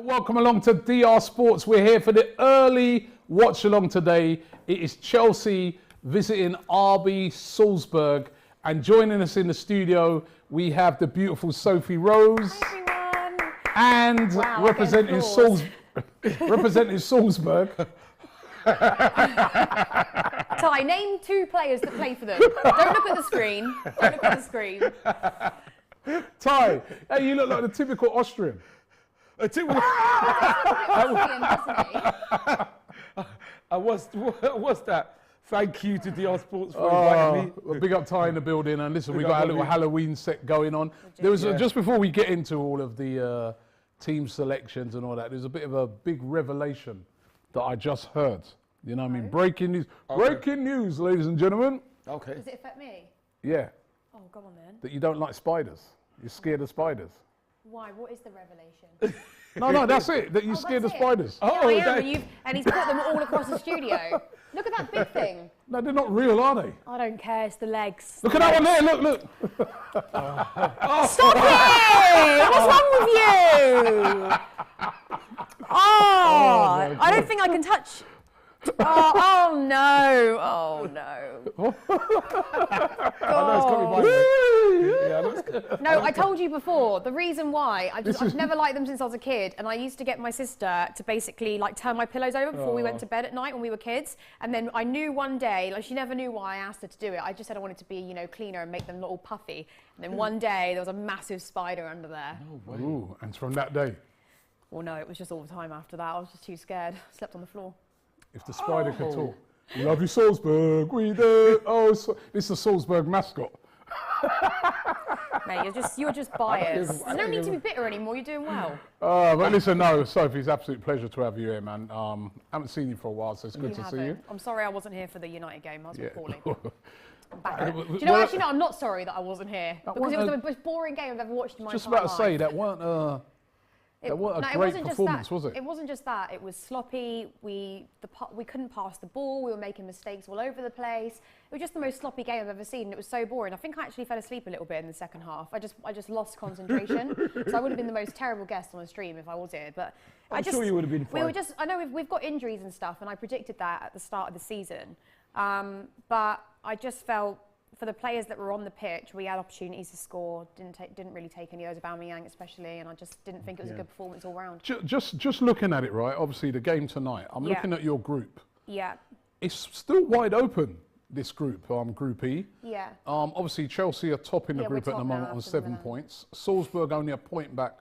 Welcome along to DR Sports. We're here for the early watch along today. It is Chelsea visiting RB Salzburg, and joining us in the studio we have the beautiful Sophie Rose. Hi everyone. And representing Salzburg. Ty, name 2 players that play for them. Don't look at the screen. Don't look at the screen. Ty, hey, you look like the typical Austrian. I was that. Thank you to DR Sports for inviting me. Big up Ty in the building, and listen, we got a little Halloween set going on. There was just before we get into all of the team selections and all that, there's a bit of a big revelation that I just heard. You know what I mean? Breaking news. Okay. Breaking news, ladies and gentlemen. Okay. Does it affect me? Yeah. Oh, go on then. That you don't like spiders. You're scared of spiders. Why? What is the revelation? No, that's it. That you're scared of spiders. Yeah, I am, and he's put them all across the studio. Look at that big thing. No, they're not real, are they? I don't care. It's the legs. Look at that one there. Look. Stop it! What's wrong with you? Oh, I don't think I can touch. Oh no! Oh no! No, I told you before. The reason why I've never liked them since I was a kid, and I used to get my sister to basically like turn my pillows over before we went to bed at night when we were kids. And then I knew one day, like she never knew why I asked her to do it. I just said I wanted to be, you know, cleaner and make them all puffy. And then one day there was a massive spider under there. Oh, ooh, and from that day. Well, no, it was just all the time after that. I was just too scared. Slept on the floor. If the spider could talk. We love you, Salzburg. We do. Oh, this is the Salzburg mascot. Mate, you're just biased. There's no need to be bitter anymore. You're doing well. But listen, no, Sophie, it's an absolute pleasure to have you here, man. Haven't seen you for a while, so it's good to see you. I'm sorry I wasn't here for the United game. I was poorly. I'm back. Do you know, actually, no, I'm not sorry that I wasn't here because it was the most boring game I've ever watched in my just entire life. Just about to say, that weren't a great performance, was it? It wasn't just that. It was sloppy. We couldn't pass the ball. We were making mistakes all over the place. It was just the most sloppy game I've ever seen. It was so boring. I think I actually fell asleep a little bit in the second half. I just lost concentration. So I would have been the most terrible guest on the stream if I was here. But I'm sure you would have been fine. I know we've got injuries and stuff, and I predicted that at the start of the season. But I just felt, for the players that were on the pitch, we had opportunities to score. Didn't really take any of those, Aubameyang especially, and I just didn't think it was a good performance all round. Just looking at it, right? Obviously, the game tonight. I'm looking at your group. Yeah. It's still wide open. This group, Group E. Yeah. Obviously, Chelsea are topping the group at the moment on 7 points. Salzburg only a point back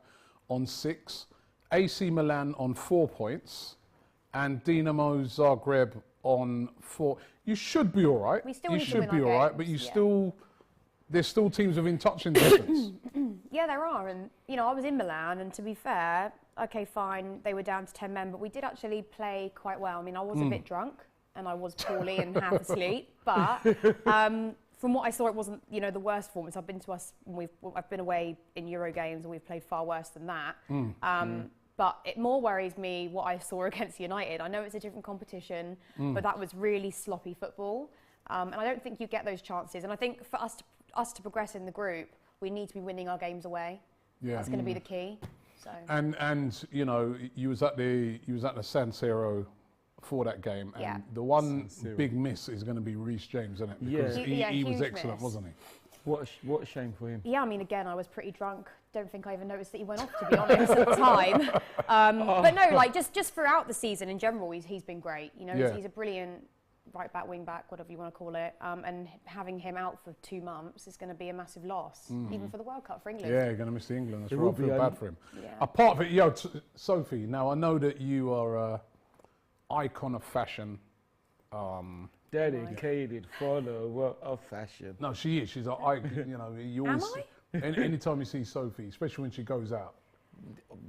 on 6. AC Milan on 4 points, and Dinamo Zagreb on 4. You should be all right. We still you need to should win be our all right, games, but there's still teams within touching distance. Yeah, there are, and you know, I was in Milan, and to be fair, okay, fine, they were down to 10 men, but we did actually play quite well. I mean, I was a bit drunk, and I was poorly and half asleep, but from what I saw, it wasn't, you know, the worst performance. I've been away in Euro games, and we've played far worse than that. But it more worries me what I saw against United. I know it's a different competition, but that was really sloppy football. And I don't think you get those chances. And I think for us to progress in the group, we need to be winning our games away. Yeah. That's going to be the key. So. And you know, you was at the San Siro for that game, and the one big miss is going to be Reece James, isn't it? Because he was excellent, wasn't he? What a shame for him. Yeah, I mean, again, I was pretty drunk. Don't think I even noticed that he went off, to be honest, at the time. But no, like just throughout the season in general, he's been great. You know, he's a brilliant right back, wing back, whatever you want to call it. And having him out for 2 months is going to be a massive loss, even for the World Cup for England. Yeah, you're going to miss the England. That's right. I feel bad for him. Yeah. Apart from it, Sophie. Now I know that you are an icon of fashion. Dedicated follower of fashion. No, she is. She's an icon. You know, you always. Anytime you see Sophie, especially when she goes out.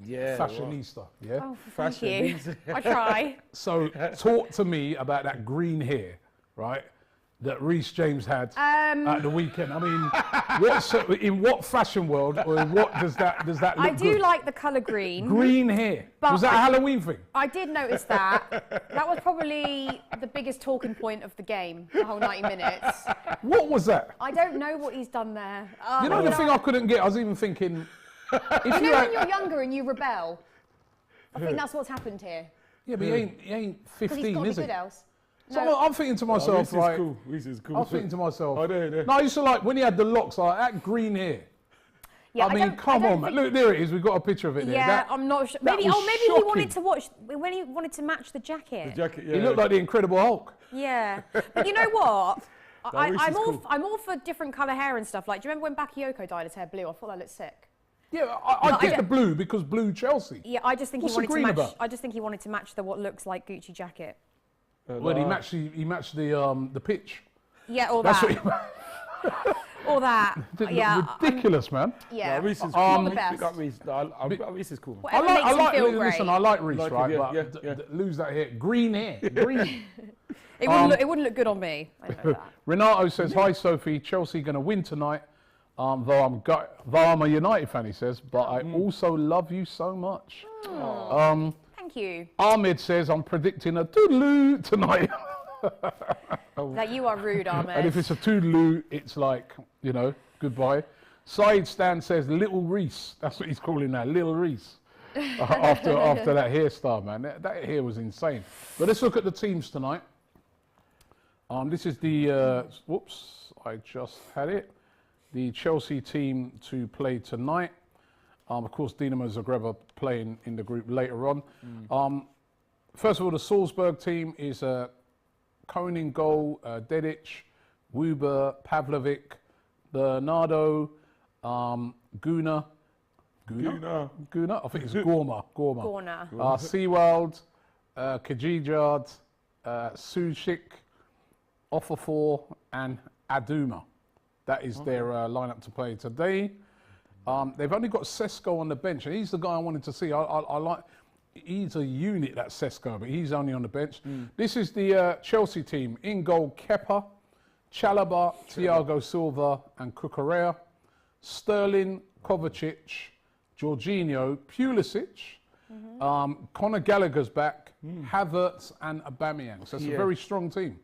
Yeah. Fashionista. Yeah. Oh, thank you. I try. So talk to me about that green hair, right? That Reece James had at the weekend. I mean, in what fashion world, or what does that look I do good? Like the colour green. Green hair. Was that a Halloween thing? I did notice that. That was probably the biggest talking point of the game, the whole 90 minutes. What was that? I don't know what he's done there. You know the thing I couldn't get? I was even thinking... You know when you're younger and you rebel? I think that's what's happened here. Yeah, but he ain't 15, is he? Good else. So I'm thinking to myself, right? This is cool. I'm thinking to myself. Oh, no. No, I used to like when he had the locks, like that green hair. Yeah, I mean, come on, man. Look, there it is. We've got a picture of it there. Yeah, I'm not sure. Maybe he wanted to watch when he wanted to match the jacket. The jacket, yeah. He looked like the Incredible Hulk. Yeah, but you know what? I'm cool. all for different colour hair and stuff. Like, do you remember when Bakayoko dyed his hair blue? I thought that looked sick. Yeah, I get the blue because blue Chelsea. Yeah, I just think What's he wanted the green to match. about? I just think he wanted to match the what looks like Gucci jacket. Well, he matched the pitch. Yeah, all That's that. what he All that. Yeah. Ridiculous, man. Yeah. No, Reece is not cool. the best. Pick up Reece. No, Reece is cool. Whatever makes him feel great. Listen, I like Reece, Like right? him, but yeah. lose that hair. Green hair. Green. It wouldn't look good on me. I know that. Renato says, hi, Sophie. Chelsea going to win tonight. Though I'm a United fan, he says, but I also love you so much. Thank you. Ahmed says, I'm predicting a toodaloo tonight. That you are rude, Ahmed. And if it's a toodaloo, it's like, goodbye. Saeed Stan says, Little Reece. That's what he's calling now, Little Reece. after that hairstyle, man. That hair was insane. But let's look at the teams tonight. This is the, whoops, I just had it. The Chelsea team to play tonight. Of course, Dinamo Zagreb playing in the group later on. First of all, the Salzburg team is Cohen in goal, Dedic, Wuber, Pavlovic, Bernardo, Guna. I think it's Gorma. Seawald, Kajijard, Sushik, Offerfor, and Aduma. That is their lineup to play today. They've only got Sesko on the bench, and he's the guy I wanted to see. I like. He's a unit, that Sesko, but he's only on the bench. This is the Chelsea team. In goal, Kepa, Chalobah, Thiago Silva, and Cucurella. Sterling, Kovacic, Jorginho, Pulisic. Conor Gallagher's back. Havertz and Aubameyang. So it's a very strong team.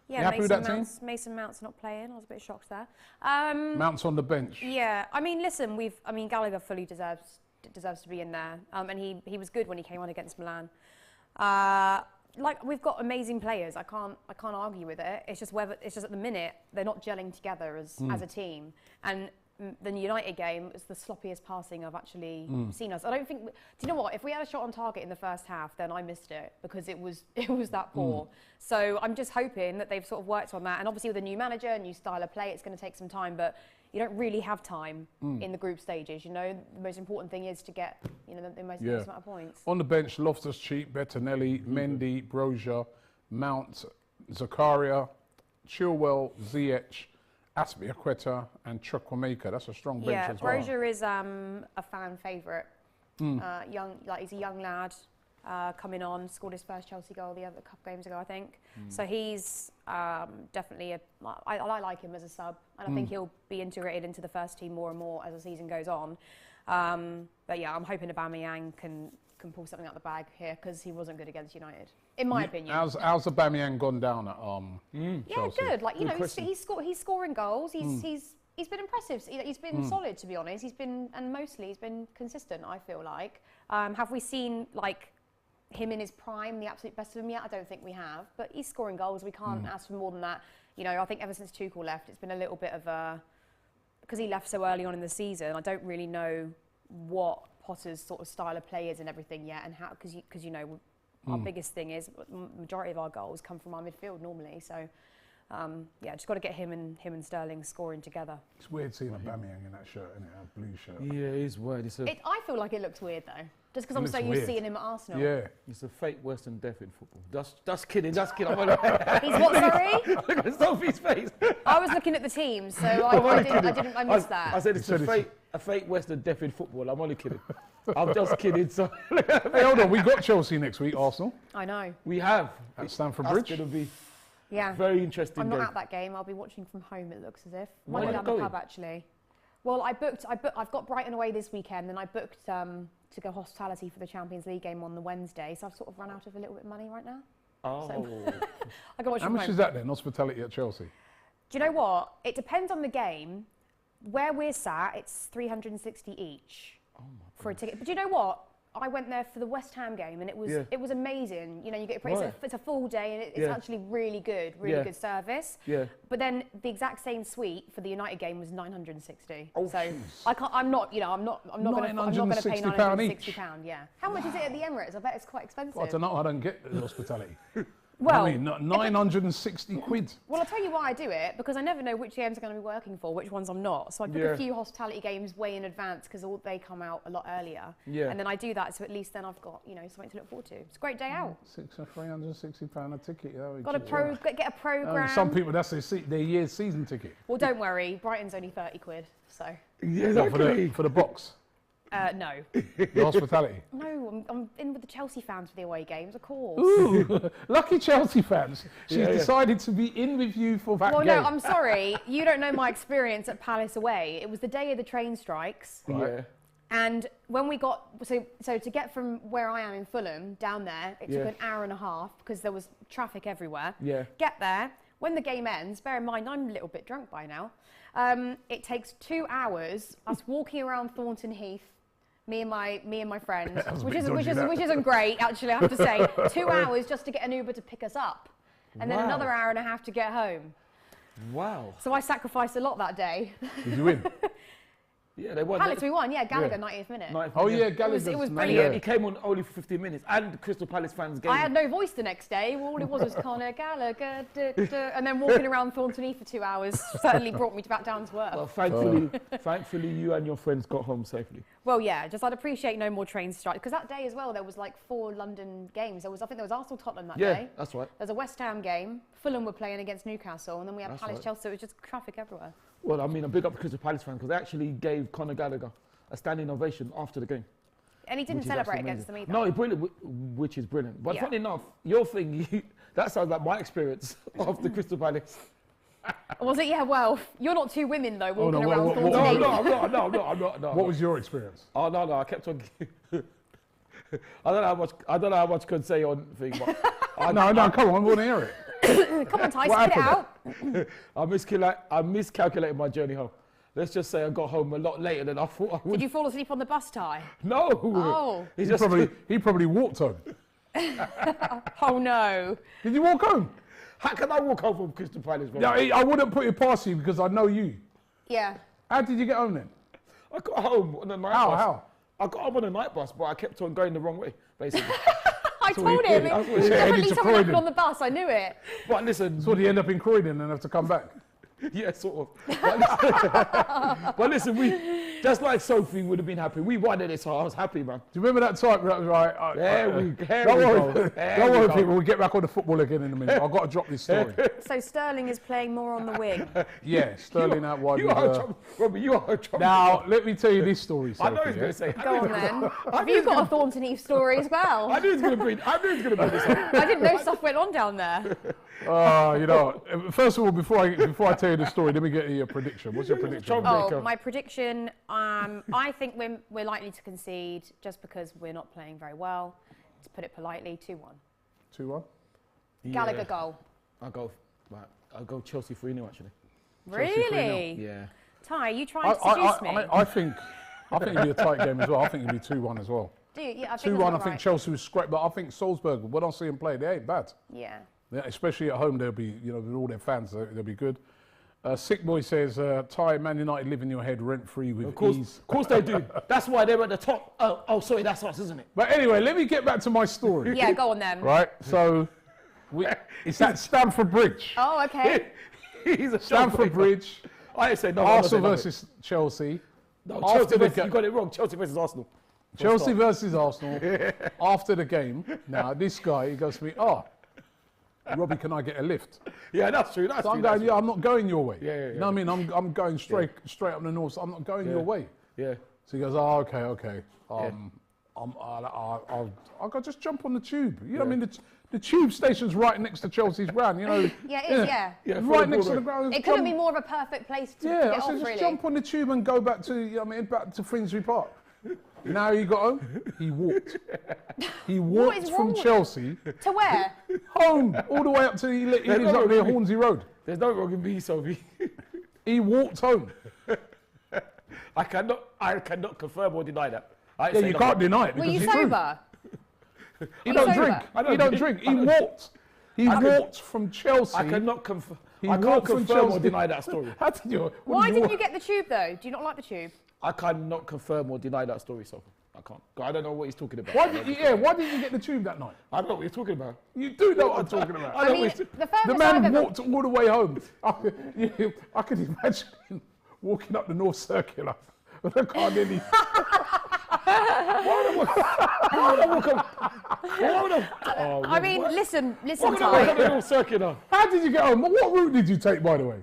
Yeah, you happy with that team? Mason Mount's not playing. I was a bit shocked there. Mount's on the bench. Yeah, I mean, listen, Gallagher fully deserves to be in there, and he was good when he came on against Milan. Like, we've got amazing players. I can't argue with it. It's just at the minute they're not gelling together as a team. And the United game was the sloppiest passing I've actually seen us. I don't think. Do you know what? If we had a shot on target in the first half, then I missed it because it was that poor. So I'm just hoping that they've sort of worked on that. And obviously with a new manager, a new style of play, it's going to take some time. But you don't really have time in the group stages. The most important thing is to get the most amount of points. On the bench, Loftus-Cheek, Bettinelli, Mendy, Brozier, Mount, Zakaria, Chilwell, Ziyech, Aspilicueta and Chukwuemeka. That's a strong bench as well. Yeah, Brozier is a fan favourite. He's a young lad coming on, scored his first Chelsea goal a couple games ago, I think. So he's definitely I like him as a sub, and I think he'll be integrated into the first team more and more as the season goes on. But yeah, I'm hoping Aubameyang can pull something out the bag here because he wasn't good against United, in my opinion. How's Aubameyang gone down at Chelsea? Yeah, good. Like he's scoring goals. He's been impressive. He's been solid, to be honest. He's been consistent. I feel like. Have we seen like him in his prime, the absolute best of him yet? I don't think we have. But he's scoring goals. We can't ask for more than that. I think ever since Tuchel left, it's been a little bit of a because he left so early on in the season. I don't really know what Potter's sort of style of play is and everything yet, and how because our biggest thing is majority of our goals come from our midfield normally. So just got to get him and Sterling scoring together. It's weird seeing Aubameyang in that shirt, isn't it? That blue shirt. Yeah, it is weird. I feel like it looks weird though, just because I'm so used to seeing him at Arsenal. Yeah, it's a fake Western death in football. That's kidding. He's what? Sorry. Look at Sophie's face. I was looking at the team, so I missed that. I said it's a fake Western death in football. I'm only kidding. I'm just kidding. So hey, hold on. We got Chelsea next week, Arsenal. I know. We have at Stamford Bridge. That's going to be very interesting. I'm not at that game. I'll be watching from home. It looks as if. Why down the pub actually. Well, I've got Brighton away this weekend, and I booked to go hospitality for the Champions League game on the Wednesday. So I've sort of run out of a little bit of money right now. Oh. So I can watch How much is that then? Hospitality at Chelsea. Do you know what? It depends on the game. Where we're sat, it's 360 each for a ticket. But do you know what? I went there for the West Ham game, and it was amazing. You know, you get it's a full day, and it's actually really good good service. Yeah. But then the exact same suite for the United game was 960. Oh, so I'm not going to pay £960. Yeah. How much is it at the Emirates? I bet it's quite expensive. Well, I don't know. I don't get the hospitality. Well, I mean, 960 quid. Well, I'll tell you why I do it, because I never know which games I'm going to be working for, which ones I'm not. So I book a few hospitality games way in advance because they come out a lot earlier. Yeah. And then I do that, so at least then I've got, you know, something to look forward to. It's a great day out. £360 a ticket. Got get a programme. Some people, that's their year's season ticket. Well, don't worry, Brighton's only 30 quid, so. Yeah, exactly. For the box. No. The hospitality. No, I'm in with the Chelsea fans for the away games, of course. Ooh, lucky Chelsea fans. She's decided to be in with you for that game. Well, no, I'm sorry. You don't know my experience at Palace away. It was the day of the train strikes. Right. Yeah. And when we got, so to get from where I am in Fulham down there, it took an hour and a half because there was traffic everywhere. Yeah. Get there. When the game ends, bear in mind, I'm a little bit drunk by now. It takes 2 hours, us walking around Thornton Heath, me and my friend, which isn't great, actually, I have to say. 2 hours just to get an Uber to pick us up, and then another hour and a half to get home. Wow. So I sacrificed a lot that day. Did you win? Yeah, they won. Palace, we won. Yeah, Gallagher, 90th minute. Oh yeah, Gallagher. It was brilliant. He came on only for 15 minutes, and Crystal Palace fans gave I had no voice the next day. All it was Conor Gallagher, and then walking around Thornton Heath for 2 hours certainly brought me back down to earth. Well, thankfully, you and your friends got home safely. Well, yeah, just I'd appreciate no more train strikes, because that day as well there was like 4 London games. I think there was Arsenal Tottenham that day. Yeah, that's right. There's a West Ham game. Fulham were playing against Newcastle, and then we had Palace Chelsea. So it was just traffic everywhere. Well, I mean, a big up to Crystal Palace fans because they actually gave Conor Gallagher a standing ovation after the game. And he didn't celebrate against them either. No, brilliant, which is brilliant. But funny enough, your thing, that sounds like my experience of the Crystal Palace. Was it? Yeah, well, you're not 2 women though walking around Thornton Heath. No, I'm not. What was your experience? Oh, no, I kept on... I don't know how much I could say on thing, but... No, come on, we want to hear it. Come on, Ty, spit it out. I miscalculated my journey home. Let's just say I got home a lot later than I thought I would. Did you fall asleep on the bus, Ty? No. Oh. He probably walked home. Oh no. Did you walk home? How can I walk home from Crystal Palace? Yeah, I wouldn't put it past you because I know you. Yeah. How did you get home then? I got home on the night bus. How? I got home on the night bus, but I kept on going the wrong way, basically. I told him. Definitely someone happened on the bus. I knew it. But listen. So you end up in Croydon and have to come back? Yeah, sort of. But listen, we just like Sophie would have been happy. We won it, so I was happy, man. Do you remember that time? Right. Don't worry, people. We'll get back on the football again in a minute. I've got to drop this story. So Sterling is playing more on the wing. Yeah, Sterling out wide. Robbie, you are a trouble. Now, let me tell you this story, Sophie. I know he's going to say. Go on then. Have you got a Thornton Heath story as well? I knew he was going to bring this up. I didn't know stuff went on down there. You know, first of all, before I tell you the story, let me get your prediction. What's your prediction? Oh, my prediction, I think we're likely to concede just because we're not playing very well. To put it politely, 2-1. 2-1? Gallagher goal. I'll go Chelsea 3-0 actually. Really? Yeah. Ty, you trying to seduce me? I think it'll be a tight game as well. I think it'll be 2-1 as well. Do you? Yeah, I think 2-1, I think Chelsea was scrapped, but I think Salzburg, when I see them play, they ain't bad. Yeah. Especially at home, they'll be, you know, with all their fans, they'll be good. Sick Boy says, Ty, Man United live in your head rent-free with ease. Of course they do. That's why they're at the top. Oh, sorry, that's us, isn't it? But anyway, let me get back to my story. Yeah, go on then. Right, so it's at Stamford Bridge. Oh, okay. He's a Stamford Bridge. I say no. Arsenal versus Chelsea. No, Chelsea you got it wrong. Chelsea versus Arsenal. Chelsea versus Arsenal. After the game, now this guy, he goes to me, Robbie, can I get a lift? Yeah, that's true. So I'm going, yeah, I'm not going your way. Yeah. You know what I mean? I'm going straight up the north, so I'm not going your way. Yeah. So he goes, okay. I'll just jump on the tube. You know what I mean? The tube station's right next to Chelsea's ground, you know. Yeah, it is, yeah. Right next to the ground. It couldn't be more of a perfect place to get off, really. Just jump on the tube and go back to, you know what I mean, back to Finsbury Park. Now he got home, he walked. He walked from Chelsea. To where? Home, all the way up to, he lives up near Hornsey Road. There's no wrong in me, Sophie. He walked home. I cannot confirm or deny that. Yeah, you can't deny it. Were you because it's true. sober? He Are don't you drink. sober? He don't drink. He walked. He walked from Chelsea. I cannot confirm. He I can't walked from confirm or Chelsea. deny that story. How did you? Why didn't you get the tube though? Do you not like the tube? I cannot confirm or deny that story, Sophie. I can't. I don't know what he's talking about. Why didn't you get the tube that night? I don't know what he's talking about. You do know what I'm talking about. I mean, the The furthest man I've ever... walked all the way home. I could imagine him walking up the North Circular with a car nearly. I mean, listen, What Ty. kind of little circular? How did you get home? What route did you take, by the way?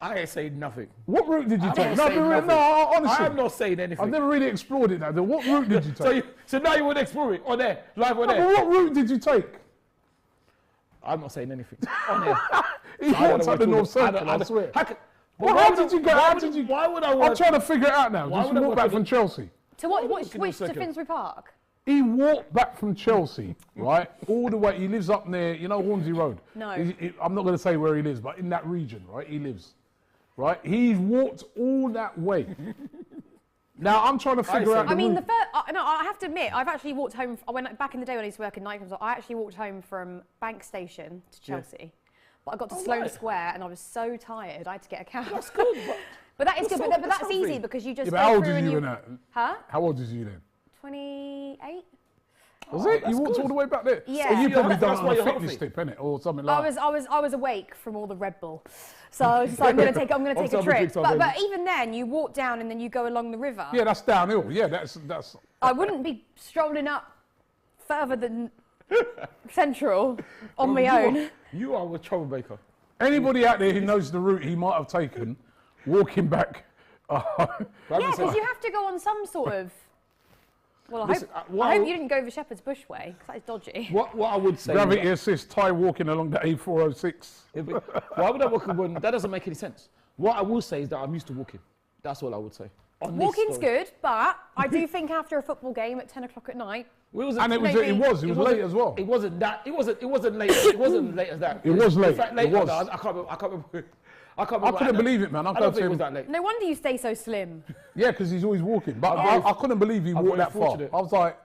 I ain't saying nothing. What route did you I'm take? not saying nothing. No, honestly. I'm not saying anything. I've never really explored it now. What route did you take? So now you want to explore it on air, live on No, air. but what route did you take? I'm not saying anything on air. He walked up the North Circular, I swear. Well, how did you go? Why would I I'm want? trying to figure it out now. Why Just would I walk walk back in from the- Chelsea. To what? Hold on, Which give me a to second. Finsbury Park? He walked back from Chelsea, right, all the way. He lives up near, Hornsey Road. No. I'm not going to say where he lives, but in that region, right, he lives. Right? He's walked all that way. Now, I'm trying to figure out the I mean, route. no, I have to admit, I've actually walked home. I went back in the day when I used to work in nightclubs. I actually walked home from Bank Station to Chelsea, but I got to Sloane Square and I was so tired. I had to get a cab. That's good. But that is good. But that's something. easy because you just. Yeah, but go how old through is and you in that? Huh? How old is you then? 28. Was it? that's You walked good. all the way back there? Yeah. So you Yeah, probably done that's it why on a you're fitness healthy. tip, innit? Or something like that. I was awake from all the Red Bull, so I was just like, I'm gonna take a Obviously, trip. drinks are But ready. even then, you walk down and then you go along the river. Yeah, that's downhill. Yeah, that's. I wouldn't be strolling up further than Central on my own. You are a troublemaker. Anybody out there who knows the route he might have taken, walking back. Yeah, because you have to go on some sort of. Well, Listen, I hope you didn't go over Shepherd's Bush way, because that is dodgy. What I would say. Gravity assist, Ty walking along the A406. Why would I walk when that doesn't make any sense? What I will say is that I'm used to walking. That's all I would say. On this Walking's story. good, but I do think after a football game at 10 o'clock at night, And it was late as well. It wasn't that. It wasn't late. It wasn't late as that. It was late. In fact, It late. was. I can't remember. I can't remember. I couldn't believe it, man. I don't think it was that late. no wonder you stay so slim. Yeah, because he's always walking. But I'm I couldn't believe he walked very that far. fortunate. I was like,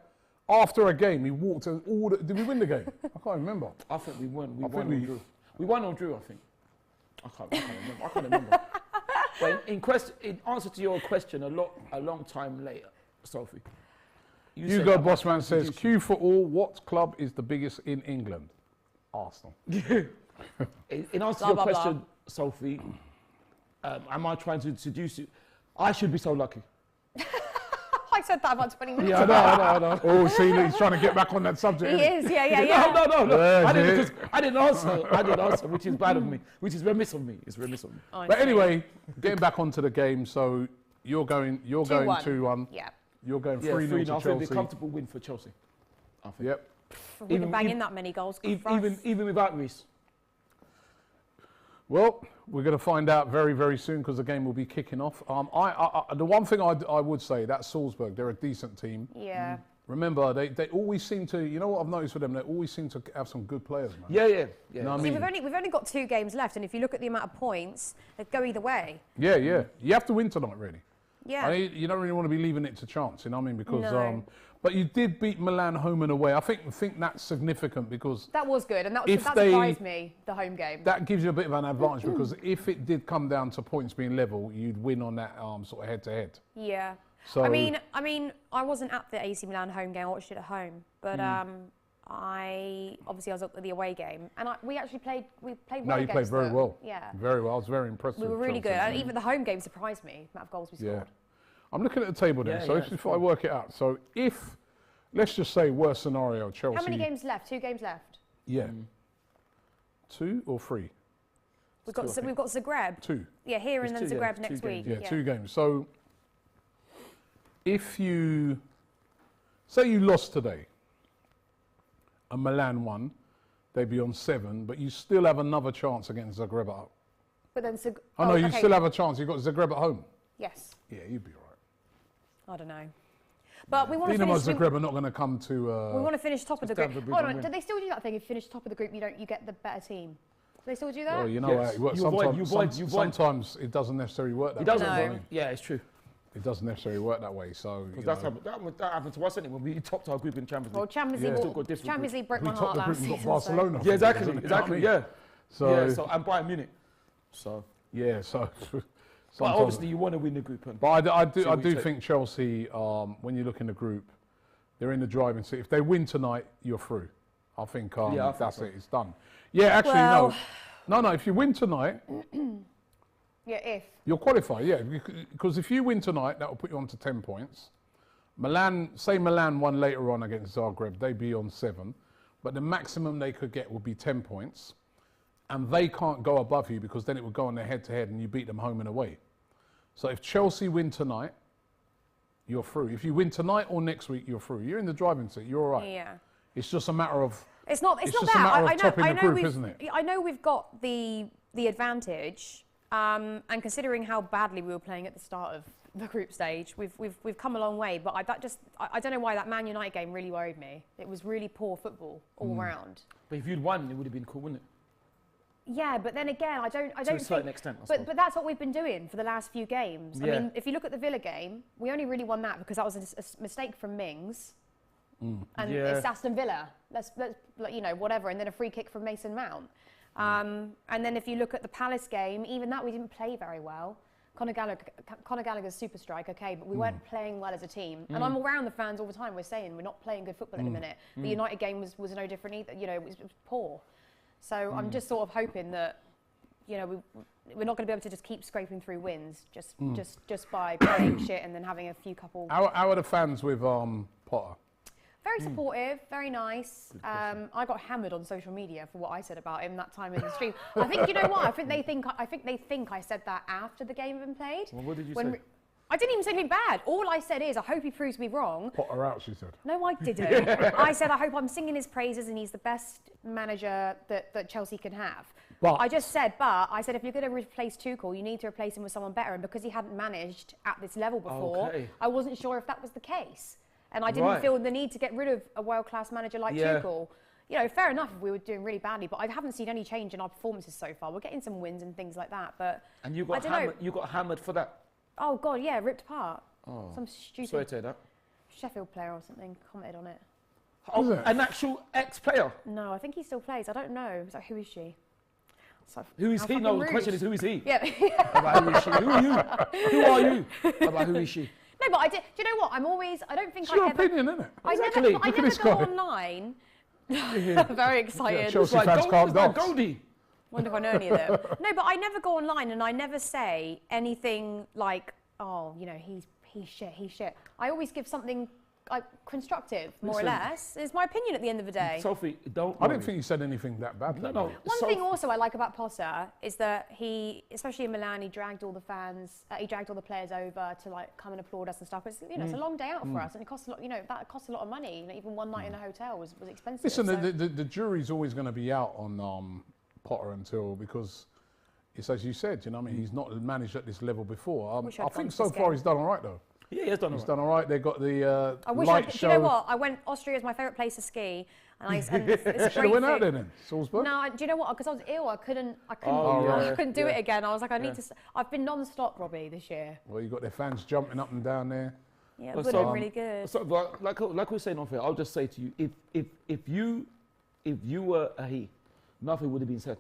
after a game, he walked and all the... Did we win the game? I can't remember. I think we won. We I won think or we- drew. We won or drew. I think. I can't remember. I can't remember. But in answer to your question, a long time later, Sophie. You said Hugo that Bossman says, introduce Q for all, what club is the biggest in England? Arsenal. you. In answer to Blah, your blah, question, Sophie, am I trying to seduce you? I should be so lucky. I said that about 20 minutes Yeah, ago. I know. Oh, see, he's trying to get back on that subject. He isn't is, yeah. No. Yeah, I didn't answer, which is bad of me, which is remiss of me. It's remiss of me. But anyway, getting back onto the game, so you're going 2-1. Yeah. You're going Yeah, 3-0 3-0. to I think it'll be a Chelsea. comfortable win for Chelsea. I think. Yep. We can Even- bang in even- that many goals. good for us. Even without Reece. Well, we're going to find out very, very soon because the game will be kicking off. The one thing I would say, that's Salzburg. They're a decent team. Yeah. Remember, they always seem to, you know what I've noticed with them, they always seem to have some good players, man. Yeah. You know what I See, mean? we've only got 2 games left, and if you look at the amount of points, they go either way. Yeah. You have to win tonight, really. Yeah. I mean, you don't really want to be leaving it to chance, you know what I mean? Because, No. but you did beat Milan home and away. I think that's significant because That was good, and that If surprised me, the home game. that gives you a bit of an advantage because if it did come down to points being level, you'd win on that sort of head-to-head. Yeah. So I mean, I wasn't at the AC Milan home game. I watched it at home, but I was at the away game, and we actually played. We played well. No, you played against very them. well. Yeah. Very well. I was very impressed We with were really good, Chelsea. and even the home game surprised me. The amount of goals we scored. Yeah. I'm looking at the table then, Yeah, so yeah, if I work it out. So if, let's just say worst scenario, Chelsea. How many games left? 2 games left. Yeah. 2 or 3? We've got Zagreb. 2. Yeah, here and then It's 2 Zagreb games, next 2 week. games. Yeah, 2 games. So if you, say you lost today and Milan won, they'd be on 7, but you still have another chance against Zagreb at home. But then You still have a chance. You've got Zagreb at home. Yes. Yeah, you'd be all right. I don't know. But we want to Dinamo finish. Zagreb are not going to come to... We want to finish top of the down group. the bridge Hold and on, win. do they still do that thing? If you finish top of the group, you get the better team. Do they still do that? well, you know Yes. how it works. You avoid- Sometimes, you avoid- sometimes it doesn't necessarily work that It way. doesn't. No. Yeah, it's true. it doesn't necessarily work that way. So Because that happened to us, when we topped our group in Champions League. Well, Champions League broke my we heart topped the last group and season. got Barcelona. Yeah, exactly, isn't it? exactly, You know what I mean? So and Bayern Munich. So, yeah, so. but sometimes- obviously you want to win the group. And But I do what you take. think Chelsea, when you look in the group, they're in the driving seat. If they win tonight, you're through. I think, I think that's so. it. It's done. Yeah, actually, Well- no. If you win tonight, Yeah, you'll qualify. Yeah, because if you win tonight, that will put you on to 10 points. Milan won later on against Zagreb. They'd be on 7, but the maximum they could get would be 10 points, and they can't go above you because then it would go on their head-to-head, and you beat them home and away. So if Chelsea win tonight, you're through. If you win tonight or next week, you're through. You're in the driving seat. You're all right. Yeah. It's just a matter of. It's not just that. a matter I of topping the group, we've, isn't it? I know we've got the advantage, and considering how badly we were playing at the start of the group stage, we've come a long way. But I don't know why that Man United game really worried me. It was really poor football all round. But if you'd won, it would have been cool, wouldn't it? Yeah, but then again, I don't To a certain extent, I suppose. But that's what we've been doing for the last few games. Yeah. I mean, if you look at the Villa game, we only really won that because that was a mistake from Mings. And Yeah. it's Aston Villa. Let's whatever, and then a free kick from Mason Mount. And then if you look at the Palace game, even that we didn't play very well. Conor Gallagher's super strike, okay, but we weren't playing well as a team. And I'm around the fans all the time. We're saying we're not playing good football at the minute. The United game was no different either. You know, it was poor. So I'm just sort of hoping that, you know, we're not going to be able to just keep scraping through wins just by playing shit and then having a few couple. How are the fans with Potter? Very supportive, very nice. I got hammered on social media for what I said about him that time in the stream. I think, you know what? I think they think I said that after the game had been played. Well, what did you say? I didn't even say anything bad. All I said is, I hope he proves me wrong. Potter out, she said. No, I didn't. I said, I hope I'm singing his praises and he's the best manager that Chelsea can have. But I said, if you're going to replace Tuchel, you need to replace him with someone better. And because he hadn't managed at this level before, I wasn't sure if that was the case. And I didn't feel the need to get rid of a world-class manager like Tuchel. You know, fair enough if we were doing really badly, but I haven't seen any change in our performances so far. We're getting some wins and things like that, but And you got hammered for that? Oh, God, yeah, ripped apart. Oh. Some stupid Sorry to hear that. Sheffield player or something commented on it. Oh, an actual ex-player? No, I think he still plays. I don't know. It's like, who is she? So, Who is he? No, the question is, who is he? Yeah. About who is she? Who are you? Who are you? About who is she? No, but do you know what? I don't think it's I your ever... opinion, isn't it? I never go online. Very excited. Yeah, Chelsea fans can't dance. Goldie. Wonder if I know any of them. No, but I never go online and I never say anything like, oh, you know, he's shit. I always give something like constructive, more or less. It's my opinion at the end of the day. Sophie, don't. I didn't think you said anything that bad. No. One thing also I like about Potter is that he, especially in Milan, he dragged all the fans, he dragged all the players over to like come and applaud us and stuff. It's, you know, it's a long day out for us, and it costs a lot. You know, that costs a lot of money. You know, even one night in a hotel was expensive. Listen, so. the jury's always going to be out on Potter until, because it's as you said. You know, what I mean, he's not managed at this level before. I think so far he's done all right though. Yeah, he has done all right. He's done all right. They got the I wish light do show. you know what? Austria is my favourite place to ski, and it's a Should great have went out thing. there then, Salzburg. No, do you know what? Because I was ill, I couldn't do it again. I was like, I need to. I've been non-stop, Robbie, this year. Well, you got their fans jumping up and down there. Yeah, it would have been really good. So, like we were saying off here, I'll just say to you, if you were a he, nothing would have been said.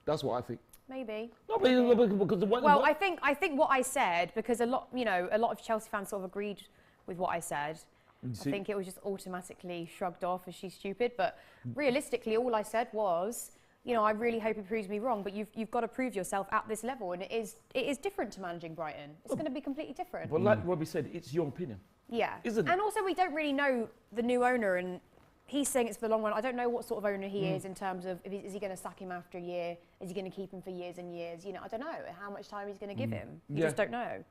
That's what I think. Maybe. No, because well, I think what I said, because a lot of Chelsea fans sort of agreed with what I said. I think it was just automatically shrugged off as she's stupid. But realistically, all I said was, you know, I really hope he proves me wrong. But you've got to prove yourself at this level, and it is different to managing Brighton. It's going to be completely different. But like Robbie said, it's your opinion. Yeah. Isn't it? And also, we don't really know the new owner, and he's saying it's for the long run. I don't know what sort of owner he is in terms of, is he going to sack him after a year? Is he going to keep him for years and years? You know, I don't know how much time he's going to give him. You just don't know.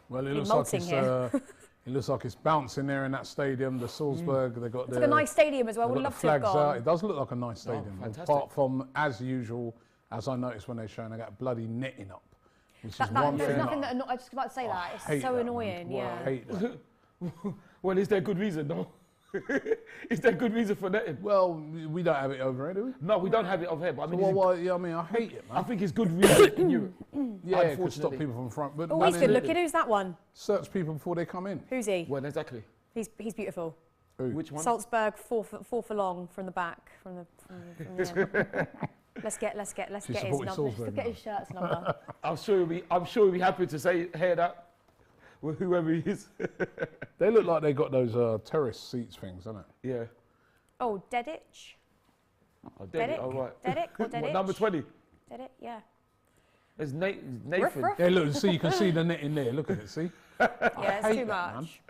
Well, it looks like it's bouncing there in that stadium, the Salzburg. They got it's like a nice stadium as well. We'd love to have flags gone. out. It does look like a nice stadium. Apart from, as usual, as I noticed when they're showing, they got bloody netting up, which is one there's thing. nothing that I was just about to say that. It's so annoying. Yeah. I hate that. Well, is there good reason, no? Is there good reason for netting? Well, we don't have it over here, do we? No, we don't have it over here. But I mean, I hate it, man. I think it's good reason in Europe. Yeah, it could stop unfortunately. people from front. But Oh, he's good looking. Who's that one? Search people before they come in. Who's he? Well, exactly. He's beautiful. Who? Which one? Salzburg, four for long from the back. Let's get his supporting number. Salzburg Let's get his shirt's number. I'm sure he'll be happy to hear that with whoever he is. They look like they got those terrace seats things, don't it? Yeah. Oh, Dedic. Oh, Dedic? all right. Dedic or Dedic? What, number 20? Dedic, yeah. It's Nathan. Ruff. Yeah, look, see, you can see the net in there. Look at it, see? Yeah, it's hate too that, man. much.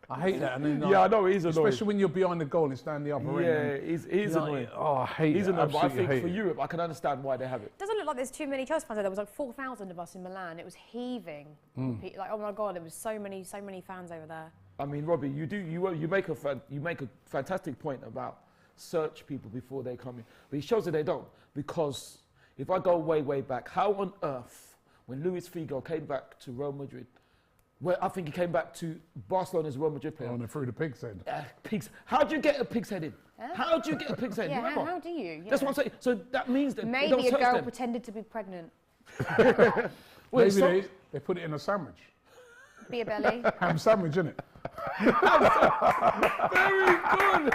I hate that. And then, Yeah, I know, he's annoying. especially when you're behind the goal and it's down the upper end. Yeah, he's annoying. Oh, I hate He's it. annoying, but I Absolutely think for hate it. Europe, I can understand why they have it. Doesn't look like there's too many Chelsea fans there. There was like 4,000 of us in Milan. It was heaving. Like, oh my God, there was so many fans over there. I mean, Robbie, you make a fantastic point about search people before they come in, but it shows that they don't. Because if I go way back, how on earth, when Luis Figo came back to Real Madrid, where I think he came back to Barcelona as a Real Madrid player. Oh, and through the pig's head. Pigs. How do you get a pig's head in? Huh? How do you get a pig's head? Yeah, Remember? how do you? That's what I'm saying. So that means that they don't Maybe a search girl them. pretended to be pregnant. Wait, Maybe so- they put it in a sandwich. Be a belly. Ham sandwich, innit? Very good.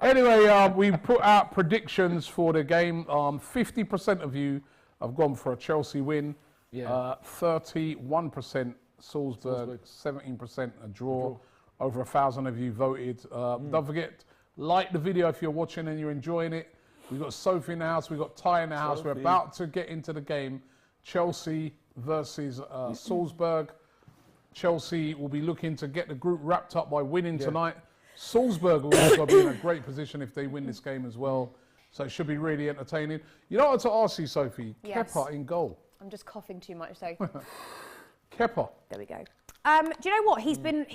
Anyway, we put out predictions for the game. 50% of you have gone for a Chelsea win. Yeah. 31% Salzburg, 17% a draw. Over 1,000 of you voted. Don't forget, like the video if you're watching and you're enjoying it. We've got Sophie in the house. We've got Ty in the house. We're Sophie. about to get into the game. Chelsea versus Salzburg. Chelsea will be looking to get the group wrapped up by winning tonight. Salzburg will also be in a great position if they win this game as well. So it should be really entertaining. You know what to ask you, Sophie? Yes. Kepa in goal. I'm just coughing too much, so Kepa. there we go. Do you know what? He's been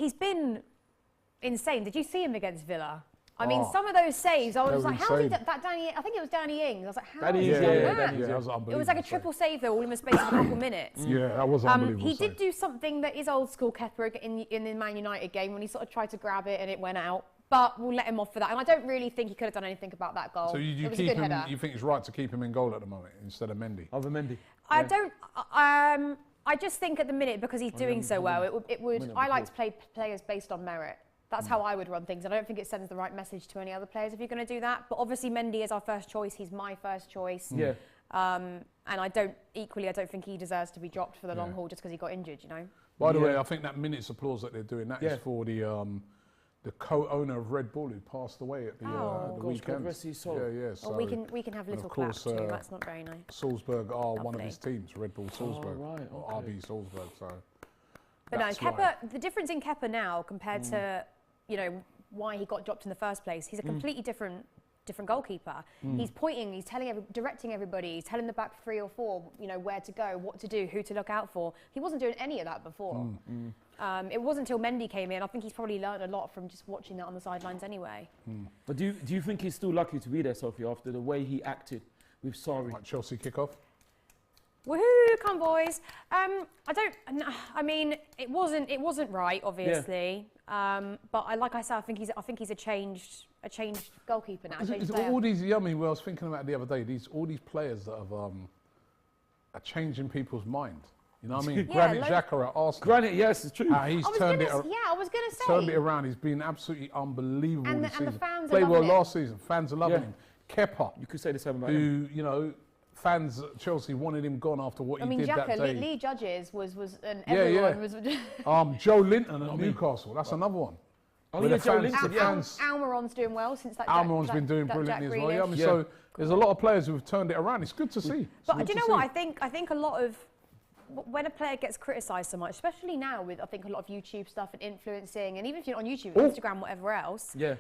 insane. Did you see him against Villa? I mean, some of those saves, I was They like, were how did insane. that Danny? I think it was Danny Ings. I was like, how Danny has Ings, he yeah, done that? Danny Ings, that was It unbelievable. was like a triple save though, all in the space of a couple minutes. Yeah, that was unbelievable. He did save. do something that is old school Kepa in the Man United game when he sort of tried to grab it and it went out. But we'll let him off for that. And I don't really think he could have done anything about that goal. So you it was a keep good him. header. You think it's right to keep him in goal at the moment instead of Mendy? Over Mendy. I Yeah. don't. I just think at the minute because he's doing so well, it would. I like to play players based on merit. That's how I would run things. I don't think it sends the right message to any other players if you're going to do that. But obviously Mendy is our first choice. He's my first choice. Yeah. And I don't think he deserves to be dropped for the long haul just because he got injured. You know. By the way, I think that minute's applause that they're doing that is Yeah. for the co-owner of Red Bull who passed away at the, Oh. the Gosh, weekend. God rest his soul. Yeah. So Well, we can have a and little of course, clap too. That's not very nice. Salzburg are one of Lovely. his teams, Red Bull Salzburg, right, or okay. RB Salzburg. So, But that's no, Kepa. why. The difference in Kepa now compared to why he got dropped in the first place, he's a completely different goalkeeper. He's pointing, he's directing everybody, he's telling the back 3 or 4, where to go, what to do, who to look out for. He wasn't doing any of that before. It wasn't until Mendy came in. I think he's probably learned a lot from just watching that on the sidelines anyway. But do you think he's still lucky to be there, Sophie, after the way he acted with Sarri? Like Chelsea kick-off. Woohoo! Come boys. I mean, it wasn't right, obviously. But like I said, I think he's a changed goalkeeper now. a changed It's player. all these, I mean, I was thinking about it the other day, all these players that have, are changing people's mind. You know what I mean? Yeah, Granit like- Xhaka at Arsenal. Granted, yes, it's true. How he's I was turned gonna say. turned it around. He's been absolutely unbelievable And this the season. fans are Played well loving him. last season. Fans are loving Yeah. him. Kepa, You could say the same about him. who, fans at Chelsea wanted him gone after what I he mean, did that Xhaka, day. Lee Judges was and Yeah, everyone yeah. was. Joe Linton at Newcastle. That's another one. Oh, Where yeah, the Joe fans- Linton, the yeah. fans- Almiron's doing well since that. Almiron's Jack, been doing that brilliantly Jack as well. Yeah, I mean, Grealish. Yeah. so there's a lot of players who've turned it around. It's good to see. It's But good do you to know what? see. I think a lot of when a player gets criticised so much, especially now with I think a lot of YouTube stuff and influencing, and even if you're not on YouTube, Instagram, whatever else, Yeah.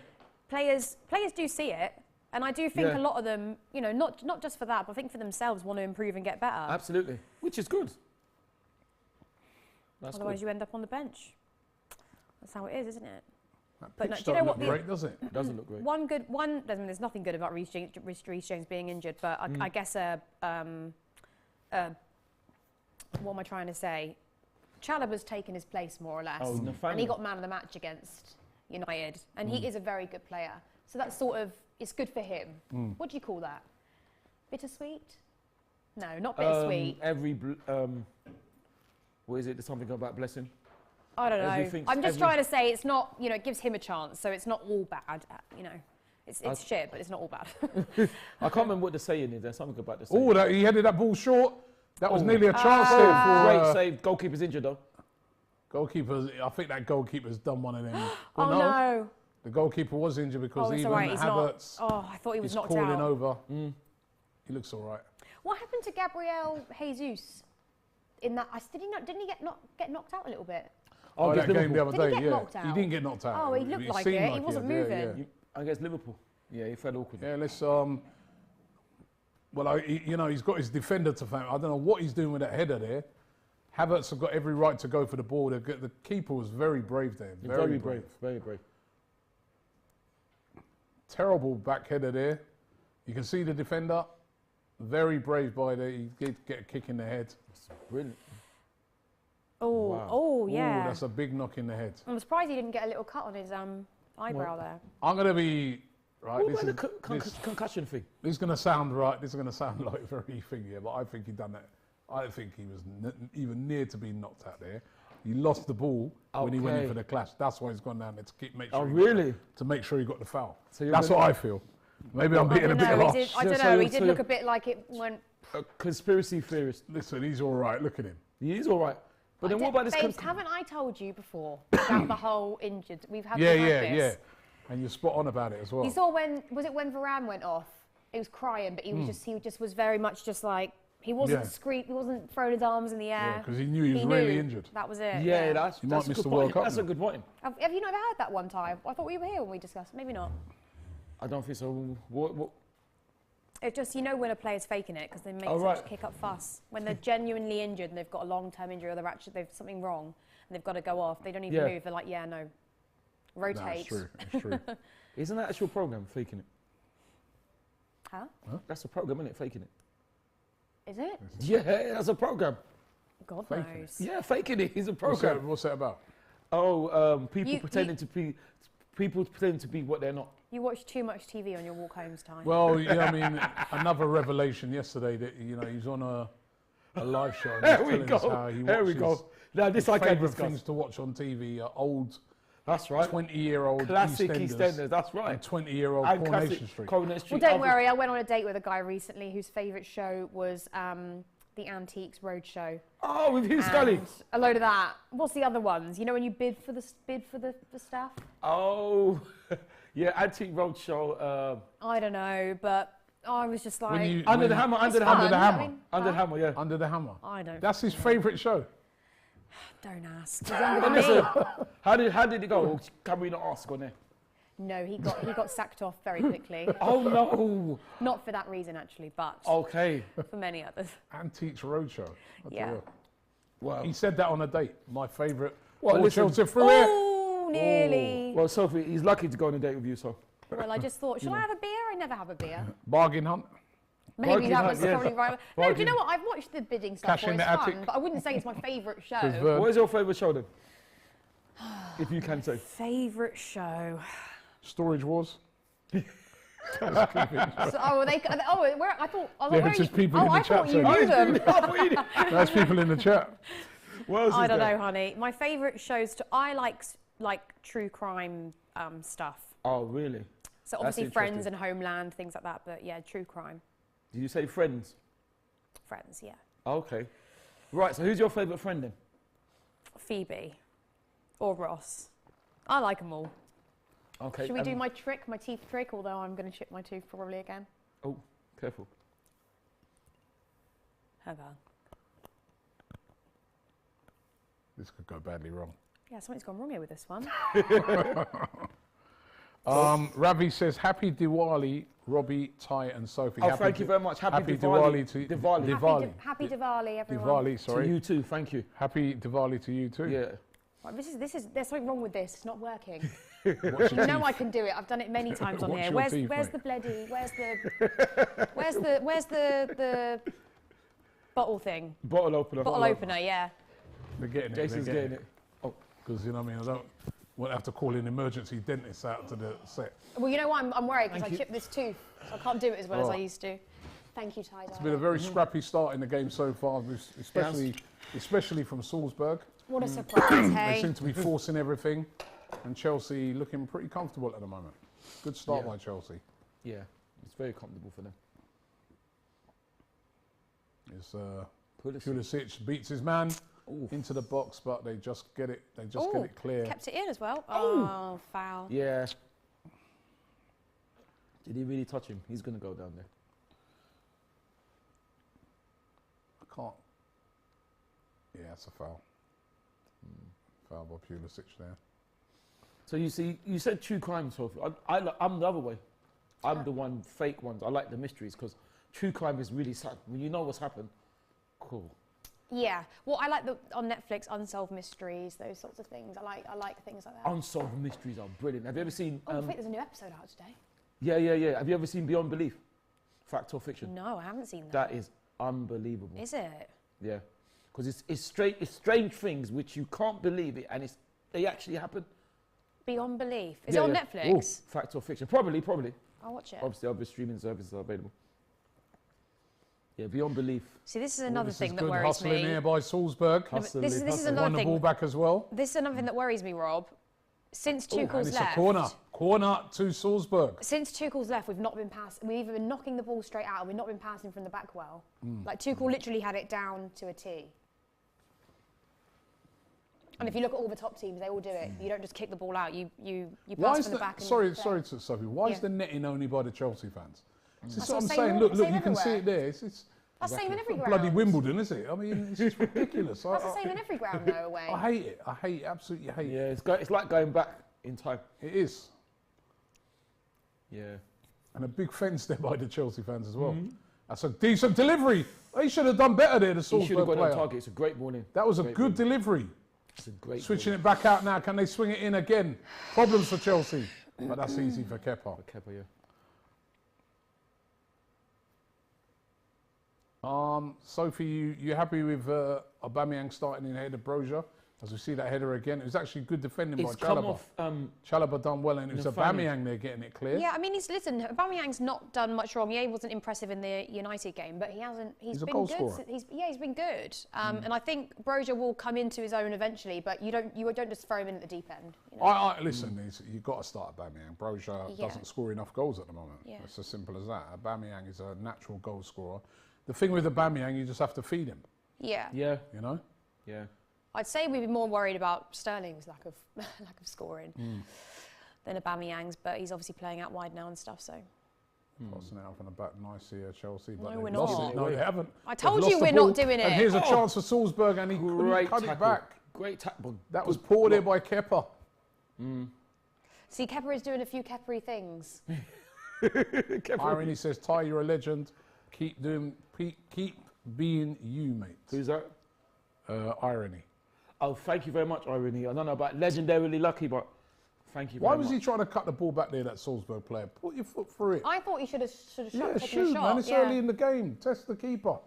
players do see it, and I do think Yeah. a lot of them, not just for that, but I think for themselves want to improve and get better. Absolutely. Which is good. That's Otherwise, good. you end up on the bench. That's how it is, isn't it? That But no, pitch do you know don't what look the- great, does it? Doesn't look great. There's nothing good about Reece James being injured, but I guess what am I trying to say? Chalobah's taken his place more or less, Oh, and he Nathaniel. got man of the match against United, and he is a very good player. So that's it's good for him. What do you call that? Bittersweet? No, not bittersweet. What is it? There's something about blessing. I don't know. I'm just trying to say it's not, you know, it gives him a chance, so it's not all bad, you know. It's shit, but it's not all bad. I can't remember what the saying is. There's something about the saying. Oh, he headed that ball short. That was nearly a chance there for... Great save. Goalkeeper's injured, though. I think that goalkeeper's done one of them. Oh, no. The goalkeeper was injured because even right. Havertz I thought he was knocked calling out. over. He looks all right. What happened to Gabriel Jesus in that? Didn't he get knocked out a little bit? Oh, that game the other day, Did he get knocked out? He didn't get knocked out. Oh, he looked like it. He wasn't moving. Against Liverpool. Yeah, he felt awkward. Yeah, let's... Well, you know, he's got his defender to thank. I don't know what he's doing with that header there. Havertz have got every right to go for the ball. The keeper was very brave there. Very brave. Very brave. Terrible back header there. You can see the defender. Very brave by there. He did get a kick in the head. That's brilliant. Oh, yeah. Ooh, that's a big knock in the head. I'm surprised he didn't get a little cut on his eyebrow there. I'm going to be... Right, What about the concussion thing? This is going to sound right. This is going to sound like very thingy, but I think he done that. I don't think he was even near to being knocked out there. He lost the ball when he went in for the clash. That's why he's gone down there to make sure. To make sure he got the foul. So that's what I feel. Maybe I'm being a bit harsh. I don't know. He did look a bit like it went. A conspiracy theorist. Listen, he's all right. Look at him. He is all right. But then what about this? Babes, haven't I told you before about the whole injured? We've had this. And you're spot on about it as well. You saw when Varane went off? He was crying, but he just was very much just like he wasn't he wasn't throwing his arms in the air. Yeah, because he knew he was really injured. That was it. Yeah, that's a good point. That's a good point. Have you not ever heard that one time? I thought we were here when we discussed. Maybe not. I don't think so. What? It just, you know when a player's faking it because they make such kick up fuss. When they're genuinely injured and they've got a long-term injury or they've something wrong and they've got to go off, they don't even move. They're like, yeah, no, rotate. No, it's true. Isn't that actual program, faking it? Huh? That's a program, isn't it, faking it? Is it? Yeah, that's a program. God knows. Yeah, faking it is a program. What's that about? Oh, people pretending to be what they're not. You watch too much TV on your walk home's time. Well, yeah, I mean, another revelation yesterday that, you know, he's on a live show and he's telling us how he watches his favourite things to watch on TV are old, that's right, 20-year-old classic EastEnders, that's right, and 20-year-old Coronation Street. Well, don't worry, I went on a date with a guy recently whose favourite show was the Antiques Roadshow. Oh, with Hugh Scully. A load of that. What's the other ones? You know when you bid for the stuff? Oh, yeah, Antique Roadshow. I don't know, but I was just like Under the Hammer. Under the Hammer. Yeah. Under the Hammer. I don't. That's his favourite show. Don't ask. He's younger than me. How did it go? Can we not ask on there? No, he got sacked off very quickly. Oh no! Not for that reason actually, but for many others. Antiques Roadshow. Yeah. Wow. He said that on a date. My favourite. Chelsea through it. Oh, nearly. Well, Sophie, he's lucky to go on a date with you, so. Well, I just thought, shall I have a beer? I never have a beer. Bargain hunt. Maybe that was probably right. No, do you know what? I've watched the bidding stuff for it's fun, but I wouldn't say it's my favourite show. What is your favourite show then? If you can say. Favourite show. Storage Wars. I thought. There's just people in the chat. I thought you knew them. There's people in the chat. I don't know, honey. My favourite shows. I like true crime stuff. Oh, really? So obviously Friends and Homeland, things like that. But yeah, true crime. Did you say Friends? Friends, yeah. Okay. Right. So who's your favourite friend then? Phoebe, or Ross. I like them all. Okay. Should we do my teeth trick? Although I'm going to chip my tooth probably again. Oh, careful. Hold on. This could go badly wrong. Yeah, something's gone wrong here with this one. Ravi says, Happy Diwali, Robbie, Ty and Sophie. Oh, thank you very much. Happy Diwali to Diwali. Happy Diwali, everyone. Diwali, sorry. To you too, thank you. Happy Diwali to you too. Yeah. Right, there's something wrong with this. It's not working. You know I can do it. I've done it many times on here. Where's the bloody? Where's the bottle thing? Bottle opener. Bottle opener, yeah. They're getting it. Jason's getting it. Oh, because you know what I mean. I won't have to call in emergency dentist out to the set. Well, you know why I'm worried because I chipped this tooth, so I can't do it as well as I used to. Thank you, Ty. It's been a very scrappy start in the game so far, especially from Salzburg. What a surprise, They hey? seem to be forcing everything, and Chelsea looking pretty comfortable at the moment. Good start by Chelsea. Yeah, it's very comfortable for them. It's Pulisic beats his man into the box, but they just get it. They just get it clear. Kept it in as well. Oh, foul. Yeah. Did he really touch him? He's going to go down there. I can't. Yeah, it's a foul. Foul by Pulisic there. So you see, you said true crime, Sophie. I'm the other way. I'm the one fake ones. I like the mysteries because true crime is really sad. When you know what's happened, cool. Yeah. Well, I like on Netflix, Unsolved Mysteries, those sorts of things. I like things like that. Unsolved mysteries are brilliant. Have you ever seen? I think there's a new episode out today. Yeah. Have you ever seen Beyond Belief? Fact or fiction? No, I haven't seen that. That is unbelievable. Is it? Yeah, because it's strange things which you can't believe it, and they actually happen. Beyond Belief. Is it on Netflix? Ooh, fact or fiction? Probably. I'll watch it. Obviously, other streaming services are available. Yeah, Beyond Belief. See, this is another thing that good worries hustling me. here by Salzburg. This is another Won the thing. ball back as well. This is another thing that worries me, Rob. Since And Tuchel's it's left. a corner to Salzburg. Since Tuchel's left, we've not been passing. We've either been knocking the ball straight out, or we've not been passing from the back well. Like Tuchel literally had it down to a T. And if you look at all the top teams, they all do it. You don't just kick the ball out. You pass from the back. Sorry, Sophie. Why is the netting only by the Chelsea fans? This is what I'm Same saying. Look, same you can see everywhere. it there. It's That's the same in every ground. bloody Wimbledon, is it? I mean, it's just ridiculous. That's the same in every ground, though, away. I hate it. I hate it. Absolutely hate it. Yeah, it's like going back in time. It is. Yeah. And a big fence there by the Chelsea fans as well. That's a decent delivery. They should have done better there, the He should have Salzburg got player. on target. It's a great morning. That was a good delivery. It's a great Switching it back out now. Can they swing it in again? Problems for Chelsea. But that's easy for Kepa. Kepa, yeah. Sophie, you happy with Aubameyang starting in ahead of Brozier? As we see that header again, it was actually good defending by come Chalobah. off. Chalobah done well, and it was Aubameyang there getting it clear. Yeah, I mean, Aubameyang's not done much wrong. Yeah, he wasn't impressive in the United game, but he's a been goal good. scorer. He's been good. And I think Brozier will come into his own eventually, but you don't just throw him in at the deep end. You know? Listen, you've got to start Aubameyang. Brozier doesn't score enough goals at the moment. Yeah. It's as simple as that. Aubameyang is a natural goal scorer. The thing with Aubameyang, you just have to feed him. Yeah. Yeah. You know? Yeah. I'd say we'd be more worried about Sterling's lack of scoring than Aubameyang's, but he's obviously playing out wide now and stuff, so. Crossing it out from the back, nice here, Chelsea. But No, they've we're lost not. it. No, they haven't. I told They've you lost the we're ball. not doing And it. here's a chance for Salzburg, and he couldn't cut it back. Great tackle. That was poor there by Kepa. See, Kepa is doing a few Kepa-y things. Irony says, Ty, you're a legend. Keep being you, mate. Who's that? Irony. Oh, thank you very much, Irony. I don't know about legendarily lucky, but thank you very Why much. was he trying to cut the ball back there, that Salzburg player? Put your foot through it. I thought he should have taken Yeah, a shoot, shot. man. It's early in the game. Test the keeper.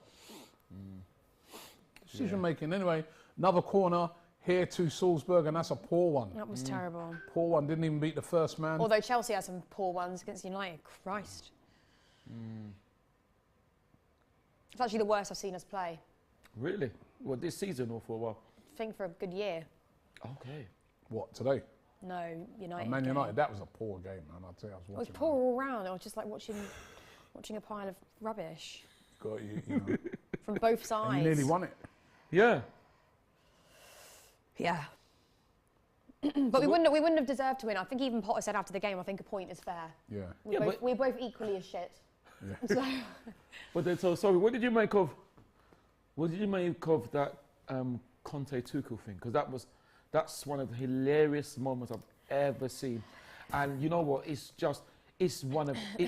Decision making. Anyway, another corner here to Salzburg, and that's a poor one. That was terrible. Poor one. Didn't even beat the first man. Although Chelsea had some poor ones against United. Christ. It's actually the worst I've seen us play. Really? What, this season or for a while? I think for a good year. Okay. What, today? No, United. Man game. United, that was a poor game, man. I'll tell you, I was It was watching poor all round. I was just like watching a pile of rubbish that. Got you know. from both sides. And you nearly won it. Yeah. Yeah. But we wouldn't have deserved to win. I think even Potter said after the game, I think a point is fair. Yeah. We're both equally as shit. Yeah. So, But then, so sorry. What did you make of that Conte Tuchel thing? Because that's one of the hilarious moments I've ever seen. And you know what? It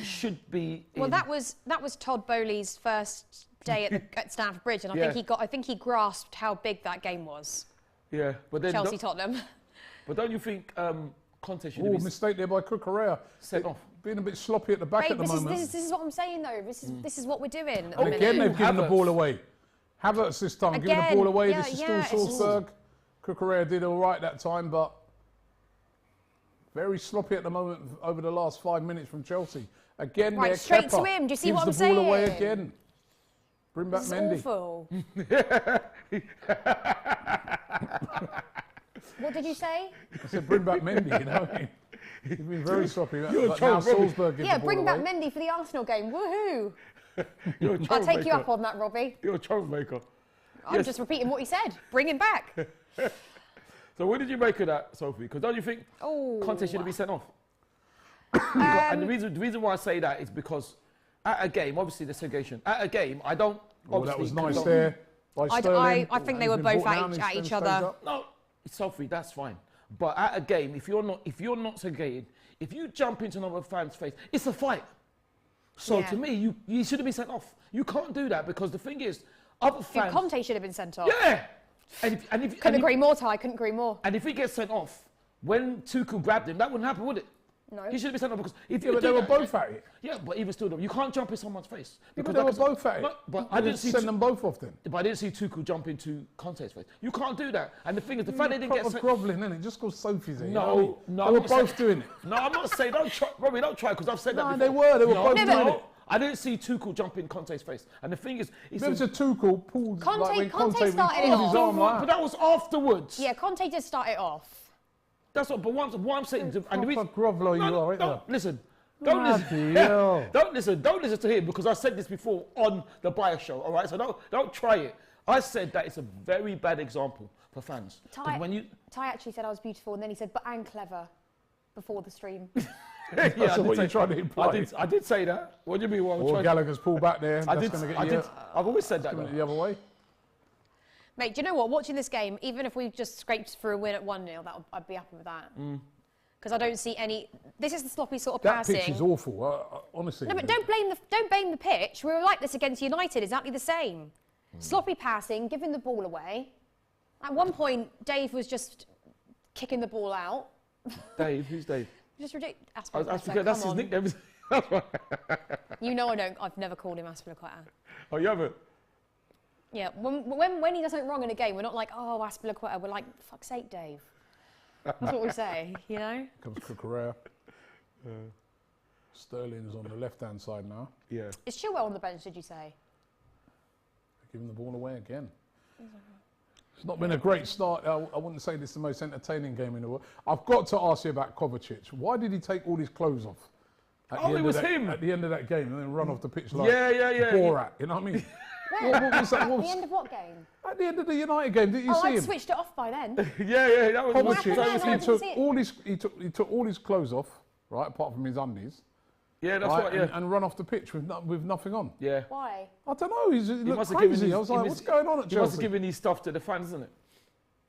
should be. well, that was Todd Bowley's first day at Stamford Bridge, and I think he grasped how big that game was. Yeah, but then Chelsea Tottenham. But don't you think Conte should Oh, have mistake there by Cucurella. sent off? Being a bit sloppy at the back at the moment. This is what I'm saying, though. This is what we're doing. And again, they've given the Havertz. ball away. Havertz this time, giving the ball away. Yeah, This is yeah, still Salzburg. Cucurella did all right that time, but Very sloppy at the moment over the last 5 minutes from Chelsea. Again, Right, there, straight to Kepa him. Do you see gives what I'm the ball away saying? again. Bring back This is Mendy. awful. What did you say? I said, bring back Mendy, you know what I mean? He's been very sloppy. You're But now Salzburg gives Yeah, the ball bring back away. Mendy for the Arsenal game. Woohoo! You're a I'll take you troublemaker. up on that, Robbie. You're a troublemaker. I'm just repeating what he said. Bring him back. So what did you make of that, Sophie? Because don't you think Oh. Conte should have been sent off? And the reason why I say that is because at a game, obviously the segregation. At a game, I don't. Oh, that was nice condone- there by Sterling. I think they He's were been both brought down, at he's each stays other. up. No, Sophie, that's fine. But at a game, if you're not segregated, if you jump into another fan's face, it's a fight. So Yeah. to me, you should have been sent off. You can't do that because the thing is, other fans. Conte should have been sent off. Yeah. Couldn't agree more, Ty. Couldn't agree more. And if he gets sent off, when Tuchel grabbed him, that wouldn't happen, would it? No. He should have been sent off because if Yeah, you but do they were that- both at it. Yeah, but even still, you can't jump in someone's face. Yeah, Because but they were like I said- both at it. No, but You I didn't just see. send them both off then. But I didn't see Tuchel jump into Conte's face. You can't do that. And the thing is, the fact they didn't get Proper sent. grovelling, innit? Just cause Sophie's there. you know No, what I mean? no, They I'm were not both saying- doing it. No, I'm not saying don't try, Robbie. Don't try because I've said that No, before. they were. They were both No, doing but- it. I didn't see Tuchel jump in Conte's face. And the thing is, it's There was a Tuchel pulled Conte- like when Conte Conte started it pulled his off. arm like but that. that was afterwards. Yeah, Conte did start it off. That's what. But what I'm saying, and the Proper reason. groveler you are, ain't Don't you? listen. Don't Bloody listen. hell. Don't listen to him because I said this before on the Bias show. All right, so don't try it. I said that it's a very bad example for fans. 'Cause Ty, when you, Ty actually said I was beautiful, and then he said, "But I'm clever," before the stream. yeah, That's I did what say- you're trying to imply. I did say that. What do you mean? What I'm Or trying- Gallagher's pulled back there. I That's did. going to get I you did. I've always said that. coming though. the other way. Mate, do you know what? Watching this game, even if we just scraped through a win at 1-0, I'd be happy with that. Because I don't see any. This is the sloppy sort of That passing. pitch is awful, honestly. No, but don't blame the pitch. We were like this against United, exactly the same. Sloppy passing, giving the ball away. At one point, Dave was just kicking the ball out. Dave, who's Dave? Just ridiculous. That's his nickname. You know I've never called him Aspilicueta. Oh, you haven't? Yeah, when he does something wrong in a game, we're not like, oh, Aspilicueta. We're like, fuck's sake, Dave. That's what we say, you know? Comes Cucurella. Sterling's on the left-hand side now. Yeah. Is Chilwell on the bench, did you say? Giving the ball away again. It's not been a great start. I wouldn't say this is the most entertaining game in the world. I've got to ask you about Kovacic. Why did he take all his clothes off? It was him. At the end of that game and then run off the pitch like Yeah. Borat, you know what I mean? Where? What was that? At the end of what game? At the end of the United game, did you see I'd him? switched it off by then. Yeah. That was. What happened there? No, I Kovacic, didn't see it. he took all his clothes off, right, apart from his undies, Yeah, that's right, right. Yeah. and run off the pitch with nothing on. Yeah. Why? I don't know. He looked must have given crazy. his- I was he like, must- what's going on at He must have Chelsea? given his stuff to the fans, isn't it?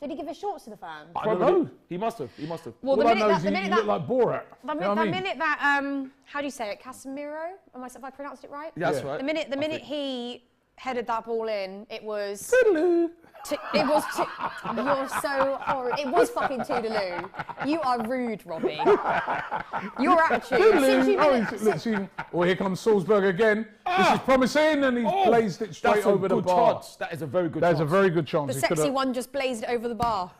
Did he give his shorts to the fans? I don't know. He must have. Well, All I know is he looked like Borat. The You know what I mean? minute that how do you say it? Casemiro? Have I pronounced it right? That's Yeah. right. The minute he headed that ball in, it was. Toodaloo. You're so horrible. It was fucking toodaloo. You are rude, Robbie. Your attitude. Since you've been Here comes Salzburg again. This is promising, and he's blazed it straight That's over a the good bar. chance. That is a very good That's chance. a very good chance. the He sexy coulda- one just blazed it over the bar.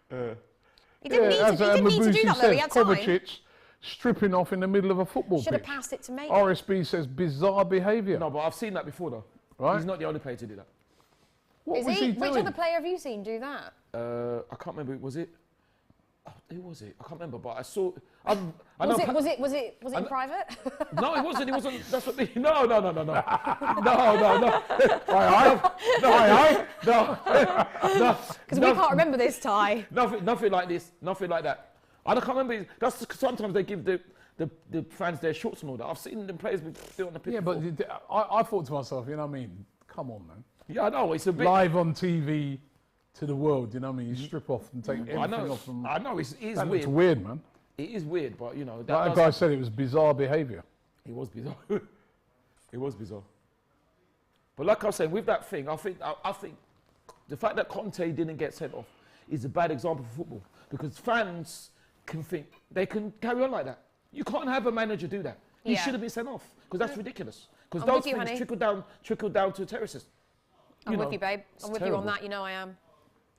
He Yeah, didn't need to do that though. He had time. Kovacic stripping off in the middle of a football Should have pitch. passed it to me. RSB says bizarre behaviour. No, but I've seen that before, though. Right? He's not the only player to do that. What Is was he? he Which doing? other player have you seen do that? I can't remember. Was it? Oh, who was it? I can't remember. But I saw. I know. Was it in private? No, it wasn't. It wasn't. That's what. No. No. Because we can't remember this, Ty. Nothing like this. Nothing like that. I can't remember. That's sometimes they give the fans their shorts and all that. I've seen them players do it on the pitch. Yeah, but before. I thought to myself, you know what I mean? Come on, man. Yeah, I know. It's a bit. Live on TV to the world, you know what I mean? You strip off and take everything I know. off from... I know. It is That weird. looks weird, man. It is weird, but you know. That guy said it was bizarre behaviour. It was bizarre. It was bizarre. But like I was saying, with that thing, I think the fact that Conte didn't get sent off is a bad example for football because fans can think they can carry on like that. You can't have a manager do that. He Yeah. should have been sent off because that's ridiculous. Because I'm those with you, things honey. trickle down to terrorists. I'm with you, babe. I'm with you on terrible. that. You know I am.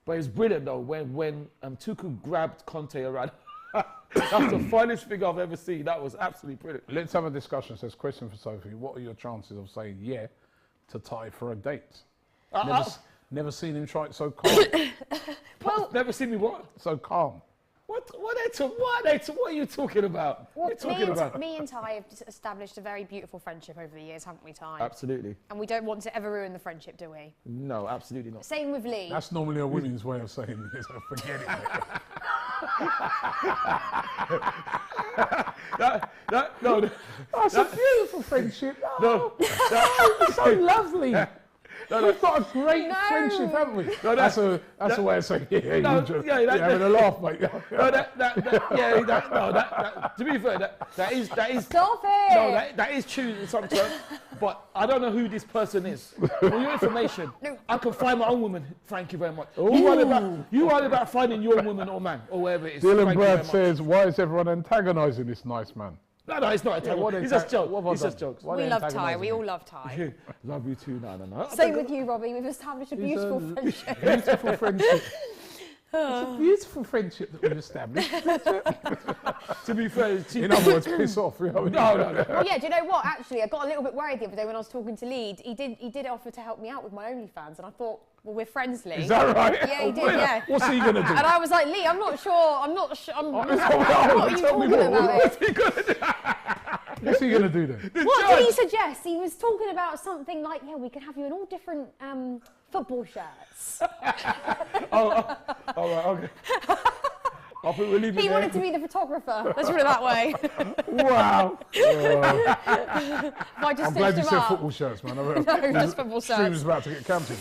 But it's brilliant though when Tuchel grabbed Conte around. That's the finest thing I've ever seen. That was absolutely brilliant. Let's have a discussion. Says, question for Sophie. What are your chances of saying yeah to Ty for a date? Never seen him try it so calm. Well, Never seen me what? So calm. What are you talking about? What are you talking about? Me and Ty have established a very beautiful friendship over the years, haven't we, Ty? Absolutely. And we don't want to ever ruin the friendship, do we? No, absolutely not. Same with Lee. That's normally a women's way of saying this. Forget it. No, That's a beautiful friendship. no, It's so lovely. We've got a great friendship, haven't we? No, that's a way of saying, yeah, No, you're yeah, having a laugh, mate. To be fair, that is Stop it! no, that is true in some terms, but I don't know who this person is. For your information, I can find my own woman. Thank you very much. You are about finding your woman or man or whatever it is. Dylan Thank you Brad very much. says, why is everyone antagonising this nice man? No, it's not a tag. It's just jokes. It's just jokes. We love Ty. We all love Ty. Love you too. No. Same with you, Robbie. We've established a beautiful friendship. Beautiful friendship. It's a beautiful friendship that we've established. To be fair, In other words, piss off. You know? no. Well, yeah, do you know what? Actually, I got a little bit worried the other day when I was talking to Lee. He did offer to help me out with my OnlyFans, and I thought, well, we're friends, Lee. Is that right? Yeah, he did, yeah. What's he going to do? And I was like, Lee, I'm not sure. What are you Tell me talking more. about? What's he gonna do? What's he going to do then? What did he suggest? He was talking about something like, yeah, we could have you in all different football shirts. All right, okay. I think we'll leave it He there. wanted to be the photographer. Let's put it that way. Wow. I just I'm glad you stitched said him up. football shirts, man. No, just football Stream shirts. is about to get cancelled.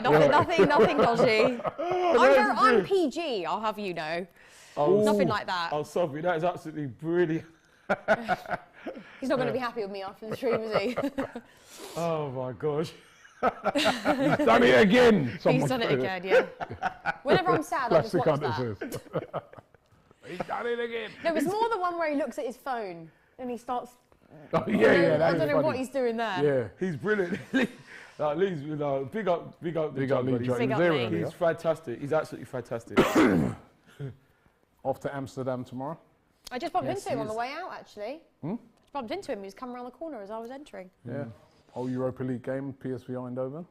No, nothing dodgy. I'm PG, I'll have you know. Nothing like that. Oh, Sophie, that is absolutely brilliant. He's not going to be happy with me after the stream, is he? Oh my gosh. He's done it again. He's done it again, yeah. Whenever I'm sad, I just Plastic watch that. undersays. He's done it again. No, it's more the one where he looks at his phone and he starts. Oh, yeah, I that don't is know funny. what he's doing there. Yeah. He's brilliant. Lee's, big up the Big up job, Lee buddy. Jones. Big up Zero, Lee. yeah. He's fantastic. He's absolutely fantastic. Off to Amsterdam tomorrow. I just bumped Yes, into him he on the is. way out, actually. Just bumped into him. He was coming around the corner as I was entering. Yeah. Whole Europa League game, PSV Eindhoven.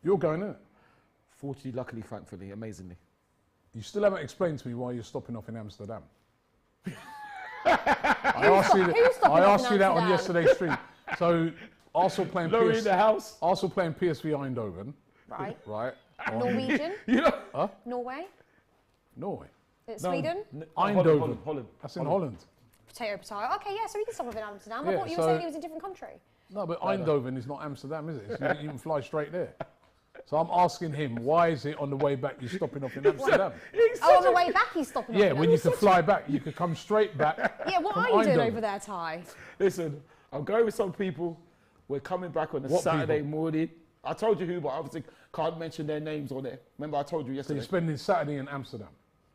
You're going, innit? Fortunately, luckily, thankfully, amazingly. You still haven't explained to me why you're stopping off in Amsterdam. I asked you that on yesterday's stream. So, Arsenal playing Laurie in the house. Arsenal playing PSV Eindhoven, Right. right? on Norwegian? You know? Norway? Norway. Sweden? Eindhoven. Holland. That's in Holland. Potato. Okay, yeah, so we can stop off in Amsterdam. I Yeah, thought you were so- saying he was in a different country. No, but Eindhoven is not Amsterdam, is it? So you can fly straight there. So I'm asking him, why is it on the way back you're stopping off in Amsterdam? Oh, on the way back he's stopping Yeah, off. when you could fly back, you could come straight back. Yeah, what from are you doing Eindhoven. over there, Ty? Listen, I'm going with some people. We're coming back on a What Saturday people? morning. I told you who, but obviously can't mention their names on it. Remember, I told you So yesterday. you're spending Saturday in Amsterdam.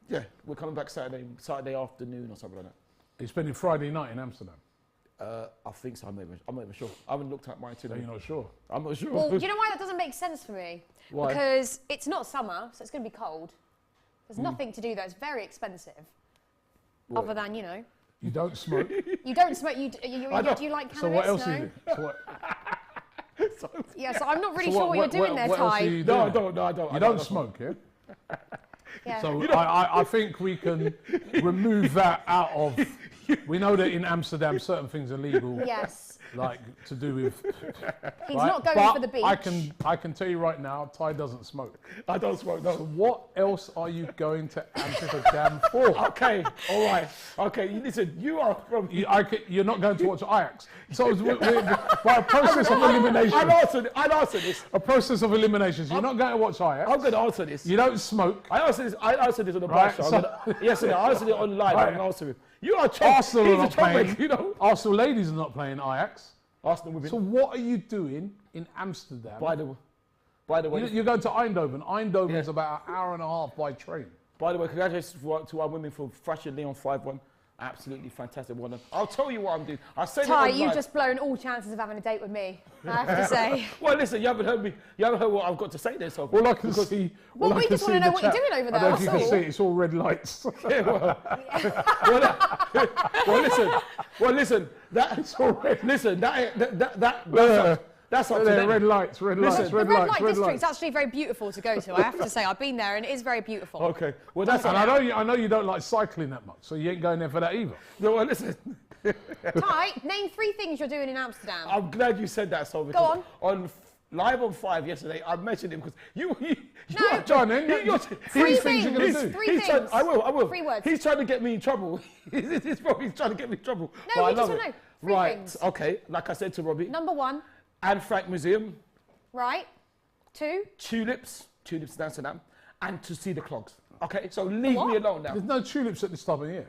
Yeah, we're coming back Saturday afternoon or something like that. You're spending Friday night in Amsterdam. I think so. I'm not even sure. I haven't looked at mine So today. you're not sure. I'm not sure. Well, do you know why that doesn't make sense for me? Why? Because it's not summer, so it's going to be cold. There's nothing to do there. It's very expensive. What? Other than, you know, You don't smoke. you don't smoke. Do you like cannabis? So what else no? is it? So what, Yeah, so I'm not really so sure what you're doing there, what else Ty. are you No, I doing? don't. No, I don't. You don't smoke, yeah? Yeah. So I think we can remove that out of. We know that in Amsterdam certain things are legal, Yes. like to do with. He's right? not going But for the beach. I can tell you right now, Ty doesn't smoke. I don't smoke. No. So what else are you going to Amsterdam for? Okay, all right. Okay, listen, you are from. You're not going to watch Ajax. So by a process of elimination. I'd answer this. A process of elimination. So you're not going to watch Ajax. I'm going to answer this. You don't smoke. I answered this on the Right, bar show. so- Yesterday, I answered it online. Right. I'm going to answer him. You are trouble. Arsenal are He's a not troublemaker, playing. you know. Arsenal ladies are not playing Ajax. Arsenal women. So what are you doing in Amsterdam? By the way, You're going to Eindhoven. Eindhoven is Yeah. about an hour and a half by train. congratulations to our women for thrashing Leon 5-1. Absolutely fantastic. I'll tell you what I'm doing. I said Ty, it on you've live. just blown all chances of having a date with me, I have to say. Well, listen, you haven't heard me. You haven't heard what I've got to say there, Sophie. All I can see. Well, we just want to know what you're doing over there. I don't know if you that's can all. see. It's all red lights. Well, listen. That's all red. Listen, that's up to them. Red lights, red lights, The red red lights, light red district's lights. actually very beautiful to go to, I have to say. I've been there and it is very beautiful. Okay. Well, that's. And I know you don't like cycling that much, so you ain't going there for that either. No, well, listen. Ty, name 3 things you're doing in Amsterdam. I'm glad you said that, Sophie. Go on. Live on 5 yesterday, I mentioned him because you No. John, then. Three things you're going to things. do. 3 things. I will. 3 words. He's trying to get me in trouble. He's probably trying to get me in trouble. No, but I we just love want to it. know. 3 Right, things. okay. Like I said to Robbie, Number 1, Anne Frank Museum, right. 2, tulips in Amsterdam, and to see the clogs. Okay, so leave me alone now. There's no tulips at this time of year.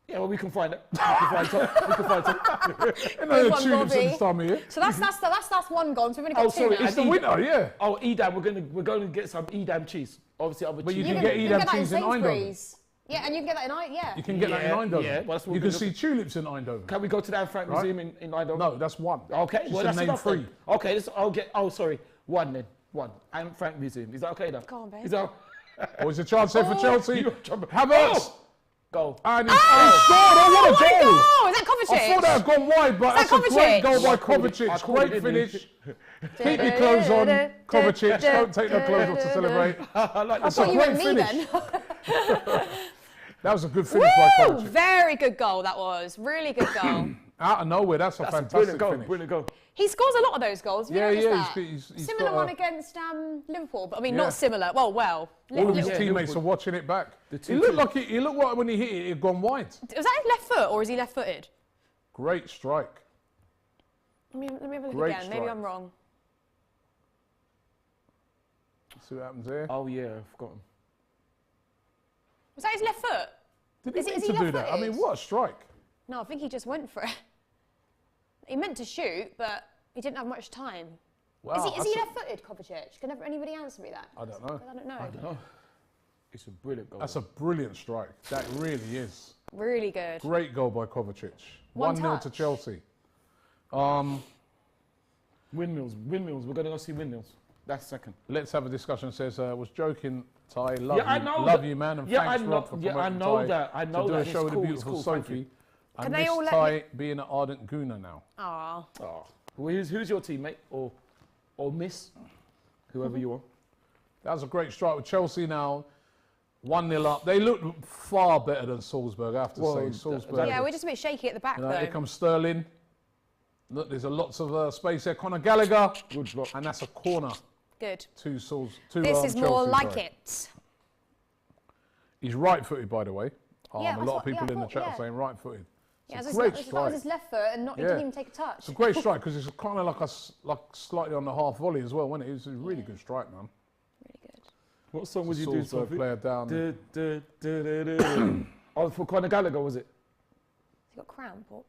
Yeah, well, we can find it. We can find it. There's no Good one, tulips at Robbie. this time of year. So that's 1 gone, so we've only got 2 sorry, now. It's the winter, yeah. Oh, Edam, we're going to get some Edam cheese. Obviously, other But cheese. you can get Edam that cheese in Eindhoven. Sainsbury's. Yeah, and you can get that in Eindhoven. You can get that in Eindhoven. yeah, well, that's what you we're can see tulips in Eindhoven. Can we go to the Anne Frank Right. Museum in Eindhoven? No, that's 1. Okay, Just well, to that's name enough 3. then. Okay, I'll get. Oh, sorry, 1 then. 1. Anne Frank Museum. Is that okay then? Go on, babe. Is that? Or is a chance there for Chelsea? you- Havertz! Go. And he scored! Oh, what a goal! Oh, is that Kovacic? I thought that had gone wide, but that's a great Kovacic? goal by I called it, Kovacic. didn't Great you? finish. Keep your clothes on, Kovacic. Don't take no clothes off to celebrate. I like I this. thought you great meant me finish. then. That was a good finish by Woo! Kovacic. Very good goal, that was. Really good goal. Out of nowhere, that's a That's a fantastic brilliant goal. finish. Brilliant goal. He scores a lot of those goals. Have you noticed that? he's Similar got one against Liverpool, but I mean, Yeah. not similar. Well. all of his Yeah, teammates Liverpool. are watching it back. The He looked like when he hit it, it had gone wide. Was that his left foot or is he left-footed? Great strike. Let me have a look Great again. Maybe strike. I'm wrong. See what happens here. Oh yeah, I've forgotten. Was that his left foot? Did he is mean he to do that? I left-footed? mean, what a strike. No, I think he just went for it. He meant to shoot, but he didn't have much time. Wow, Is he left-footed, Kovacic? Can anybody answer me that? I don't know. I don't know. I don't know. It's a brilliant goal. That's a brilliant strike. That really is. Really good. Great goal by Kovacic. One 1-0 to touch. Chelsea. Windmills. We're going to go see windmills. That's second. Let's have a discussion. Says, was joking, Ty. Love Yeah, I you, know love that. you, man. And Yeah, thanks, I know- Rob, for yeah, I promoting know Ty that. I know to do that. a It's show with the cool, it's beautiful cool, thank Sophie. you. I Can they miss all let Ty being an ardent gooner now. Aw. Oh. Well, who's your teammate or miss? Whoever you are. That was a great strike with Chelsea now. 1-0 up. They look far better than Salzburg, I have to say. Salzburg. Yeah, we're just a bit shaky at the back, You know, though. here comes Sterling. Look, there's lots of space there. Conor Gallagher. Good block. And that's a corner Good. to This is more Chelsea, like sorry. it. He's right-footed, by the way. Yeah, a that's lot of what- people yeah, I in the thought, chat yeah. are saying right-footed. Yeah, It's a as great that was strike. his left foot, and he Yeah. didn't even take a touch. It's a great strike because it's kind of like slightly on the half volley as well, wasn't it? It was a really good strike, man. Really good. What song would you do, Salzburg Sophie? player down. Oh, for Conor Gallagher, was it? Has he got cramp? Or?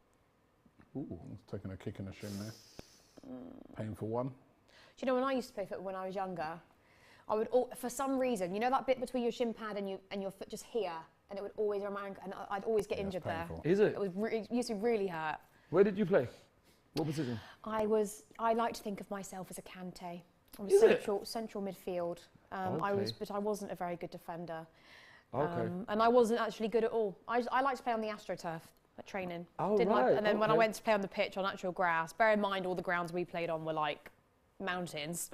Ooh, taking a kick in the shin there. Painful one. Do you know when I used to play football when I was younger? I would, for some reason, you know that bit between your shin pad and your foot just here, and it would always around my ankle, and I'd always get injured there. painful. Is it? It used to really hurt. Where did you play? What position? I like to think of myself as a Kante. I was Is it? central midfield. Okay. But I wasn't a very good defender. Okay. And I wasn't actually good at all. I liked to play on the AstroTurf at training. Oh, Didn't like, right, and then when I okay. went to play on the pitch on actual grass, bear in mind all the grounds we played on were like mountains.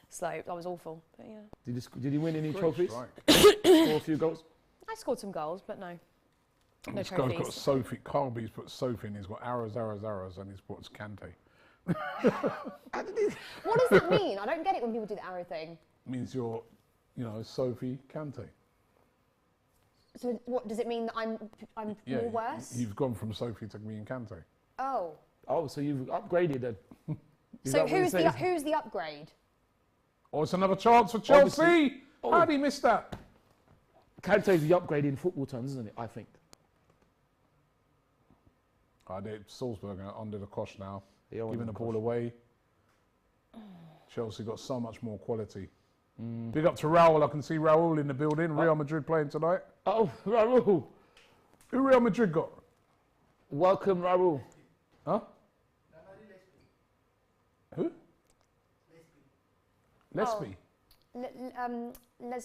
So that was awful. But yeah. Did he win any Great trophies? strike. Or a few goals? I scored some goals, but no. No This guy's got trophies. Sophie. Carby's put Sophie in. He's got arrows, and he's put Kante. What does that mean? I don't get it when people do the arrow thing. Means you're, Sophie Kante. So what does it mean that I'm more worse? You've gone from Sophie to me and Kante. Oh. Oh, so you've upgraded then. Is So that what you're saying? who's the upgrade? Oh, it's another chance for Chelsea. Obviously. Oh. How did he miss that? Kante's the upgrade in football terms, isn't it? I think. Salzburg are under the cosh now, They are giving under the the ball cosh. away. Chelsea got so much more quality. Big up to Raul. I can see Raul in the building. Real Madrid playing tonight. Oh, Raul. Who Real Madrid got? Welcome, Raul. Huh? Who? Lesby.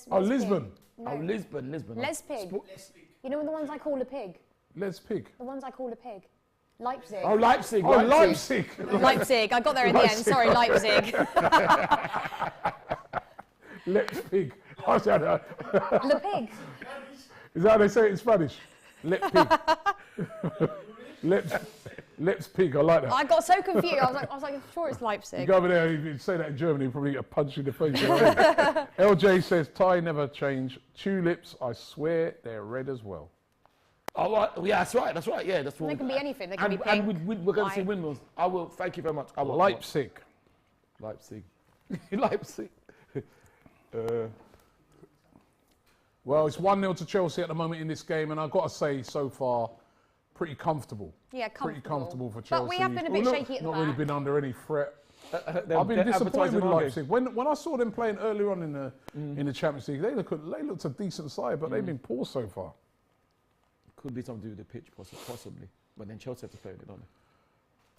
Oh, Lisbon. No. Oh, Lisbon. Lespig. You know the ones I call a pig? Lespig. The ones I call a pig. Leipzig. Oh, Leipzig. Oh, Leipzig. Leipzig. I got there in the end. Sorry, Leipzig. Leipzig. Le pig. Is that how they say it in Spanish? Leipzig. Leipzig. I like that. I got so confused. I was like, I'm sure it's You Leipzig. go over there, if you say that in Germany, you probably get a punch in the face. LJ says, Thai never change. Tulips, I swear, they're red as well. Oh, right. Yeah, that's right. Yeah, that's what. They can be anything. They can be pink. And we're going to see windmills. I will. Thank you very much. I will. Leipzig. Leipzig. Well, it's 1-0 to Chelsea at the moment in this game, and I've got to say, so far, pretty comfortable. Yeah, comfortable. Pretty comfortable for Chelsea. But we have been a bit shaky at the Not back. really been under any threat. I've been disappointed with Leipzig. When I saw them playing earlier on in the Champions League, they looked a decent side, but they've been poor so far. Could be something to do with the pitch, possibly. But then Chelsea have to play with it, don't they?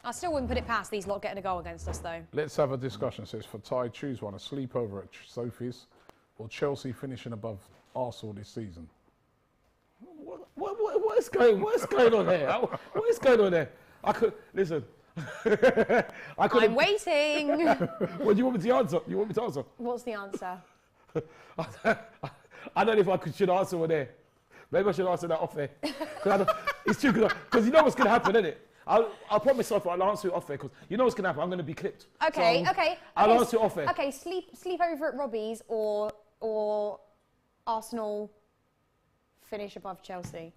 I still wouldn't put it past these lot getting a goal against us, though. Let's have a discussion. Says for Ty, choose one: a sleepover at Sophie's, or Chelsea finishing above Arsenal this season. What is going on there? What is going on there? I could listen. I'm waiting. What do you want me to answer? What's the answer? I don't know if should answer one there. Maybe I should answer that off there. It's true, because you know what's going to happen, isn't it? I'll promise myself I'll answer it off there, because you know what's going to happen. I'm going to be clipped. Okay. I'll answer it off there. Okay, sleep over at Robbie's or Arsenal finish above Chelsea.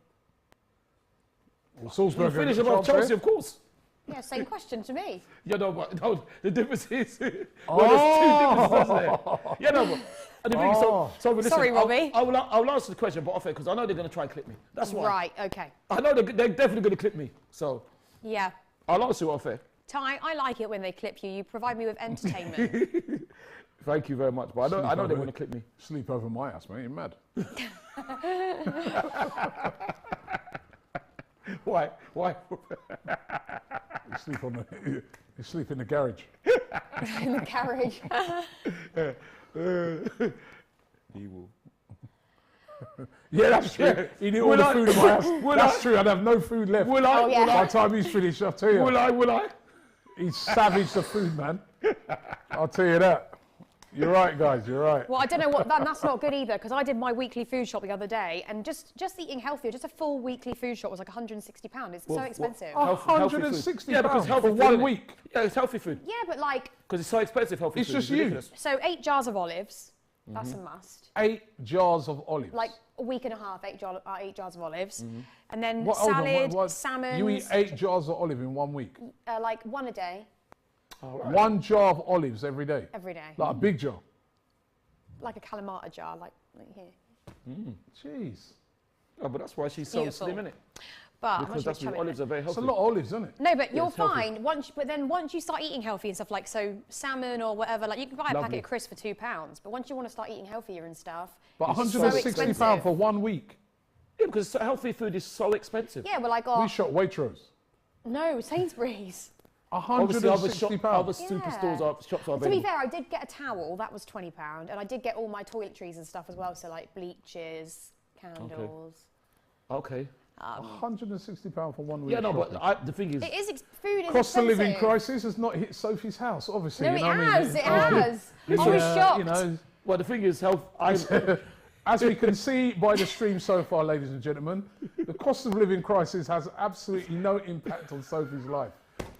Well, Salzburg finish above Chelsea, of course. Yeah, same question to me. Yeah, no, but no, the difference is, there's two differences there. Yeah, no, but and the thing is, so listen, sorry, Robbie. I'll answer the question, but off air, because I know they're going to try and clip me. That's why. Right, okay. I know they're definitely going to clip me, so. Yeah. I'll answer it off air. Ty, I like it when they clip you. You provide me with entertainment. Thank you very much, but I know they're going to clip me. Sleep over my house, mate. You're mad. Why? You sleep in the garage. In the carriage. He will. Yeah, that's true. He did all the food in my house. That's true. I'd have no food left. Will I? Oh, yeah. By the time he's finished, I'll tell you. Will I? He's savaged the food, man. I'll tell you that. You're right, guys. You're right. Well, I don't know what that's not good either, because I did my weekly food shop the other day, and just eating healthier, just a full weekly food shop was like £160. It's so expensive. £160 for 1 week. Yeah, it's healthy food. Yeah, but like. Because it's so expensive, healthy it's food. It's just you. So 8 jars of olives. That's a must. 8 jars of olives. Like a week and a half, 8 jars of olives. And then Hold salad, on, salmon. You eat 8 jars of olive in 1 week? Like 1 a day. Oh, right. 1 jar of olives every day? Every day. Like a big jar? Like a Kalamata jar, like here. Jeez. Oh, but that's why she's so slim, isn't it? But because that's what olives are very healthy. It's a lot of olives, isn't it? No, but you're fine. But then once you start eating healthy and stuff, like so salmon or whatever, like you can buy a packet of crisps for £2. But once you want to start eating healthier and stuff, but £160 so for 1 week. Yeah, because healthy food is so expensive. Yeah, well, I got. We shot Waitrose. No, Sainsbury's. £160. Other superstores, shops are available. To be fair, I did get a towel. That was £20, and I did get all my toiletries and stuff as well. So like bleaches, candles. Okay. £160 for 1 week. Yeah, no, but the thing is, it is food is cost of living expensive. crisis has not hit Sophie's house, obviously. No, you know it what I has. mean? It has. I was shocked. You know, well, the thing is, as we can see by the stream so far, ladies and gentlemen, the cost of living crisis has absolutely no impact on Sophie's life.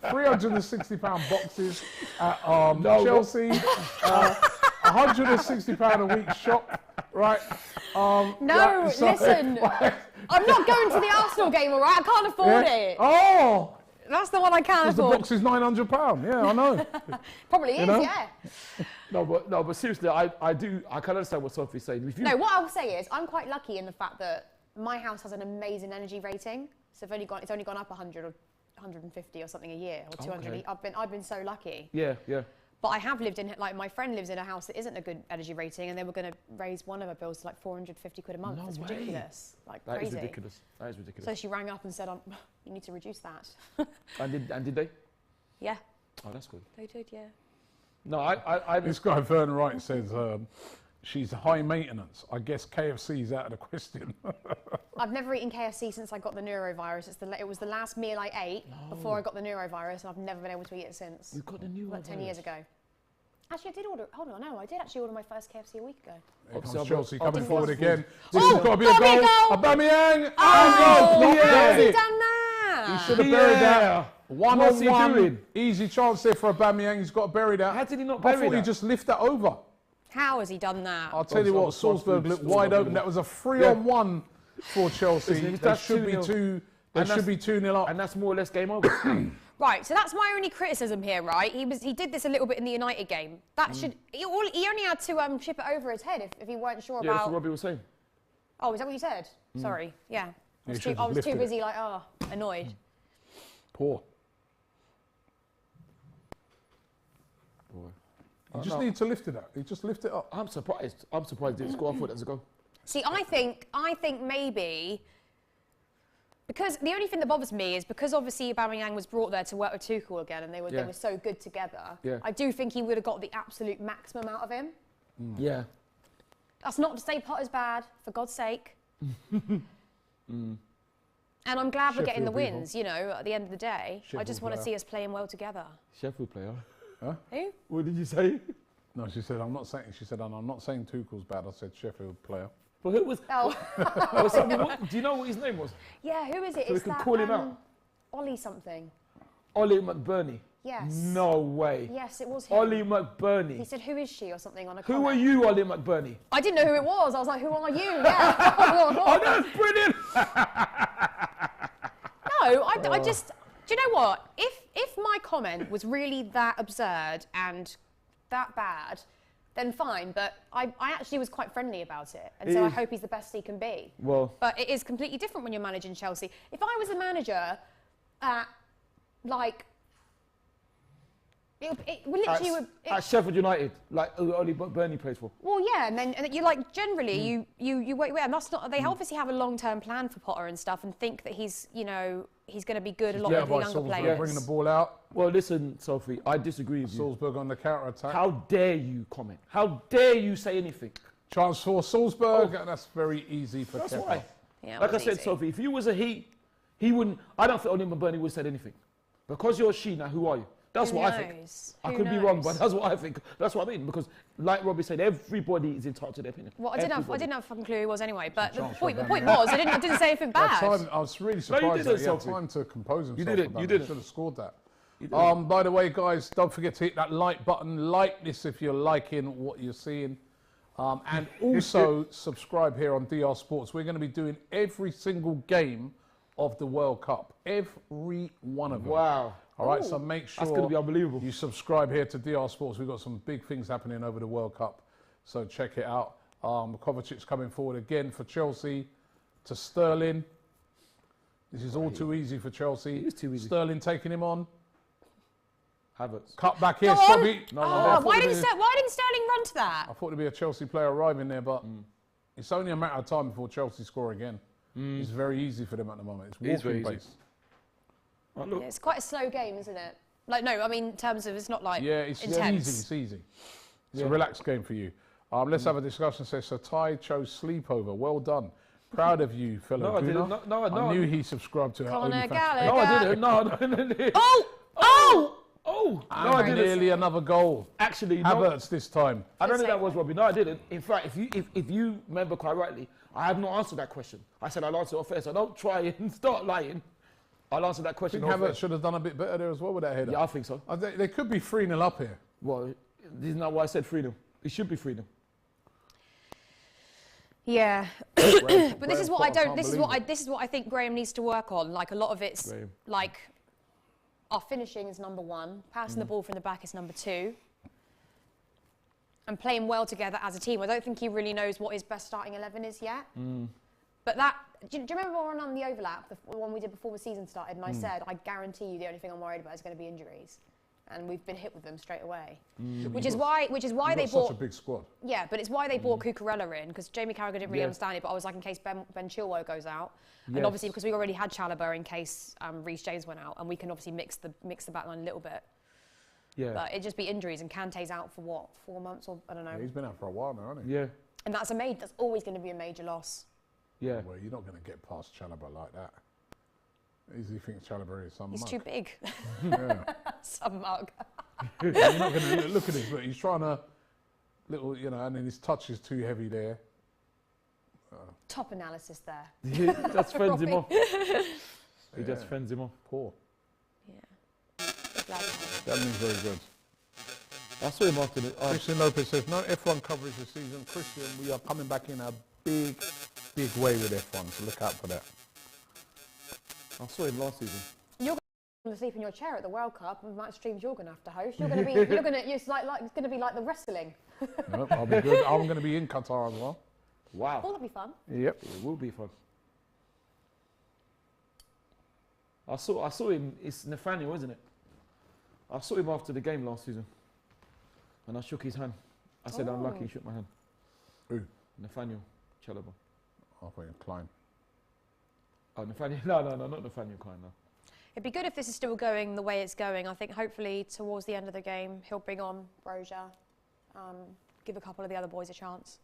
£360 boxes at Chelsea, £160 a week shop, right? Listen, I'm not going to the Arsenal game, all right? I can't afford it. Oh! That's the one I can't afford. The box is £900, yeah, I know. Probably is, yeah. No, but seriously, I can understand what Sophie's saying. No, what I'll say is I'm quite lucky in the fact that my house has an amazing energy rating. So it's only gone up 100 or 150 or something a year, or 200. Okay. I've been so lucky. Yeah. But I have lived in, like, my friend lives in a house that isn't a good energy rating, and they were going to raise one of her bills to like 450 quid a month. No It's way. ridiculous. Like, That crazy. is ridiculous. That is ridiculous. So she rang up and said, you need to reduce that. and did they? Yeah. Oh, that's good. They did, yeah. No, I This guy, Vern Wright, says she's high maintenance. I guess KFC's out of the question. I've never eaten KFC since I got the neurovirus. It was the last meal I ate before I got the neurovirus, and I've never been able to eat it since. You got the new Like 10 years ago. Actually, I did order. Hold on, no, I did actually order my first KFC a week ago. Here comes Obviously, Chelsea coming didn't forward watch again. Oh, This has got to be a gotta be a goal. goal. Aubameyang. Oh, And goal. how's he Yeah. done that? He should have buried that. Yeah. One What's he on one. doing? Easy chance there for Aubameyang. He's got to bury that. How did he not I bury thought that? he just lift that over. How has he done that? I'll tell you what, Salzburg looked wide open. That was a 3-on-1 for Chelsea. Listen, They that's should be 2-0. two. They should be 2-0 up. And that's more or less game over. Right, so that's my only criticism here, right? He did this a little bit in the United game. That should he only had to chip it over his head if he weren't sure Yeah, that's about. what Robbie was saying. Oh, is that what you said? Sorry, yeah. You I should've was too lifted busy, it. like, annoyed. Poor. Boy. You just need to lift it up. You just lift it up. I'm surprised. I'm surprised he didn't score. I thought that was a goal. See, I think maybe because the only thing that bothers me is because obviously Aubameyang was brought there to work with Tuchel again, and they were so good together. Yeah. I do think he would have got the absolute maximum out of him. Yeah. That's not to say Potter's bad, for God's sake. And I'm glad we're getting the Sheffield wins, you know, at the end of the day. I Sheffield just want to player. see us playing well together. Sheffield player. Who? What did you say? No, she said, I'm not saying, I'm not saying Tuchel's bad. I said Sheffield player. But who was? Oh, Do you know what his name was? yeah, who is it? So we It's can that, call him out. Ollie something. Ollie McBurney. Yes. No way. Yes, it was him. Ollie He McBurney. said, who is she or something on a Who comment. are you, Ollie McBurney? I didn't know who it was. I was like, who are you? Yeah. Oh, that's brilliant. No, I just, do you know what? If my comment was really that absurd and that bad, then fine. But I actually was quite friendly about it. And so I hope he's the best he can be. Well, But it is completely different when you're managing Chelsea. If I was a manager at, like, it literally would... at Sheffield United, like Ollie McBurney plays for. Well, yeah, and then you like generally you wait, and that's not. They obviously have a long-term plan for Potter and stuff, and think that he's he's going to be good a lot Yeah, with the by younger Salzburg players. bringing the ball out. Well, listen, Sophie, I disagree with you. Salzburg on the counter attack. How dare you comment? How dare you say anything? Chance for Salzburg. And that's very easy for That's Kepa. why. Yeah, it Like I was said, easy. Sophie, if you was a he wouldn't. I don't think Ollie McBurney would have said anything. Because you're a she now, who are you? That's Who what I think. knows? I Who could be wrong, knows? but that's what I think. That's what I mean. Because, like Robbie said, everybody is entitled to their opinion. Well, I didn't Everybody. have a fucking clue who he was anyway. But the chance point for was, I didn't say anything That bad. time, I was really you surprised didn't, that he had Sophie. time to compose himself. didn't, you didn't. Should have scored that. You didn't. By the way, guys, don't forget to hit that like button. Like this if you're liking what you're seeing. And also subscribe here on DR Sports. We're going to be doing every single game of the World Cup. Every one of them. Wow. All right, so make sure That's going to be unbelievable. you subscribe here to DR Sports. We've got some big things happening over the World Cup, so check it out. Kovacic's coming forward again for Chelsea to Sterling. This is all too easy for Chelsea. It is too easy. Sterling taking him on. Havertz. Cut back here, Go on. Robbie. No, Why didn't Sterling run to that? I thought there'd be a Chelsea player arriving there, but it's only a matter of time before Chelsea score again. It's very easy for them at the moment. It is It's very walking easy. pace. Oh, look. It's quite a slow game, isn't it? Like, no, I mean, in terms of it's not like Yeah, it's intense. easy. It's easy. It's a relaxed game for you. Let's have a discussion. Says so. Ty chose sleepover. Well done. Proud of you, fellow. No, I didn't. Gooner. No, I knew he subscribed to our Conor OnlyFans. Gallagher. No, I didn't. No. Oh! Oh! And No, I didn't. nearly another goal. Actually, no. Havertz this time. I don't Good think that was segue. Robbie. No, I didn't. In fact, if you remember quite rightly, I have not answered that question. I said I'll answer it off air, so don't try and start lying. I'll answer that I question think off air. Havertz should have done a bit better there as well with that header. Yeah, I think so. They could be 3-0 up here. Well, this is not why I said freedom. It should be freedom. Yeah, Graham but this is what I Potter don't. can't This is believe what it. this is what I think Graham needs to work on. Like a lot of it's Graham. like our finishing is number one, passing the ball from the back is number two, and playing well together as a team. I don't think he really knows what his best starting 11 is yet. But that, do you remember on the overlap, the one we did before the season started, and I said, I guarantee you the only thing I'm worried about is going to be injuries. and we've been hit with them straight away. Which is why they bought such a big squad. Yeah, but it's why they bought Cucurella in, because Jamie Carragher didn't really understand it. But I was like, in case Ben Chilwell goes out, and obviously because we already had Chalobah in case Reece James went out, and we can obviously mix the back line a little bit. Yeah. But it'd just be injuries, and Kante's out for what, 4 months or I don't know. Yeah, he's been out for a while now, hasn't he? Yeah. And that's always going to be a major loss. Yeah. Well, you're not going to get past Chalobah like that. Easily thinks Chalobah is some He's mug. too big. Yeah. Some mug. You're not going to look at this, but he's trying to and then his touch is too heavy there. Top analysis there. He just fends him off. He Yeah. just fends him off. Poor. Yeah. That means very good. I saw him after the. Christian Lopez says, no F1 coverage this season. Christian, we are coming back in a big way with F1, so look out for that. I saw him last season. You're going to sleep in your chair at the World Cup, and what streams you're going to have to host. It's going to be like the wrestling. No, I'll be good. I'm going to be in Qatar as well. Wow. Oh, that'll be fun. Yep. It will be fun. I saw him. It's Nathaniel, isn't it? I saw him after the game last season, and I shook his hand. I said, "Unlucky." He shook my hand. Who? Nathaniel Chalobah. I think Klein. Oh, Nathaniel. No, not Nathaniel Klein. No. It'd be good if this is still going the way it's going. I think hopefully towards the end of the game he'll bring on Broja, give a couple of the other boys a chance.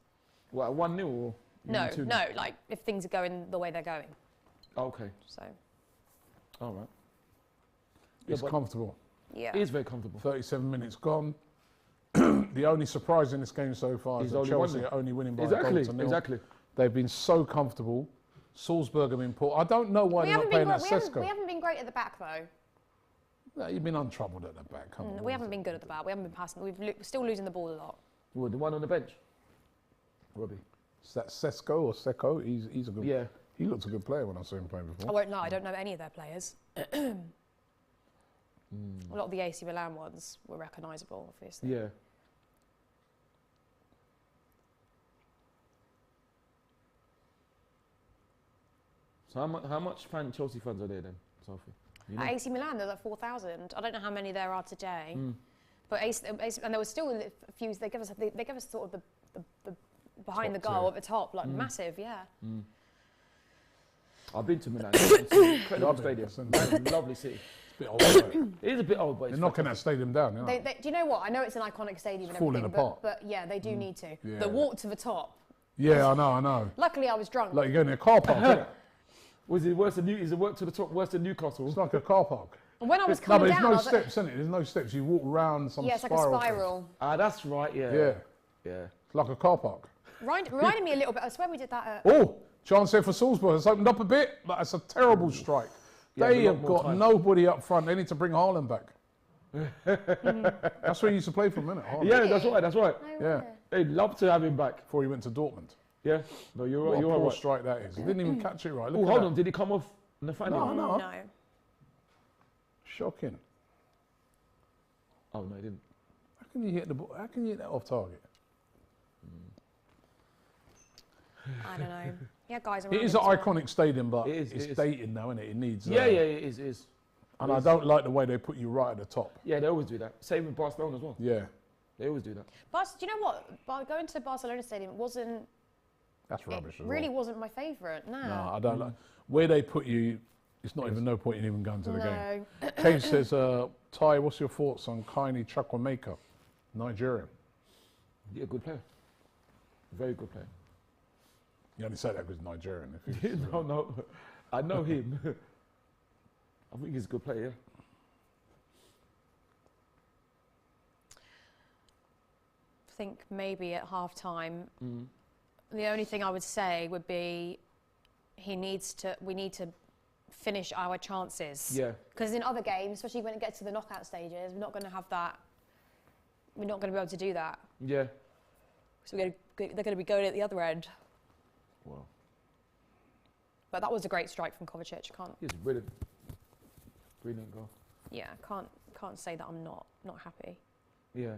What, 1-0 or? No, like if things are going the way they're going. Oh, okay. So. All right. It's comfortable. Yeah. It is very comfortable. 37 minutes gone. The only surprise in this game so far is that Chelsea are only winning by a goal to nil. Exactly. They've been so comfortable. Salzburg have been poor. I don't know why they're not playing at Sesko. We haven't been great at the back though. No, you've been untroubled at the back. Come on, We haven't been good at the back. We haven't been passing. We're still losing the ball a lot. What, the one on the bench? Robbie. Is that Sesko or Seko? He's a good. Yeah. He looked a good player when I saw him play I before. won't lie, I don't know any of their players. A lot of the AC Milan ones were recognisable, obviously. Yeah. So how much Chelsea fans are there then, Sophie? You know? At AC Milan, there's like 4,000. I don't know how many there are today. But and there was still a few. They give us sort of the behind the goal at the top, like massive, yeah. I've been to Milan. It's an incredible stadium. Lovely city. It's a bit old. Isn't it? It is a bit old, but They're it's knocking that stadium down. You know? Do you know what? I know it's an iconic stadium and falling everything, apart. but yeah, they do need to. Yeah. The walk to the top. Yeah, I know. Luckily, I was drunk. Like you're going in a car park. Isn't it? Was it worse than Is it work to the top worse than Newcastle? It's like a car park. And when I was No, coming but down, there's I no was steps, isn't it? There's no steps. You walk round some yeah, it's like a spiral. spiral. Ah, that's right. Yeah. Yeah, Yeah. it's like a car park. Reminded me a little bit. I swear we did that. Oh, chance there for Salzburg. It's opened up a bit, but it's a terrible strike. Yeah, They a lot have more got time. nobody up front. They need to bring Haaland back. That's where he used to play for a minute. Haaland. Yeah, that's right. That's right. Yeah, They'd love to have him back. before he went to Dortmund. Yeah. No, you're What right. a You're poor right. strike that is. He didn't even catch it right. Look Oh, at hold that. on. Did he come off Nathaniel? No. No. Shocking. Oh no, he didn't. How can you hit the ball? How can you hit that off target? I don't know. Yeah, guys. It is an iconic stadium, but It is. it's dated now, isn't it? It needs. Yeah, it is. It is. And I don't like the way they put you right at the top. Yeah, they always do that. Same with Barcelona as well. Yeah, They always do that. But do you know what? By going to the Barcelona stadium, that's rubbish. it as really well. wasn't my favourite. No. No, I don't like where they put you. It's not even no point in even going to the game. No. Kane says, Ty, what's your thoughts on Kaini Chukwuemeka, Nigerian? Yeah, good player. Very good player. You only say that because Nigerian. If he's, No. I know him. I think he's a good player. I think maybe at half time, the only thing I would say would be we need to finish our chances. Yeah. Because in other games, especially when it gets to the knockout stages, we're not going to have that. We're not going to be able to do that. Yeah. So they're going to be going at the other end. Wow. But that was a great strike from Kovacic. He's brilliant. Brilliant goal. Yeah, can't say that I'm not happy. Yeah.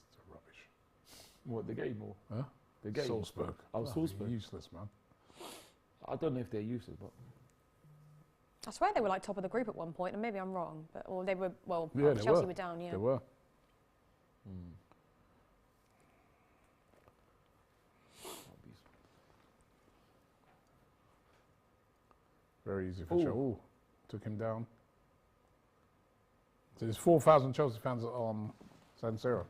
it's rubbish. What, the game or? Huh? The game? Salzburg. Oh, Salzburg. Useless, man. I don't know if they're useless, but I swear they were like top of the group at one point, and maybe I'm wrong, but or they were. Well, Yeah, Chelsea were down. Yeah, They were. Very easy for Chelsea. Ooh, took him down. So there's 4,000 Chelsea fans at San Siro.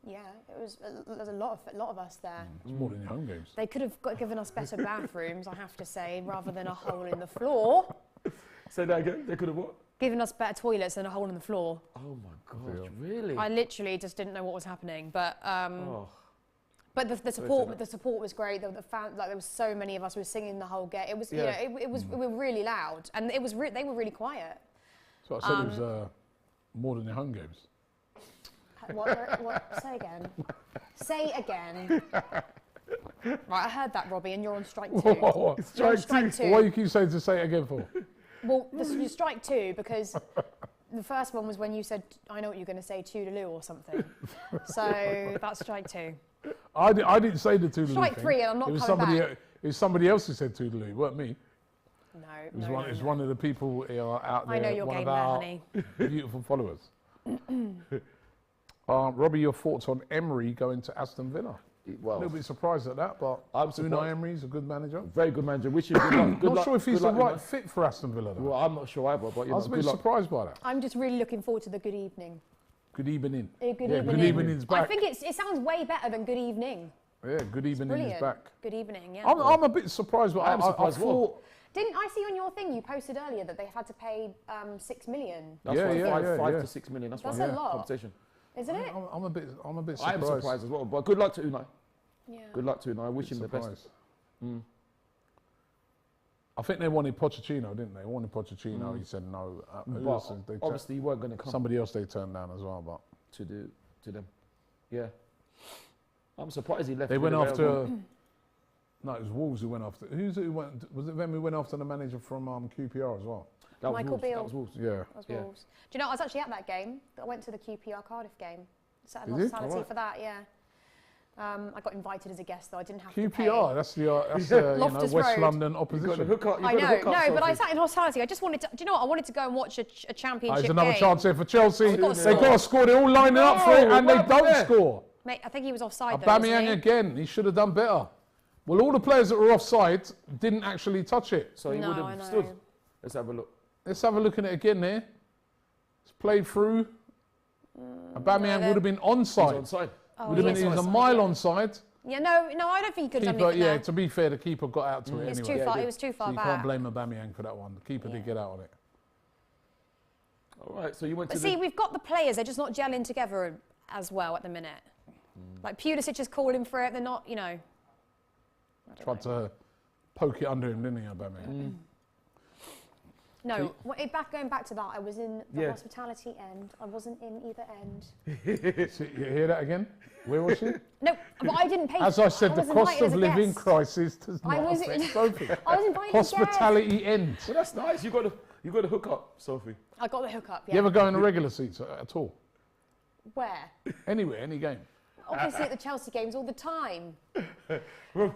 Yeah, there's a lot of us there. It's more than your home games. They could have given us better bathrooms, I have to say, rather than a hole in the floor. Say that again. They could have what? Given us better toilets than a hole in the floor. Oh my gosh, really? I literally just didn't know what was happening, but but the support was great. The fan, like there was so many of us who were singing the whole game. It was it was we were really loud, and it was they were really quiet. So I said it was more than your home games. What? Say again. Say again. Right, I heard that, Robbie, and you're on strike 2. What? You're on strike 2. What do you keep saying to say it again for? Well, you strike 2 because the first one was when you said, I know what you're going to say, toodaloo or something. So that's strike 2. I didn't say the toodaloo Strike thing. 3 and I'm not coming back. It was somebody else who said toodaloo, it weren't me. No, it was one of the people out there. I know your game there, honey. Beautiful followers. Robbie, your thoughts on Emery going to Aston Villa? Well, a little bit surprised at that, but Unai Emery's a good manager. Very good manager. Wish him good luck. Not sure if he's the right fit for Aston Villa, though. Well, I'm not sure either, but I was a bit surprised by that. I'm just really looking forward to the good evening. Good evening. Good Good evening's back. I think it sounds way better than good evening. Yeah, good evening is back. Good evening, yeah. I'm a bit surprised, but I thought... Didn't I see on your thing you posted earlier that they had to pay 6 million? That's right, 5 to 6 million. That's a lot. Competition. Isn't it? I'm a bit surprised. I am surprised as well, but good luck to Unai. Yeah. Good luck to Unai. I wish him the best. I think they wanted Pochettino, didn't they? They wanted Pochettino. He said no. But obviously, you weren't going to come. Somebody else they turned down as well, but to them, yeah. I'm surprised he left. They went after. No, it was Wolves who went after. Who went? Was it them who went after the manager from QPR as well? Michael Beale. That was Wolves. Yeah. That was Wolves. Do you know, I was actually at that game. I went to the QPR Cardiff game. Sat in hospitality for that, yeah. I got invited as a guest, though. I didn't have to pay. QPR, that's the West London opposition. I know, but I sat in hospitality. I just wanted to, do you know what? I wanted to go and watch a championship There's another game. chance here for Chelsea. They've got to score. They're all lining up for it, and they don't score. Mate, I think he was offside, Aubameyang again. He should have done better. Well, all the players that were offside didn't actually touch it. So he would have stood. Let's have a look. Let's have a look at it again there. It's played through. Aubameyang would have been onside. He's onside. Would have been, he was a mile onside. Yeah, no, I don't think he could have done it. Yeah, to be fair, the keeper got out to it anyway. It was too far so back. You can't blame Aubameyang for that one. The keeper did get out on it. All right, so you went to see, we've got the players. They're just not gelling together as well at the minute. Like Pulisic is calling for it. They're not, you know. Tried to poke it under him, didn't he, Aubameyang? No, going back to that, I was in the hospitality end. I wasn't in either end. So you hear that again? Where was she? No, but I didn't pay. As I said, the cost of living crisis does not affect Sophie. I was invited Hospitality end. Well, that's nice. You got to hook up, Sophie. I got the hookup. Yeah. You ever go in the regular seats at all? Where? Anywhere, any game. Obviously at the Chelsea games all the time.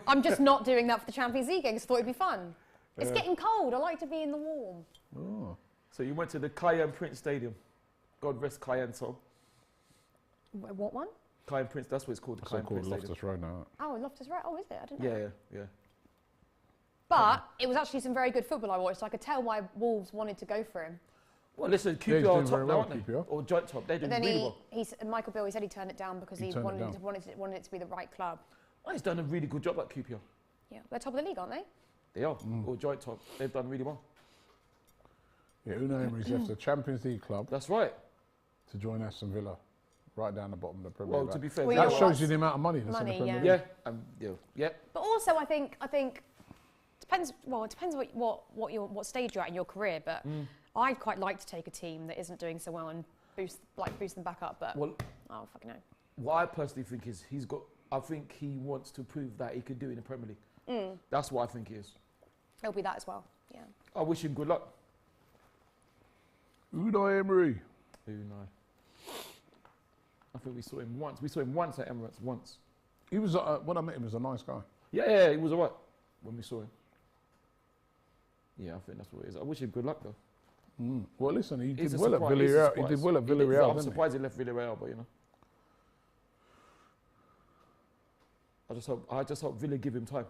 I'm just not doing that for the Champions League games. I thought it'd be fun. It's getting cold. I like to be in the warm. Oh. So you went to the Cayenne Prince Stadium. God rest Cayenne soul. What one? Cayenne Prince, that's what it's called. The It's Cayenne called Prince Loftus Road now. Oh, Loftus Road. Oh, is it? I didn't know. Yeah. But it was actually some very good football I watched. So I could tell why Wolves wanted to go for him. Well, listen, QPR top now, aren't they? Or joint top. They're doing really well. Michael Beale, he said he turned it down because he wanted it to be the right club. Well, he's done a really good job at QPR. Yeah, they're top of the league, aren't they? They are. Or joint top. They've done really well. Yeah, Unai Emery's left the Champions League club. That's right. To join Aston Villa, right down the bottom of the Premier League. Well, to be fair, that shows you the amount of money that's in the Premier League. Yeah. But also, I think depends. Well, it depends what stage you're at in your career. But I'd quite like to take a team that isn't doing so well and boost them back up. But oh fucking no. What I personally think is I think he wants to prove that he could do it in the Premier League. That's what I think he is. It'll be that as well. Yeah. I wish him good luck. Unai Emery. Unai. I think we saw him once. We saw him once at Emirates. Once. He was when I met him, he was a nice guy. Yeah, he was alright when we saw him. Yeah, I think that's what it is. I wish him good luck though. Well, listen, he He's did a well at surprise. Villarreal. He did well at Villarreal. I'm surprised he left Villarreal, but you know. I just hope Villa give him time.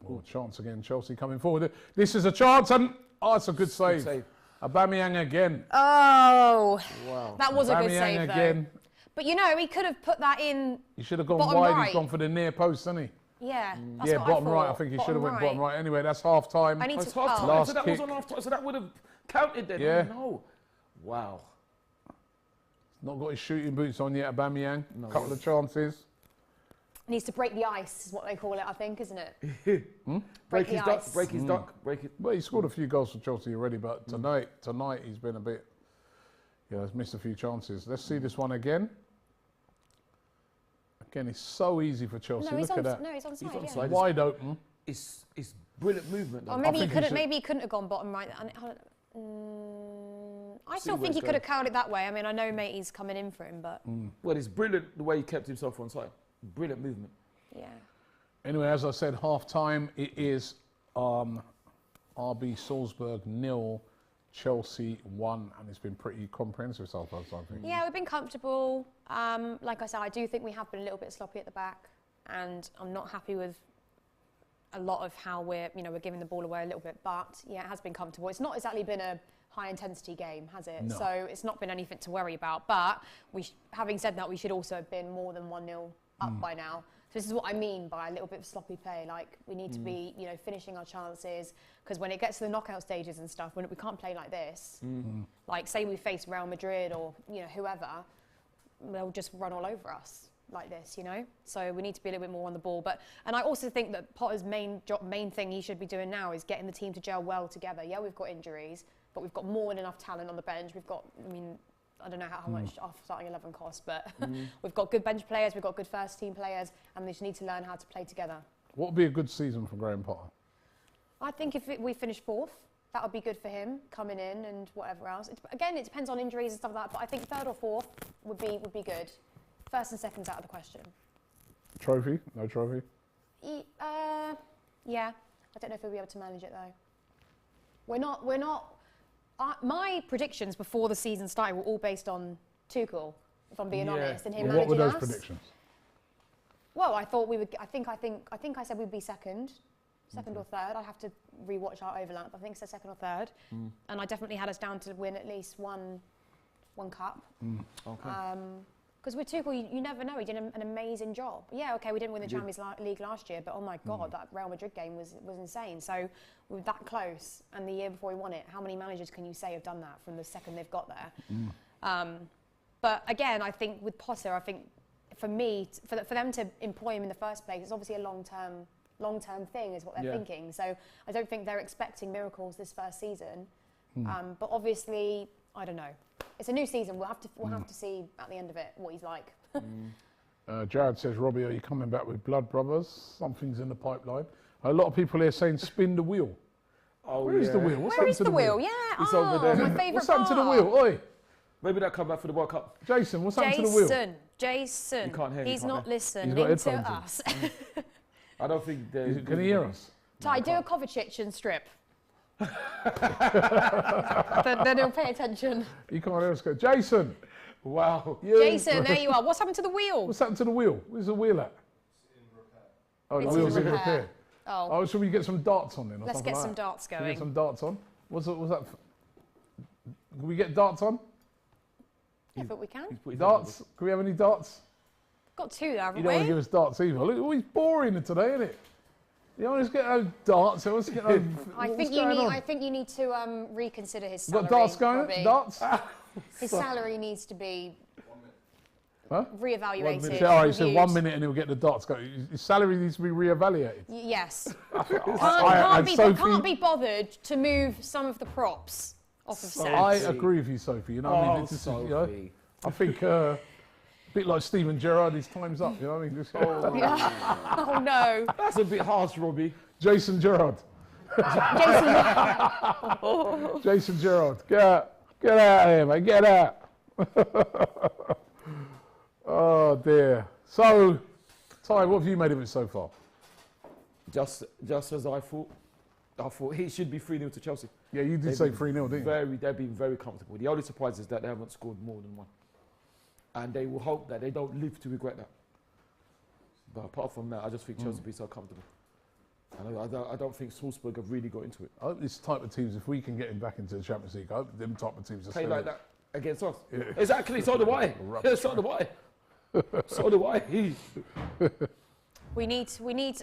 Oh, chance again, Chelsea coming forward. This is a chance, and it's a good save. Aubameyang again. Oh, Wow. that was a good save again. though. But you know, he could have put that in. He should have gone bottom wide. right. He's gone for the near post, hasn't he? Yeah, that's Yeah, what bottom I right. I thought. think he should Bottom have went right. bottom right. Anyway, that's half time. I need It's to. half time, Oh. so that was on half time, so that would have counted then. Yeah. No. Wow. Not got his shooting boots on yet, Aubameyang. No. Couple of chances. Needs to break the ice, is what they call it, I think, isn't it? Break the his duck. ice. Break his duck. Break it. Well, he scored a few goals for Chelsea already, but tonight he's been a bit. Yeah, he's missed a few chances. Let's see this one again. Again, it's so easy for Chelsea. No, Look at that. No, he's onside. He's Yeah. onside. Wide open. It's brilliant movement. Though. Or maybe he think he couldn't. should- Maybe he couldn't have gone bottom right. I still where think he it's could have carried it that way. I mean, I know Matey's coming in for him, but Well, it's brilliant the way he kept himself on side. Brilliant movement. yeah. Anyway, as I said, half time. It is RB Salzburg 0, Chelsea 1, and it's been pretty comprehensive so far, I think. Yeah, we've been comfortable. Like I said, I do think we have been a little bit sloppy at the back, and I'm not happy with a lot of how we're giving the ball away a little bit. But yeah, it has been comfortable. It's not exactly been a high intensity game, has it? No. So it's not been anything to worry about. But having said that, we should also have been more than 1-0 up by now. So this is what I mean by a little bit of sloppy play. Like, we need to be, finishing our chances, because when it gets to the knockout stages and stuff, we can't play like this. Like, say we face Real Madrid or whoever, they'll just run all over us like this, So we need to be a little bit more on the ball. And I also think that Potter's main thing he should be doing now is getting the team to gel well together. Yeah, we've got injuries, but we've got more than enough talent on the bench. We've got, I don't know how much our starting 11 costs, but we've got good bench players, we've got good first team players, and we just need to learn how to play together. What would be a good season for Graham Potter? I think if we finish 4th, that would be good for him coming in and whatever else. Again, it depends on injuries and stuff like that, but I think 3rd or 4th would be good. 1st and 2nd's out of the question. Trophy? No trophy? Yeah. I don't know if we'll be able to manage it though. We're not. My predictions before the season started were all based on Tuchel, if I'm being honest, and him What managing were those us. predictions? Well, I thought we would. I think I said we'd be second or third. I'd have to rewatch our overlap. I think I said 2nd or 3rd, and I definitely had us down to win at least one cup. Okay. Because with Tuchel, you never know. He did an amazing job. Yeah, okay, we didn't win the Champions League last year, but oh my God, that Real Madrid game was insane. So we were that close, and the year before we won it, how many managers can you say have done that from the second they've got there? But again, I think with Potter, I think for me, for them to employ him in the first place, it's obviously a long-term thing, is what they're thinking. So I don't think they're expecting miracles this first season. But obviously, I don't know. It's a new season. We'll have to see at the end of it what he's like. Jared says, Robbie, are you coming back with Blood Brothers? Something's in the pipeline. A lot of people here saying, spin the wheel. Oh, Where is the wheel? Where is the wheel? Yeah, It's over there. my favourite What's happened to the wheel? Oi, Maybe they'll come back for the World Cup. Jason, what's happened to the wheel? Jason, You can't hear, you he's can't not hear. listening He's got to headphones in. us. I don't think they. Can he hear us? Ty, do a Kovacic and strip. then he'll pay attention. You can't hear us go, Jason! Wow. Jason, there you are. What's happened to the wheel? What's happened to the wheel? Where's the wheel at? Oh, the It's wheel's in in repair. repair. Oh, Oh, should we get some darts on then? Or let's something get like some that? darts Should we going. get some darts on? What's that? Can we get darts on? Yeah, but we can. Darts? Can we have any darts? Got 2 there, haven't You don't want to we? give us darts either. Look, always boring today, isn't it? You don't always get no darts. You always get no, I think you need to reconsider his You salary. got darts going? Robbie. Darts? His salary needs to be Huh? reevaluated. All right, you said reviewed. 1 minute and he'll get the darts going. His salary needs to be reevaluated. Yes. and Can't be bothered to move some of the props off of set. I agree with you, Sophie. You know what I mean? This is, you know, I think a bit like Steven Gerrard, his time's up. You know what I mean? Just, Oh no. That's a bit harsh, Robbie. Jason Gerrard. Jason. Jason Gerrard. Get out of here, mate. Get out. Oh dear. So, Ty, what have you made of it so far? Just as I thought he should be 3-0 to Chelsea. Yeah, you did say 3-0, didn't you? They've been very comfortable. The only surprise is that they haven't scored more than one. And they will hope that they don't live to regret that. But apart from that, I just think Chelsea will be so comfortable. And I don't think Salzburg have really got into it. I hope this type of teams, if we can get him back into the Champions League, I hope them type of teams are Play still like in. that against us. Yeah. Exactly, so do I. Yeah, so do I. So do I. We need.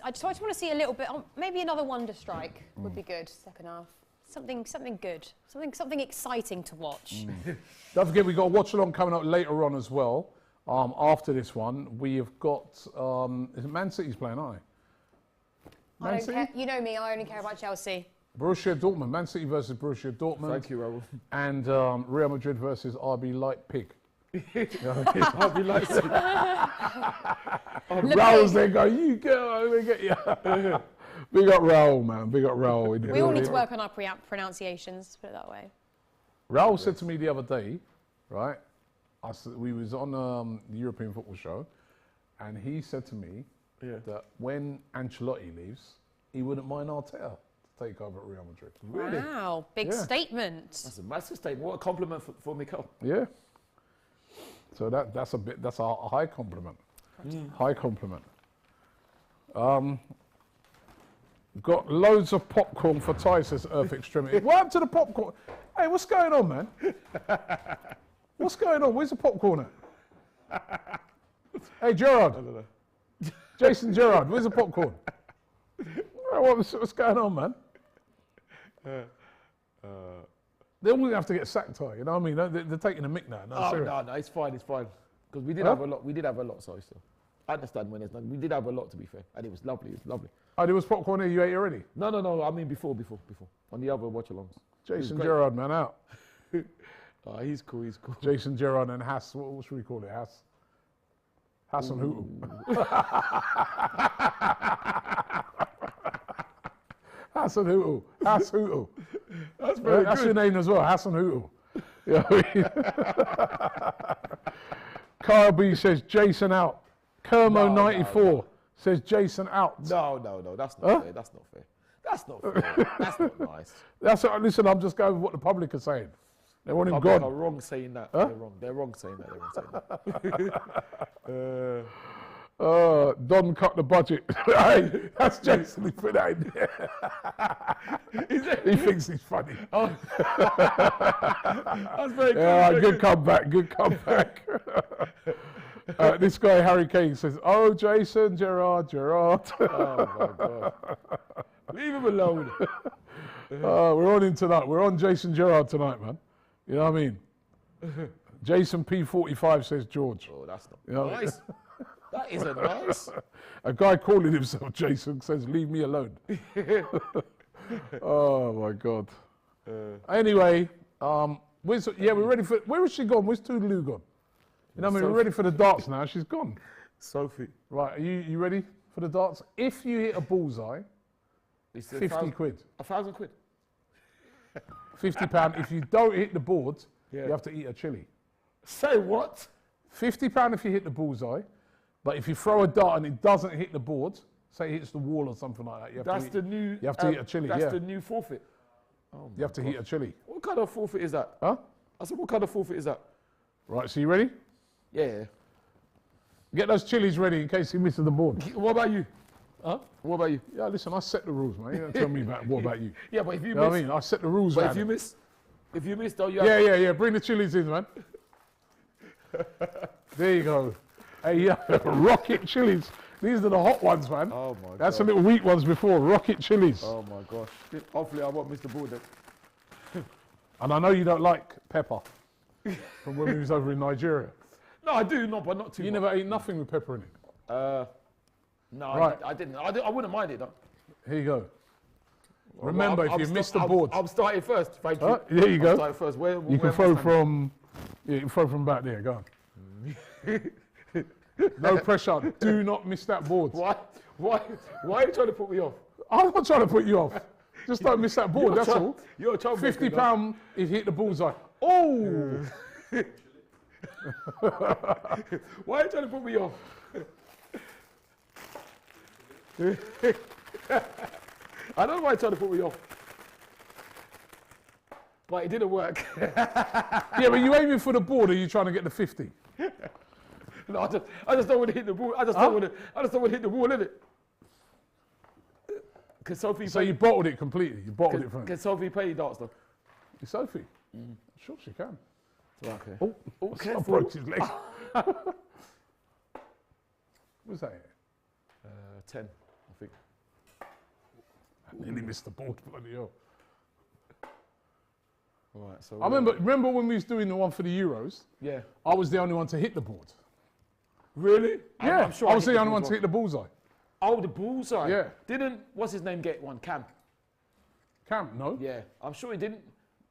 I just want to see a little bit. Maybe another wonder strike would be good. Second half, something good, something exciting to watch. Don't forget, we've got a watch along coming up later on as well. After this one, we have got. Is it Man City's playing, aren't they? I don't care. You know me. I only care about Chelsea. Borussia Dortmund, Man City versus Borussia Dortmund. Thank you, Raoul. And Real Madrid versus RB Leipzig. RB Leipzig. Raul's there going, you go, I'm going to get you. Big up Raul, man. Big up Raul. We all need to work on our pronunciations, put it that way. Raul said to me the other day, right, we was on the European football show, and he said to me that when Ancelotti leaves, he wouldn't mind Arteta to take over at Real Madrid. Really? Wow, big statement. That's a massive statement. What a compliment for Mikel. Yeah. So that's a high compliment. High compliment. Got loads of popcorn for Ty, says Earth Extremity. What happened to the popcorn? Hey, what's going on, man? What's going on? Where's the popcorn at? Hey, Gerard. Jason Gerard, where's the popcorn? What's going on, man? They're all going to have to get sacked, Ty, you know what I mean? They're taking a mick now. No, it's fine. Because we did have a lot. We did have a lot, so I understand when it's done. We did have a lot, to be fair, and it was lovely. It was lovely. Oh, there was popcorn here. You ate already? No. I mean before. On the other watch-alongs. Jason Gerard, man, out. He's cool. Jason Gerard and Hass. What should we call it? Hassan Hootle. Hassan Hootle. Hass Hootle. That's very good. That's your name as well, Hassan Hootle. You know what I mean? Kyle B says Jason out. Kermo94 says Jason out. No, that's not fair. That's not fair. That's not nice. Listen, I'm just going with what the public are saying. They want him They're gone. wrong saying that. Huh? They're wrong saying that. Don cut the budget. Hey, that's Jason. He put that in there. He thinks he's funny. Oh. That's very good. Yeah, good comeback. This guy, Harry Kane, says, oh, Jason, Gerard. Oh, my God. Leave him alone. We're on him tonight. We're on Jason Gerard tonight, man. You know what I mean? Jason P45 says George. Oh, that's not nice. That isn't nice. A guy calling himself Jason says, leave me alone. Oh, my God. Anyway, we're ready for... Where is she gone? Where's Toodaloo gone? You know what I mean? We're ready for the darts now. She's gone. Sophie. Right, are you ready for the darts? If you hit a bullseye, 50 quid. 1,000 quid. £50. If you don't hit the board, you have to eat a chili. Say what? £50 if you hit the bullseye, but if you throw a dart and it doesn't hit the board, say it hits the wall or something like that, you have to eat a chili. That's the new forfeit. Oh, you have to eat a chili. What kind of forfeit is that? Huh? I said, what kind of forfeit is that? Right, so you ready? Yeah. Get those chilies ready in case he misses the board. What about you? Huh? What about you? Yeah, listen, I set the rules, man. You don't tell me what about you. Yeah, but if you know miss... what I mean? I set the rules, But man. if you miss, though, you have... Yeah. Bring the chilies in, man. There you go. Hey, yeah, rocket chilies. These are the hot ones, man. Oh, my God. That's the little weak ones before, rocket chilies. Oh, my gosh. Hopefully I won't miss the ball then. And I know you don't like pepper from when we was over in Nigeria. No, I do, but not too much. You never ate nothing with pepper in it? No, Right. I didn't. I wouldn't mind it, though. Here you go. Remember, if you miss the board... I'm starting first, thank you. There you go. I'm starting first. You can throw from... Yeah, you can throw from back there, go on. No pressure, do not miss that board. Why are you trying to put me off? I'm not trying to put you off. Just don't miss that board, that's all. You're a troublemaker. £50 if you hit the bullseye. Oh! Why are you trying to put me off? I don't know why he tried to put me off. But it didn't work. Yeah, but you aiming for the board or you trying to get the 50? No, I just don't want to hit the ball. I just don't want to hit the ball, innit? Can Sophie So pay? you bottled it completely. You bottled it from Can Sophie pay darts though? It's Sophie. Sure she can. Okay. Oh, I careful. broke his leg. What's that? 10, I think. I nearly missed the board, bloody hell. All right, so I remember when we was doing the one for the Euros, yeah. I was the only one to hit the board. Really? Yeah, I'm sure I was hit the only ball one as to hit the bullseye. Oh, the bullseye. Yeah. Didn't what's his name get one? Cam. Cam, no? Yeah, I'm sure he didn't.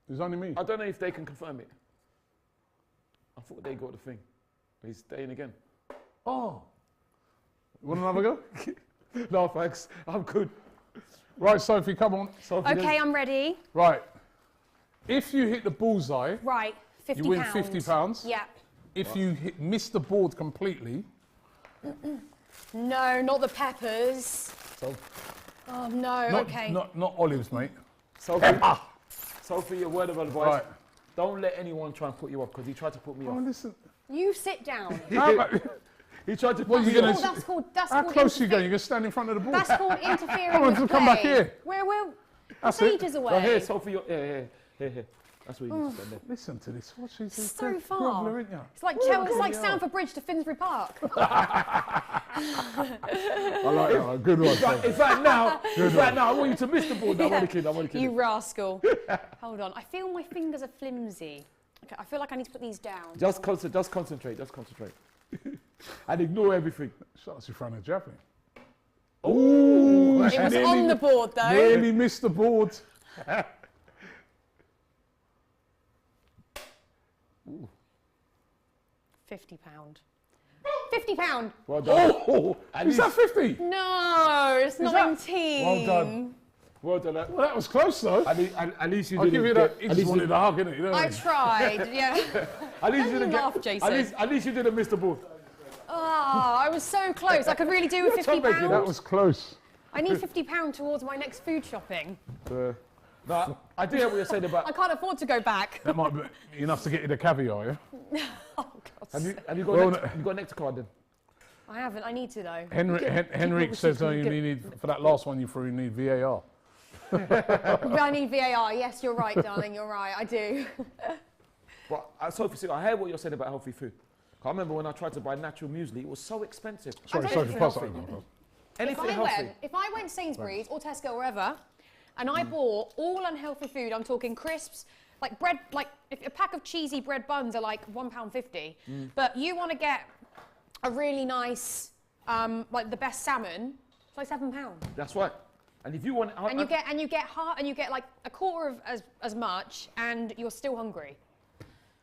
It was only me. I don't know if they can confirm it. I thought they got the thing. He's staying again. Oh. You want another go? No, thanks. I'm good. Right, Sophie, come on. Sophie, Okay, I'm ready. Right. If you hit the bullseye, Right, 50 you win pounds. £50. Yeah. If you miss the board completely, No, not the peppers. So, Oh no. not, Okay. not olives, mate. Sophie, Sophie, a word of advice. Right. Don't let anyone try and put you off because he tried to put me Oh, off. listen. You sit down. How about- He tried to What put are me you off. gonna Oh, that's called. That's How called close are you interfe- going? You're going to stand in front of the board? That's called interfering Come on, with come back play. here. We're That's it. stages away. Right here, Sophie, here. That's where you need to stand there. Listen to this. What she's So far. groveler, ain't ya? It's like it's like Stamford Bridge to Finsbury Park. I like that one. Good one. In fact, now, I want you to miss the ball. No, I'm only kidding. I'm only kidding. You rascal. Hold on. I feel my fingers are flimsy. Okay, I feel like I need to put these down. Just concentrate. And ignore everything. Shots in front of javelin. Ooh. It was on the board though. Nearly missed the board. £50. £50. Well done. Oh, At is least- that 50? No, it's 19. Well done. Well done. Well, that was close though. At least you I'll didn't give you get- that. He at just least wanted you- a hug, innit? You know what I I mean? tried, yeah. At least Don't you didn't laugh, get. Jason. At least you didn't miss the ball. Oh, I was so close. I could really do with You're making £50. That was close. I need £50 towards my next food shopping. No, I do hear what you're saying I about. can't afford to go back. That might be enough to get you the caviar, yeah? Oh, God. Have you got Well, you got next card then? I haven't. I need to, though. Henrik says you need, for that last one you threw, you need VAR. I need VAR. Yes, you're right, darling. You're right. I do. But Sophie, I hear what you're saying about healthy food. I remember when I tried to buy natural muesli, it was so expensive. Sorry, don't Sophie, know. pass that over. Anything healthy. If I went Sainsbury's or Tesco or wherever, and I bought all unhealthy food, I'm talking crisps, like bread, like if a pack of cheesy bread buns are like £1.50, but you want to get a really nice, like the best salmon, it's like £7. That's right. And if you want, And you get like a quarter of as much, and you're still hungry.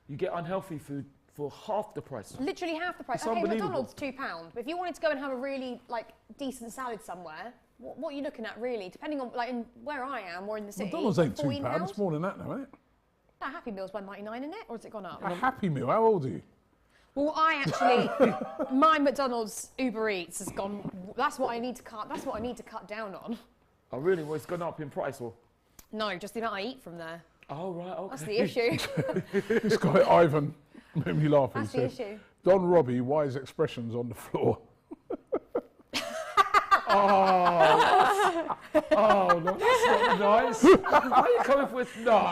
you get unhealthy food for half the price. Literally half the price. It's Okay, unbelievable. McDonald's £2. But if you wanted to go and have a really like decent salad somewhere, what are you looking at really? Depending on like in where I am or in the city. McDonald's ain't £14. £2. It's more than that now, ain't it? That Happy Meal's £1.99, isn't it? Or has it gone up? A Happy Meal, how old are you? Well, I actually, my McDonald's Uber Eats has gone. That's what I need to cut. That's what I need to cut down on. Oh, really? Well, it's gone up in price, or? No, just the amount I eat from there. Oh, right. Okay. That's the issue. This guy, Ivan, made me laugh. That's He the said, issue. Don Robbie, wise expressions on the floor. Oh, no, that's not nice. Why are you coming with? No.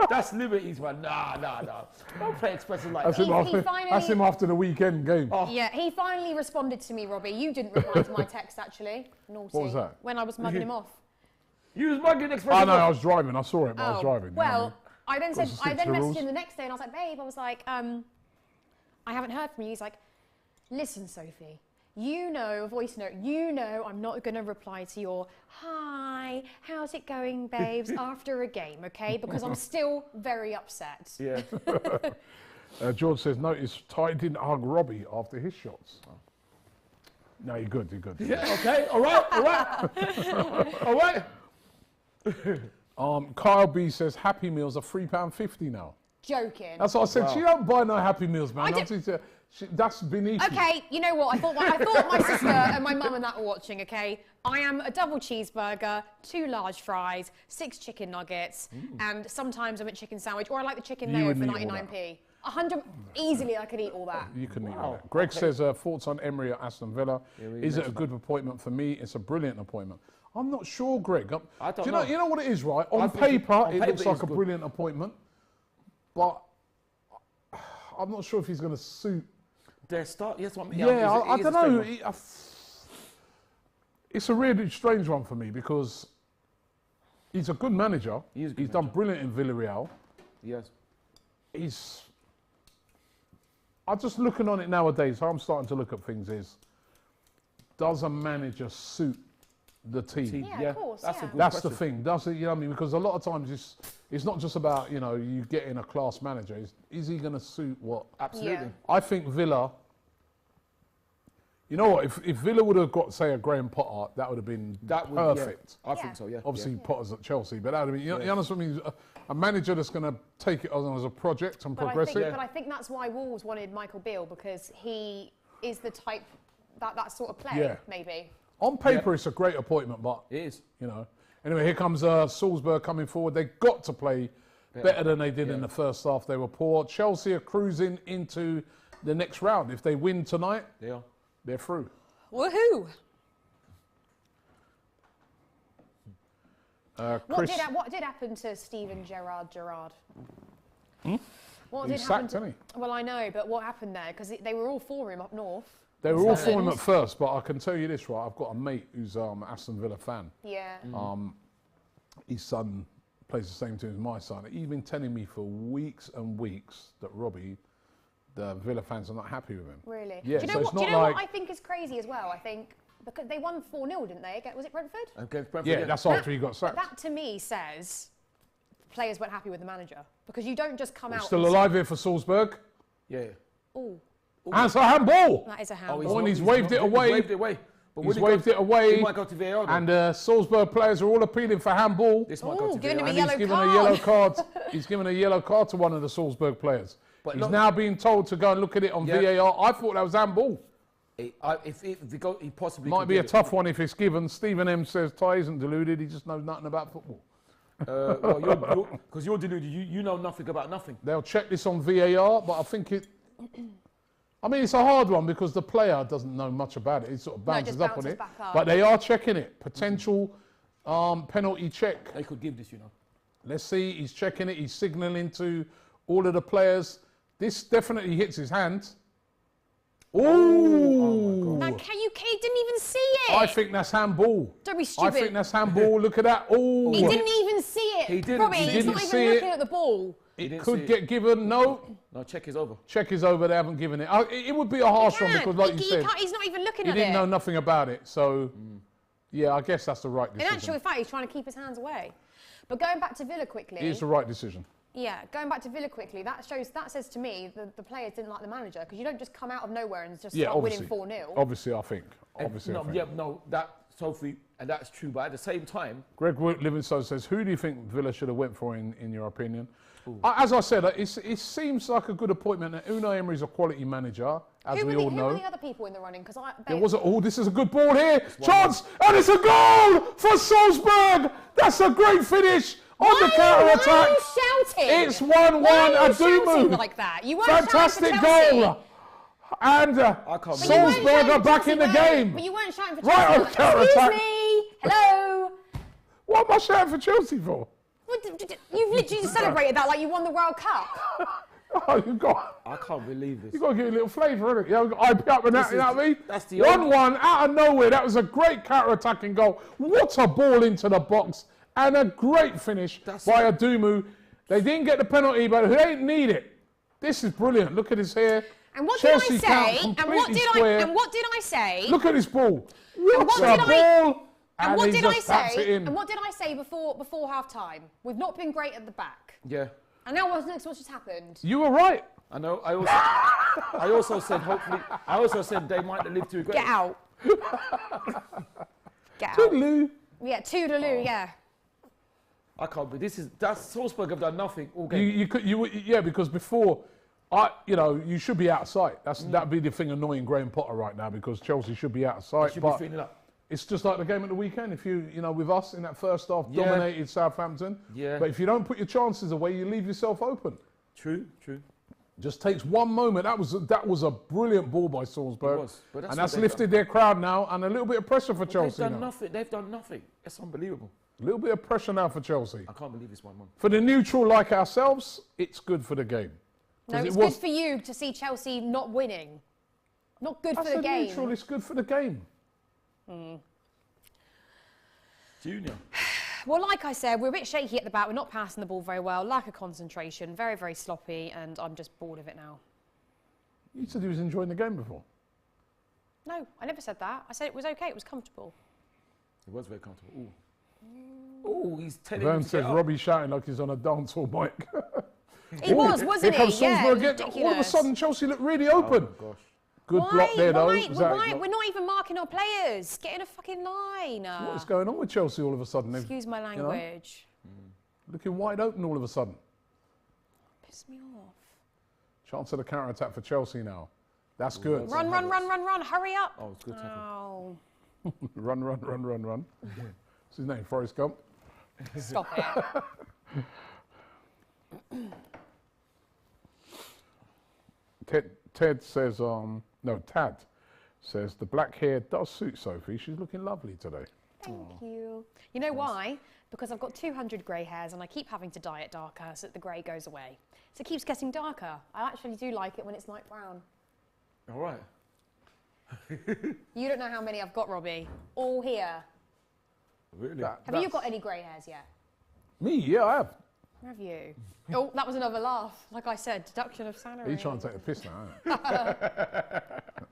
That's liberties, man. No. Don't play expressions like That's that. him, after, finally- that's him after the weekend game. Oh. Yeah, he finally responded to me, Robbie. You didn't reply to my text, actually. Naughty. What was that? When I was mugging him off. You was mugging expressions. Oh, no, I was driving. I saw it, but I was driving. you know what I Well, mean? I then Gotta said, stick I to then the messaged rules. him the next day, and I was like, babe, I was like, I haven't heard from you. He's like, listen, Sophie, you know, a voice note, you know I'm not going to reply to your, hi, how's it going, babes, after a game, okay? Because I'm still very upset. Yeah. George says, notice Ty didn't hug Robbie after his shots. No, you're good, you're good. Yeah. Okay. All right. Kyle B says, Happy Meals are £3.50 now. Joking. That's what I said. Wow. She don't buy no Happy Meals, man. I I'm did- telling you, That's beneath you. Okay, you know what? I thought my sister and my mum and that were watching, okay? I am a double cheeseburger, 2 large fries, 6 chicken nuggets, and sometimes I'm a chicken sandwich, or I like the chicken mayo for 99p. 100, easily I could eat all that. You can eat all that. Greg says, thoughts on Emery at Aston Villa. Is it a good appointment for me? It's a brilliant appointment. I'm not sure, Greg. I don't know. You know what it is, right? On paper, it looks like a brilliant appointment, but I'm not sure if he's going to suit. Their start, yes, what I mean. Yeah, I don't know. It's a really strange one for me because he's a good manager. He's done brilliant in Villarreal. Yes. I'm just looking on it nowadays. How I'm starting to look at things is, does a manager suit the team? Yeah, of course. That's a good That's question. the thing. Does it? You know what I mean? Because a lot of times it's not just about you getting a class manager. Is he going to suit what? Absolutely. Yeah. I think Villa. You know what? If Villa would have got, say, a Graham Potter, that would have been perfect. I think so. Yeah. Obviously, Potter's at Chelsea, but that would have been. You understand what I mean? A manager that's going to take it as a project and progress it. But I think that's why Wolves wanted Michael Beale, because he is the type that sort of play, maybe. On paper, it's a great appointment, but it is. Anyway, here comes Salzburg coming forward. They got to play better than they did in the first half. They were poor. Chelsea are cruising into the next round. If they win tonight, they're through. Woohoo! Chris, what did happen to Steven Gerrard? What He's sacked, isn't he? Well, I know, but what happened there? Because they were all for him up north. They were all for him at first, but I can tell you this, right? I've got a mate who's an Aston Villa fan. Yeah. His son plays the same team as my son. He's been telling me for weeks and weeks that Robbie, the Villa fans, are not happy with him. Really? Yeah. Do you know, what I think is crazy as well? I think because they won 4-0, didn't they? Was it Brentford? Against Brentford. Yeah, that's after he got sacked. That to me says players weren't happy with the manager, because you don't just come out. Still alive here for Salzburg. Yeah. Oh. And it's a handball. That is a handball. Oh, and he's waved it away. He's waved it away. He's waved it away. He might go to VAR. And Salzburg players are all appealing for handball. This might go to giving VAR. him a And yellow he's given card. He's given a yellow card to one of the Salzburg players. But he's now being told to go and look at it on VAR. I thought that was handball. If he possibly Might be a tough one if it's given. Stephen M says Ty isn't deluded. He just knows nothing about football. Because you're deluded. You know nothing about nothing. They'll check this on VAR, but I think it. I mean, it's a hard one because the player doesn't know much about it. He sort of bounces up on it. But they are checking it. Potential penalty check. They could give this, Let's see. He's checking it. He's signalling to all of the players. This definitely hits his hand. Oh! Now, he didn't even see it. I think that's handball. Don't be stupid. I think that's handball. Look at that. Oh! He didn't even see it. He didn't. Robbie, He he's didn't not see even it. looking at the ball. It could get given. No. No, check is over. Check is over. They haven't given it. It would be a harsh one because, like you said, he's not even looking he at it. didn't know nothing about it. So, yeah, I guess that's the right decision. In actual fact, he's trying to keep his hands away. But going back to Villa quickly. It is the right decision. Yeah, going back to Villa quickly, that says to me the players didn't like the manager, because you don't just come out of nowhere and just start winning 4-0. Obviously, I think. That Sophie, and that's true. But at the same time, Greg Livingstone says, "Who do you think Villa should have went for in your opinion?" As I said, it seems like a good appointment. Unai Emery's a quality manager, as we all know. Who were the other people in the running? Because there was this is a good ball here, chance, and it's a goal for Salzburg. That's a great finish. On the counter attack. Why are you shouting? It's 1-1. Adumu. Like that? You weren't fantastic goal. And Salzburg are back in the game. But you weren't shouting for Chelsea. Right on counter attack. Excuse me. Hello. What am I shouting for Chelsea for? You've literally just celebrated that like you won the World Cup. Oh, you got. I can't believe this. You got to give it a little flavour, innit? You know, IP up and that. You know what I mean? That's the 1-1 out of nowhere. That was a great counter-attacking goal. What a ball into the box. And a great finish by Adumu. They didn't get the penalty, but they didn't need it. This is brilliant. Look at his hair. And what Chelsea did I say? And what did I say? Look at this ball. What a ball. And what did I say? And what did I say before half time? We've not been great at the back. Yeah. And now what's just happened? You were right. I know. I also said hopefully. I also said they might live to regret. Get out. Get out. Toodaloo. Yeah, toodaloo. Yeah. I can't believe that's Salzburg have done nothing all game. Yeah, because before You should be out of sight. That'd be the thing annoying Graham Potter right now because Chelsea should be out of sight. Should be feeling up. It's just like the game at the weekend. If with us in that first half, dominated Southampton. Yeah. But if you don't put your chances away, you leave yourself open. True. Just takes one moment. That was a brilliant ball by Salzburg. It was. But that's lifted their crowd now and a little bit of pressure for Chelsea They've done nothing. They've done nothing. It's unbelievable. A little bit of pressure now for Chelsea. I can't believe it's 1-1. For the neutral like ourselves, it's good for the game. No, it's good for you to see Chelsea not winning. Not good for the game. Neutral, it's good for the game. Junior. Well, like I said, we're a bit shaky at the back. We're not passing the ball very well. Lack of concentration. Very, very sloppy. And I'm just bored of it now. You said he was enjoying the game before. No, I never said that. I said it was okay. It was comfortable. It was very comfortable. Ooh, he's telling Vern him to says get up. Robbie shouting like he's on a dancehall mic. He wasn't Here he? comes Salzburg Yeah, again. All of a sudden, Chelsea look really open. Oh, gosh. Good block there, though. We're not even marking our players. Get in a fucking line. What is going on with Chelsea all of a sudden? Excuse my language. Looking wide open all of a sudden. Piss me off. Chance of the counter-attack for Chelsea now. That's good. Run. Hurry up. Oh, it's good tackle. Oh. Run. What's his name? Forrest Gump? Stop it. Tad says, the black hair does suit Sophie. She's looking lovely today. Thank you. You know why? Because I've got 200 grey hairs and I keep having to dye it darker so that the grey goes away. So it keeps getting darker. I actually do like it when it's light brown. All right. You don't know how many I've got, Robbie. All here. Really? Have you got any grey hairs yet? Me? Yeah, I have. Have you? Oh, that was another laugh. Like I said, deduction of salary. You're trying to take the piss now, aren't you?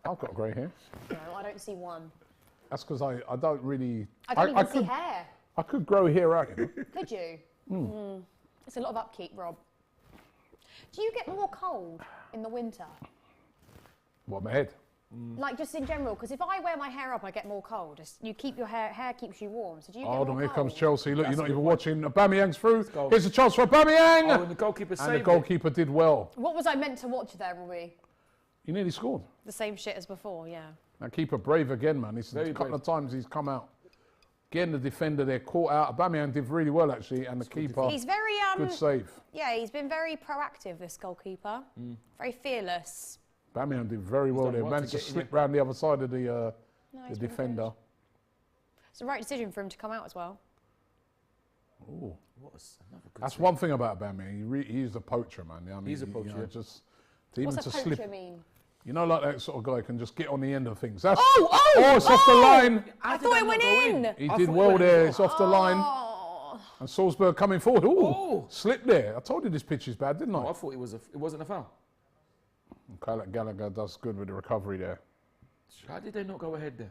I've got grey hair. No, I don't see one. That's because I don't really... I don't even see hair. I could grow hair out, you know. Could you? It's a lot of upkeep, Rob. Do you get more cold in the winter? What, my head? Like just in general, because if I wear my hair up, I get more cold. You keep your hair keeps you warm. So do you get Hold more on, here cold? comes Chelsea. Look, That's you're not a even good watching. Aubameyang's through. Here's a chance for Aubameyang. Oh, and the goalkeeper saved And the goalkeeper did well. What was I meant to watch there, Robbie? He nearly scored. The same shit as before, yeah. Now keeper brave again, man. This is a couple of times he's come out. Again, the defender there caught out. Aubameyang did really well actually, and the keeper. He's very good save. Yeah, he's been very proactive. This goalkeeper, very fearless. Aubameyang did very well there. Managed to slip round the other side of the defender. It's the right decision for him to come out as well. Ooh. Another good That's save. one thing about Aubameyang. He's a poacher, man. I mean, He's a poacher. You know, just to even What's a to poacher slip. mean? You know, like that sort of guy can just get on the end of things. That's, Oh, it's off the line. I thought it went in. He did well there. It's off the line. Oh. And Salzburg coming forward. Ooh, Oh. slipped there. I told you this pitch is bad, didn't I? Oh, I thought it wasn't a foul. Gallagher does good with the recovery there. How did they not go ahead there?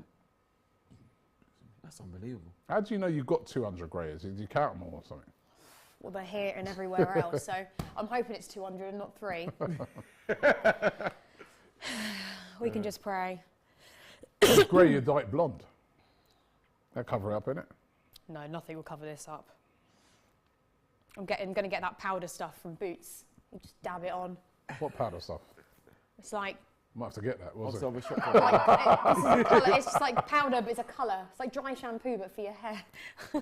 That's unbelievable. How do you know you've got 200 greyers? Did you count them all or something? Well, they're here and everywhere else, so I'm hoping it's 200 and not 3. We can just pray. Grey, you dyed blonde. That cover up, innit? No, nothing will cover this up. I'm going to get that powder stuff from Boots. You just dab it on. What powder stuff? It's like, Might have to get that, was it? Obviously, I'm a shot this is a colour. It's just like powder, but it's a colour. It's like dry shampoo, but for your hair.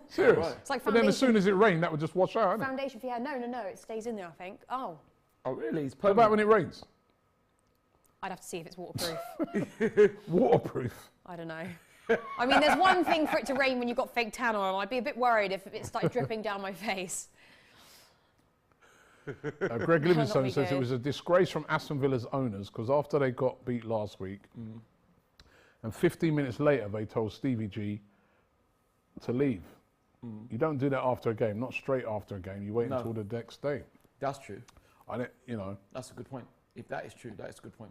Serious? Right. It's like But then as foundation, soon as it rained, that would just wash out, innit? foundation for your hair. No, it stays in there, I think. Oh, Oh, really? He's What about permanent. when it rains? I'd have to see if it's waterproof. Waterproof. I don't know. I mean, there's one thing for it to rain when you've got fake tan on. I'd be a bit worried if it started dripping down my face. Greg Livingstone be says it good. was a disgrace from Aston Villa's owners because after they got beat last week, and 15 minutes later they told Stevie G to leave. You don't do that after a game, not straight after a game. You wait No. until the next day. That's true. And it, you know, That's a good point. If that is true, that is a good point.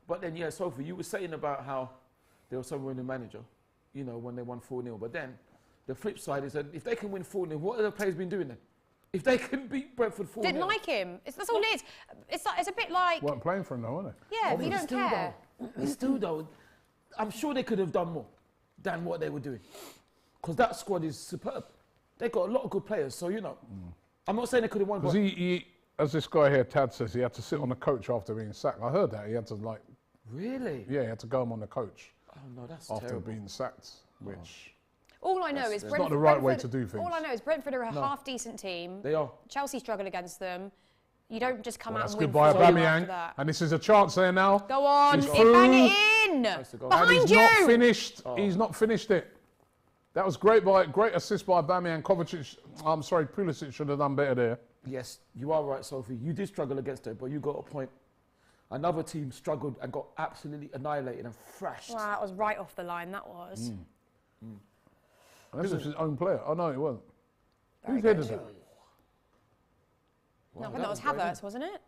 But then, yeah, Sophie, you were saying about how there was someone in the manager, you know, when they won 4-0. But then the flip side is that if they can win 4-0, what have the players been doing then? If they can beat Brentford 4-0. Didn't like him. That's all it is. It's a bit like, weren't playing for him though, weren't they? yeah, Oh, if you but don't still care. Though, still though, I'm sure they could have done more than what they were doing. Because that squad is superb. They got a lot of good players, so, you know. I'm not saying they could have won, Because but as this guy here, Tad, says, he had to sit on the coach after being sacked. I heard that. He had to, like... Really? Yeah, he had to go home on the coach. Oh, no, that's after terrible. being sacked, which... All I know is Brentford... It's not the right way to do things. All I know is Brentford are a half-decent team. They are. Chelsea struggle against them. You don't just come out and win that's good by 4-0 after Aubameyang. that. And this is a chance there now. Go on, He's bang it in! Behind and he's you! not finished. Oh. He's not finished it. That was great assist by Aubameyang. Pulisic should have done better there. Yes, you are right, Sophie. You did struggle against it, but you got a point. Another team struggled and got absolutely annihilated and thrashed. Wow, that was right off the line, that was. This was his own player. Oh, no, it wasn't. Who's Very headed good. that? No, that was Havertz, wasn't it?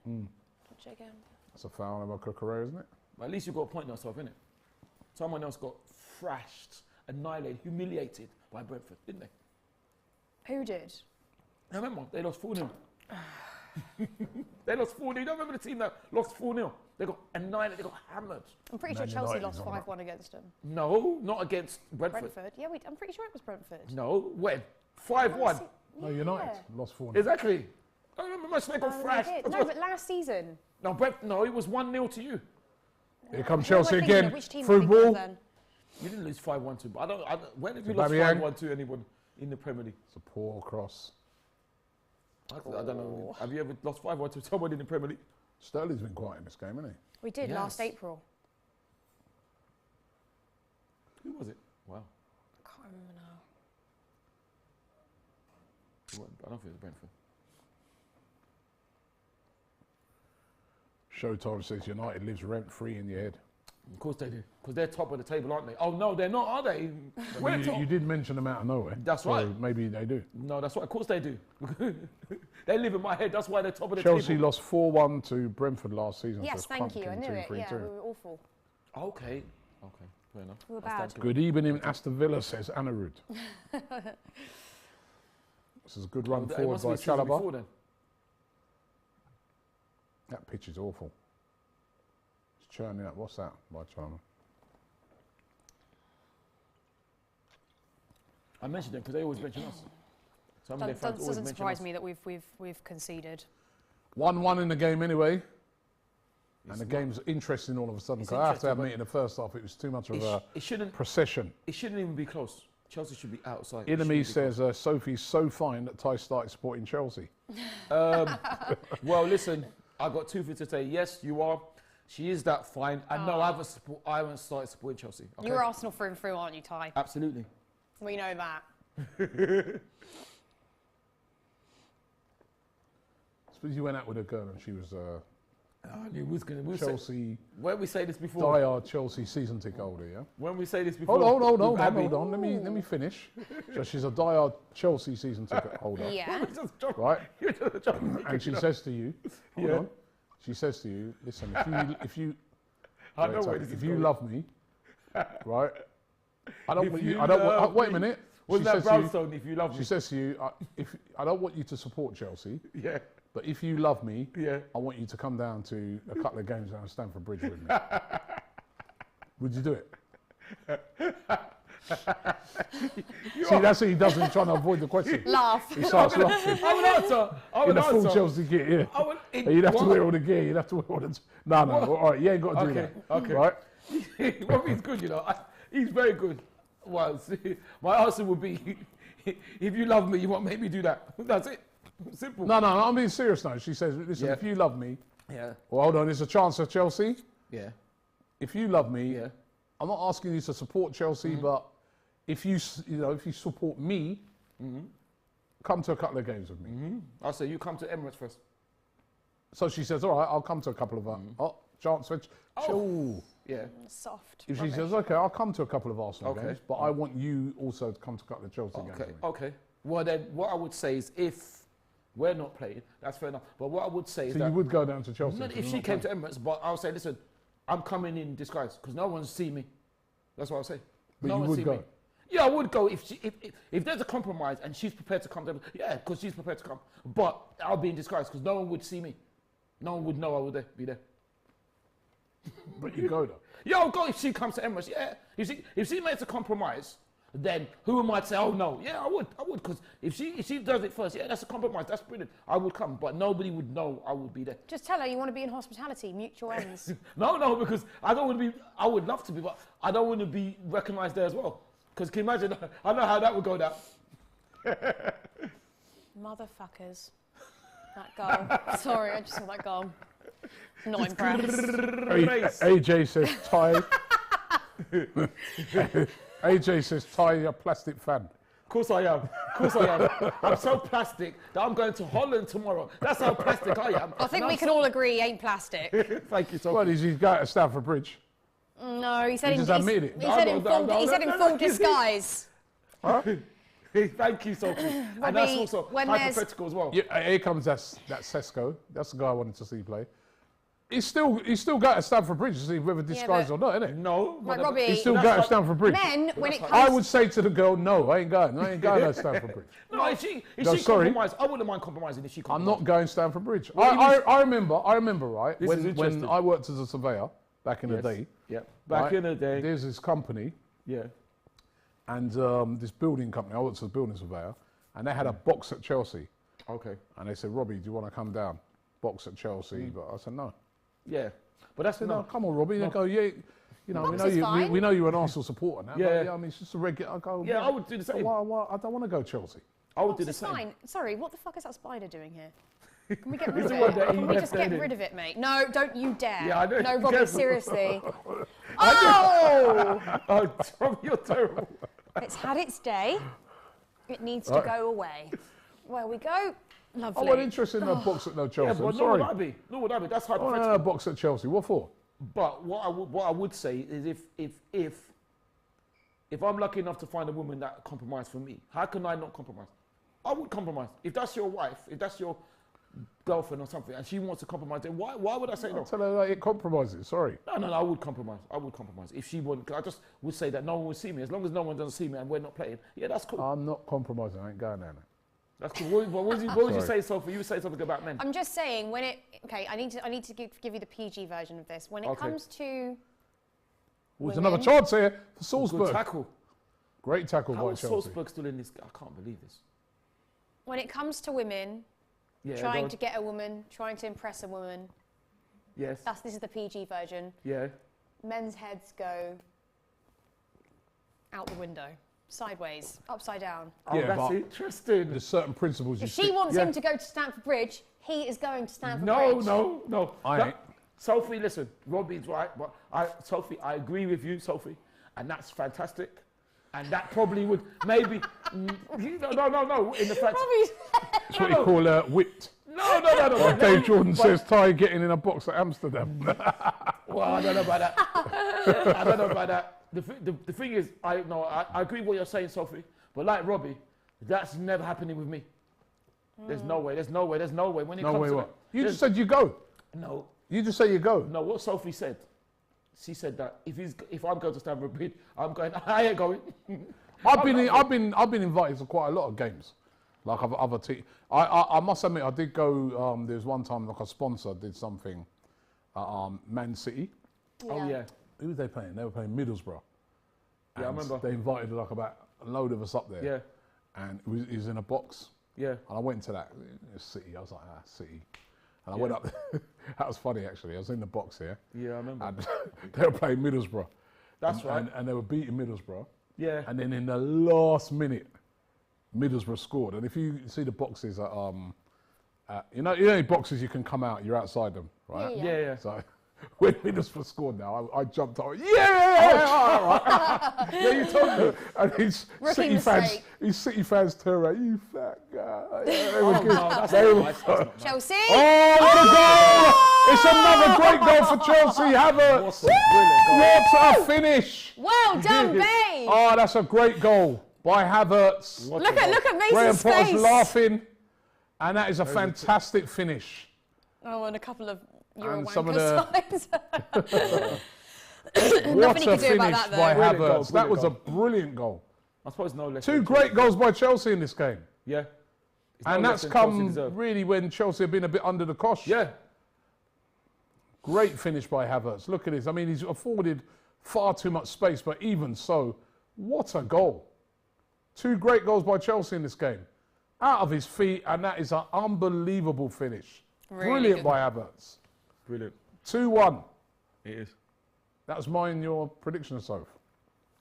Check again. That's a foul on Cucurella, isn't it? Well, at least you got a point now, Sophie, innit? Someone else got thrashed, annihilated, humiliated by Brentford, didn't they? Who did? I remember, they lost 4-0. They lost 4-0. You don't remember the team that lost 4-0? They got annihilated, they got hammered. I'm pretty sure Chelsea lost 5-1 against them. No, not against Brentford. Yeah, I'm pretty sure it was Brentford. No, when? 5-1. No, United lost 4-0. Exactly. I remember my snake got thrashed. No, but last season. No, it was 1-0 to you. Here comes Chelsea again. Through ball. You didn't lose 5-1 to, but I don't. When have you lost 5-1 to anyone in the Premier League? It's a poor cross. I don't know. Have you ever lost 5-1 to someone in the Premier League? Sterling's been quiet in this game, hasn't he? We did last April. Who was it? Wow. I can't remember now. I don't think it was Brentford. Showtime says United lives rent-free in your head. Of course they do, because they're top of the table, aren't they? Oh no, they're not, are they? You did mention them out of nowhere. That's so right. Maybe they do. No, that's right. Of course they do. They live in my head. That's why they're top of the Chelsea table. lost 4-1 to Brentford last season. Yes, so thank you. I knew it. Yeah, we were awful. Okay, fair enough. We were bad. Good evening, Aston Villa, says Anarud. This is a good run forward by Chalobah. That pitch is awful. It's churning up. What's that by Chalobah? I mentioned them because they always mention us. Doesn't surprise me that we've conceded. 1-1 in the game anyway. And the game's interesting all of a sudden. I have to admit, in the first half, it was too much of a procession. It shouldn't even be close. Chelsea should be outside. Enemy says Sophie's so fine that Ty started supporting Chelsea. Well, listen, I've got two things to say. Yes, you are. She is that fine. And no, I haven't started supporting Chelsea. Okay? You're Arsenal through and through, aren't you, Ty? Absolutely. We know that. Suppose you went out with a girl and she was Chelsea. When we say this before, diehard Chelsea season ticket holder, yeah. When we say this before, hold on. Let me finish. So she's a diehard Chelsea season ticket holder. Yeah. Right. And she says to you, hold on. She says to you, listen, if you love me, right? I don't want you. Wait a minute. Was that brownstone? If you love me, she says to you, I don't want you to support Chelsea. Yeah. But if you love me, I want you to come down to a couple of games down at Stamford Bridge with me. Would you do it? See, that's what he does when he's trying to avoid the question. Laugh. He starts laughing. I would answer. In a full Chelsea gear, yeah. You'd have to wear all the gear. You'd have to wear all the... No. All right, you ain't got to do that. Okay. Right? Robbie's good, you know. He's very good. Well, see, my answer would be, if you love me, you won't make me do that. That's it. Simple. No, I'm being serious now. She says, listen, if you love me... Yeah. Well, hold on. There's a chance of Chelsea. Yeah. If you love me, I'm not asking you to support Chelsea, but if you support me, come to a couple of games with me. I'll say you come to Emirates first. So she says, all right, I'll come to a couple of... chance. Yeah. Soft. If she says, okay, I'll come to a couple of Arsenal games, but I want you also to come to a couple of Chelsea games with me. Okay. Well, then what I would say is if we're not playing, that's fair enough. But what I would say is that... So you would go down to Chelsea? If she came to Emirates, but I'll say, listen, I'm coming in disguise because no one's seen me. That's what I'll say. But you would go? Me. Yeah, I would go if there's a compromise and she's prepared to come to Emirates. Yeah, because she's prepared to come. But I'll be in disguise because no one would see me. No one would know I would be there. But you go though? Yeah, I'll go if she comes to Emirates. Yeah, if she makes a compromise then who am I to say, oh no, yeah, I would, because if she does it first, yeah, that's a compromise, that's brilliant, I would come, but nobody would know I would be there. Just tell her you want to be in hospitality, mutual ends. No, because I don't want to be, I would love to be, but I don't want to be recognised there as well. Because can you imagine, I know how that would go down. Motherfuckers. That goal. Sorry, I just saw that goal. Not impressed. AJ says tie. AJ says tie a plastic fan. Of course I am. I'm so plastic that I'm going to Holland tomorrow. That's how plastic I am. I think we can all agree he ain't plastic. Thank you, Sophie. Well, he's going to Stamford Bridge. No, he said He just admitted it. He said in full disguise. Huh? Thank you, Sophie. And that's also hypothetical as well. Yeah, here comes that Sesko. That's the guy I wanted to see play. He's still got to Stamford Bridge to see whether disguised or not, isn't it? No. Right, Robbie. He's still got to Stamford Bridge. Men, when it comes... I would say to the girl, no, I ain't going to Stamford Bridge. No, if she sorry. compromised, I wouldn't mind compromising if she compromised. I'm not going Stamford Bridge. I remember, right, when I worked as a surveyor back in the day. Yeah, back in the day. There's this company. Yeah. And this building company, I worked as a building surveyor, and they had a box at Chelsea. Okay. And they said, Robbie, do you want to come down? Box at Chelsea. But I said, no. Yeah. But that's no, come on, Robbie. They go, yeah, you know, we know you're an Arsenal supporter now. Yeah. But, I mean, it's just a regular. I go, yeah, I would do the same. Why, I don't want to go Chelsea. I would do the same. Fine. Sorry, what the fuck is that spider doing here? Can we get rid of It's it? Can we just get rid of it, mate? No, don't you dare. Yeah, I know. No, Robbie, seriously. Oh! Oh, Tom, you're terrible. It's had its day. It needs to go away. Where we go. Lovely. I wasn't interested in a box at Chelsea. Yeah, but sorry. nor would I be. That's I want hypothetical. a box at Chelsea. What for? But what I would say is if I'm lucky enough to find a woman that compromised for me, how can I not compromise? I would compromise. If that's your wife, if that's your girlfriend or something, and she wants to compromise, then why would I say no? Tell her that it compromises. Sorry. No, I would compromise. If she wouldn't, 'cause I just would say that no one would see me. As long as no one doesn't see me and we're not playing, yeah, that's cool. I'm not compromising. I ain't going there now. That's cool. What would you say, Sophie? You say something about men. I'm just saying when it. Okay, I need to give you the PG version of this. When it comes to. There's another chance here for Salzburg. Good tackle. Great tackle by Chelsea. Salzburg still in this? I can't believe this. When it comes to women, trying to get a woman, trying to impress a woman. Yes. This is the PG version. Yeah. Men's heads go out the window, sideways, upside down. Oh, Yeah, that's but interesting. There's certain principles you If she wants him to go to Stamford Bridge, he is going to Stamford Bridge. No. I ain't. Sophie, listen, Robbie's right, but Sophie, I agree with you, Sophie, and that's fantastic. And that probably would maybe no. In the fact, That's what you call whipped. no. Like Dave Jordan says, Ty getting in a box at Amsterdam. Well, I don't know about that. The thing is, I agree with what you're saying, Sophie. But like Robbie, that's never happening with me. There's no way. When it comes to What? You just said you go. No. You just say you go. No, what Sophie said. She said that if I'm going to Stamford Bridge, I'm going. I ain't going. I've been invited to quite a lot of games, like other teams. I must admit, I did go. There was one time like a sponsor did something, Man City. Yeah. Oh yeah. Who were they playing? They were playing Middlesbrough. Yeah, I remember. They invited like about a load of us up there. Yeah. And it was in a box. Yeah. And I went to that City. I was like, City. And I went up there. That was funny, actually. I was in the box here. Yeah, I remember. And they were playing Middlesbrough. That's right. And they were beating Middlesbrough. Yeah. And then in the last minute, Middlesbrough scored. And if you see the boxes at, you know boxes you can come out, you're outside them, right? Yeah. So when Middlesbrough scored now, I jumped up. Yeah! Yeah, you told me. And these City fans turn around, you fat guy. Chelsea. Oh, what a goal! It's another great goal for Chelsea. Havertz. What a finish! Well done, Bay. Oh, that's a great goal by Havertz. Look at Mason's Graham face. Potter's laughing, and that is a fantastic finish. Oh, and a couple of Euro And some of wanker signs. What Nothing you a can do about finish that, though. by Brilliant Havertz. goal, That was a brilliant brilliant goal. I suppose no less. Two great goals by Chelsea in this game. Yeah. And that's come really when Chelsea have been a bit under the cosh. Yeah. Great finish by Havertz. Look at this. I mean, he's afforded far too much space, but even so, what a goal. 2 great goals by Chelsea in this game. Out of his feet, and that is an unbelievable finish. Really Brilliant good. by Havertz. Brilliant. 2-1. It is. That was mine, your prediction, Soph.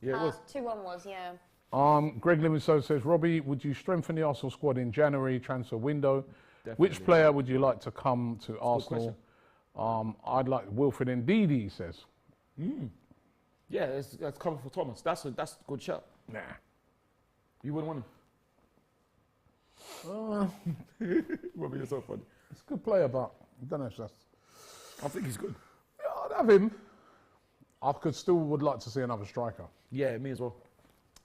Yeah, it was. 2-1 was, yeah. Greg Livingston says, Robbie, would you strengthen the Arsenal squad in January transfer window? Definitely. Which player would you like to come to Arsenal? I'd like Wilfred Ndidi, he says. Yeah, that's coming for Thomas. That's a good shot. Nah. You wouldn't want him. Robbie, you're so funny. It's a good player, but I don't know if that's... I think he's good. Yeah, I'd have him. I would like to see another striker. Yeah, me as well.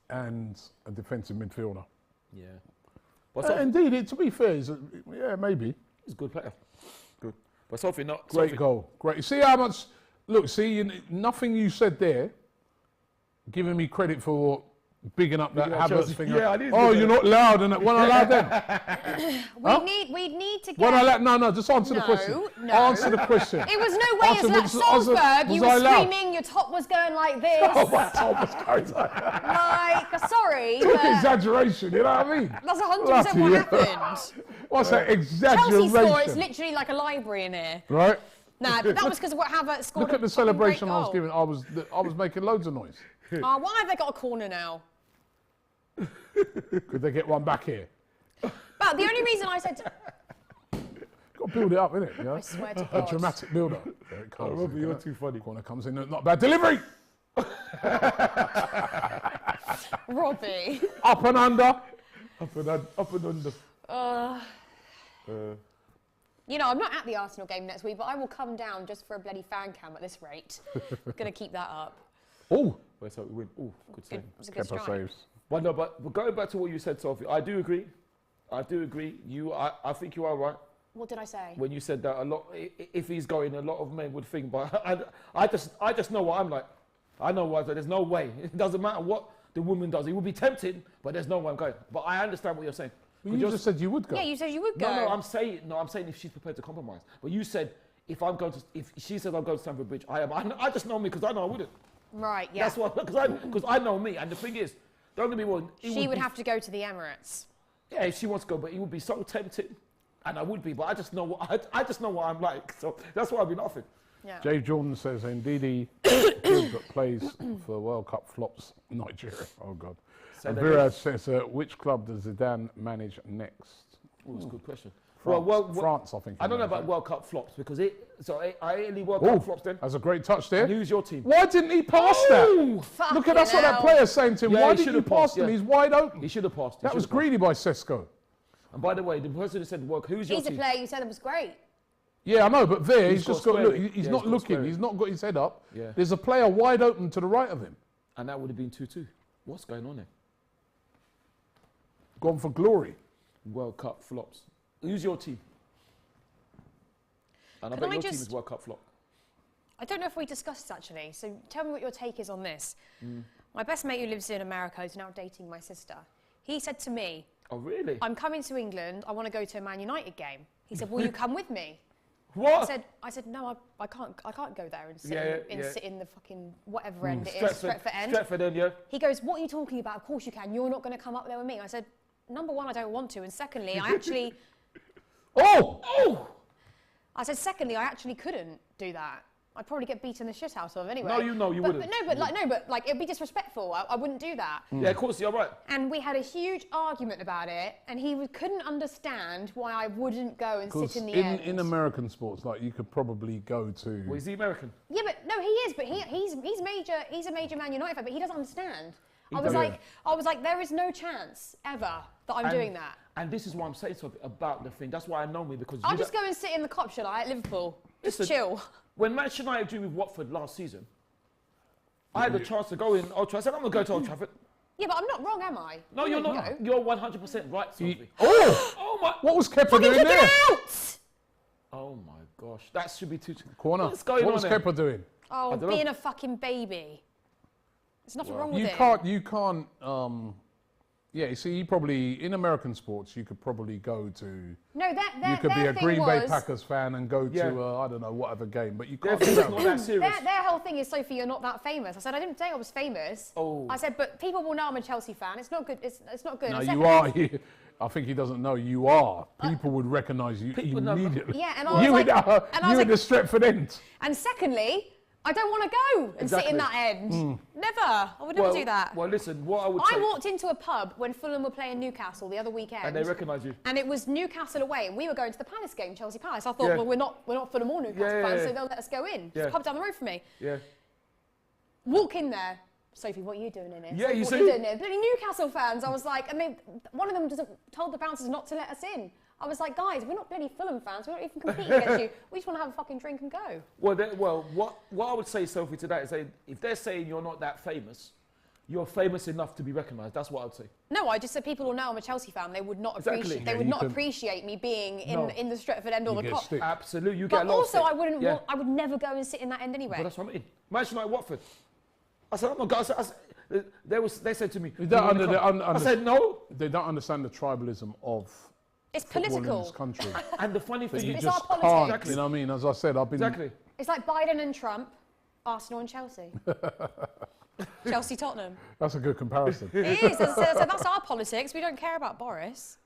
And a defensive midfielder. Yeah. But Indeed, to be fair, maybe. he's a good player. Good. But Sophie, not... Great Sophie. goal. Great. See how much... Look, nothing you said there, giving me credit for bigging up that Havertz thing. Yeah, I did. Oh, you're not loud. And when I loud then? We need to get... When I loud... No, just answer the question. No. Answer the question. It was no way as like Salzburg, you were screaming, your top was going like this. Oh, my top was going like... Like, sorry, Took but exaggeration, you know what I mean? that's 100% what happened. What's that exaggeration? Chelsea score, it's literally like a library in here. Right? Nah, but that was because of what Havertz scored. Look at the celebration I was giving. I was making loads of noise. Oh, why have they got a corner now? Could they get one back here? But the only reason I said... Got to build it up, innit? You know? I swear to A God. dramatic build-up. There it comes. Robbie, you're too funny. Corner comes in, not bad delivery. Robbie. Up and under. Up and under. You know, I'm not at the Arsenal game next week, but I will come down just for a bloody fan cam at this rate. Gonna keep that up. Oh, Where's how we win? Oh, good save. It was a good Kepa strike. saves. But no, but going back to what you said, Sophie, I do agree. I think you are right What did I say? when you said that a lot. If he's going, a lot of men would think. But I just know what I'm like. I know what. There's no way. It doesn't matter what the woman does. It would be tempting, but there's no way I'm going. But I understand what you're saying. Well, you just said you would go. Yeah, you said you would go. No, I'm saying if she's prepared to compromise. But you said if she says I'm going to Stamford Bridge, I am. I just know me because I know I wouldn't. Right, yeah. That's what because I know me. And the thing is, don't get me wrong. She would have to go to the Emirates. Yeah, if she wants to go, but it would be so tempting, and I would be. But I just know what I just know what I'm like. So that's why I've been laughing. Yeah. Jay Jordan says, Ndidi good, but plays for World Cup flops Nigeria. Oh, God. And Viraj says, which club does Zidane manage next? Oh, that's a good question. France, I think. I don't know about World Cup flops because I only World Cup flops then. That's a great touch there. And who's your team? Why didn't he pass that? Look at that's what that player's saying to him. Yeah, Why he didn't you should've pass passed, him? yeah. He's wide open. He should have passed. That was greedy by Sesko. And by the way, the person who said who's your He's a team? player you said it was great. Yeah, I know, but there he's just got look. square. He's Yeah, not he's got looking. square. He's not got his head up. Yeah. There's a player wide open to the right of him. And that would have been 2-2. What's going on there? Gone for glory. World Cup flops. Who's your team? And I bet your team is World Cup flop. I don't know if we discussed this actually, so tell me what your take is on this. My best mate who lives in America is now dating my sister. He said to me, Oh, really? I'm coming to England, I want to go to a Man United game. He said, will you come with me? What? I said, no, I can't go there and sit, sit in the fucking whatever end it is, Stretford end. Stretford end, yeah. He goes, what are you talking about? Of course you can. You're not going to come up there with me. I said, number one, I don't want to. And secondly, I actually... I said, secondly, I actually couldn't do that. I'd probably get beaten the shit out of anyway. No, you wouldn't. But it'd be disrespectful. I wouldn't do that. Yeah, of course, you're right. And we had a huge argument about it, and he couldn't understand why I wouldn't go and sit in the end. In American sports, like you could probably go to. Well, is he American? Yeah, but no, he is. But he's major. He's a major Man United fan, but he doesn't understand. I was like, there is no chance ever that I'm doing that. And this is why I'm saying something about the thing. That's why I know me because I'll just go and sit in the cop, shall I, at Liverpool? Just chill. When Manchester United drew with Watford last season, I had a chance to go in Old Trafford. I said, I'm going to go to Old Trafford. Yeah, but I'm not wrong, am I? No, you're not. You're 100% right, Sophie. Oh my! What was Kepa doing there? Out! Oh my gosh, that should be too. Corner. What's going what on was Kepa doing? Oh, being a fucking baby. There's nothing wrong with it. You can't Yeah, you see, you probably, in American sports, you could probably go to... No, you could be a Green Bay Packers fan and go to, I don't know, whatever game, but you can't do that. Not that serious. Their whole thing is, Sophie, you're not that famous. I said, I didn't say I was famous. Oh. I said, but people will know I'm a Chelsea fan. It's not good. It's not good. No, And you are. I think he doesn't know you are. People would recognise you immediately. Yeah, and I was you in the Stretford end. And secondly, I don't want to go and sit in that end. Never. I would never do that. Well, listen, what I would I walked into a pub when Fulham were playing Newcastle the other weekend. And they recognise you. And it was Newcastle away, and we were going to the Palace game, Chelsea Palace. I thought, well, we're not Fulham or Newcastle fans, so they'll let us go in. It's a pub down the road from me. Yeah. Walk in there. Sophie, what are you doing in here? Yeah, Sophie, what are you doing here? Bloody Newcastle fans. I was like, and one of them told the bouncers not to let us in. I was like, guys, we're not bloody Fulham fans. We're not even competing against you. We just want to have a fucking drink and go. Well, what I would say, Sophie, to that is if they're saying you're not that famous, you're famous enough to be recognised. That's what I'd say. No, I just said people will know I'm a Chelsea fan. They would not appreciate. They would not appreciate me being in the Stretford end or the Cop. Absolutely, you get a lot also, of I wouldn't. I would never go and sit in that end anyway. But that's what I mean. Manchester United, Watford. I said, oh my God. They said to me, I said no. They don't understand the tribalism of. It's political. In this country. And the funny thing is, is, it's our politics. Exactly. You know what I mean? As I said, I've been. Exactly. It's like Biden and Trump, Arsenal and Chelsea. Chelsea, Tottenham. That's a good comparison. It is. So that's our politics. We don't care about Boris.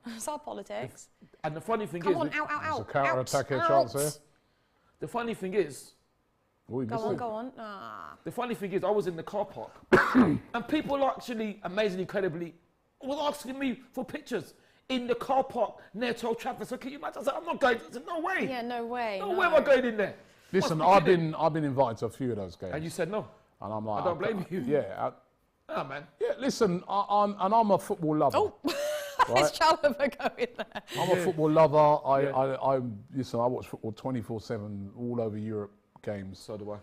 It's our politics. And the funny thing Come is, on, out. There's a counter-attack here, chance there. The funny thing is, go on. Ah. The funny thing is, I was in the car park, and people actually, amazingly, incredibly, were asking me for pictures in the car park near to Old Trafford. So can you imagine? I said, I'm not going. I said, no way. Yeah, no way. No way am I going in there. Listen, I've been invited to a few of those games. And you said no. And I'm like, I don't blame you. Yeah. Man. Yeah, listen, I'm a football lover. Oh, it's Chalobah going there. I'm a football lover. I watch football 24/7 all over Europe games. So do I.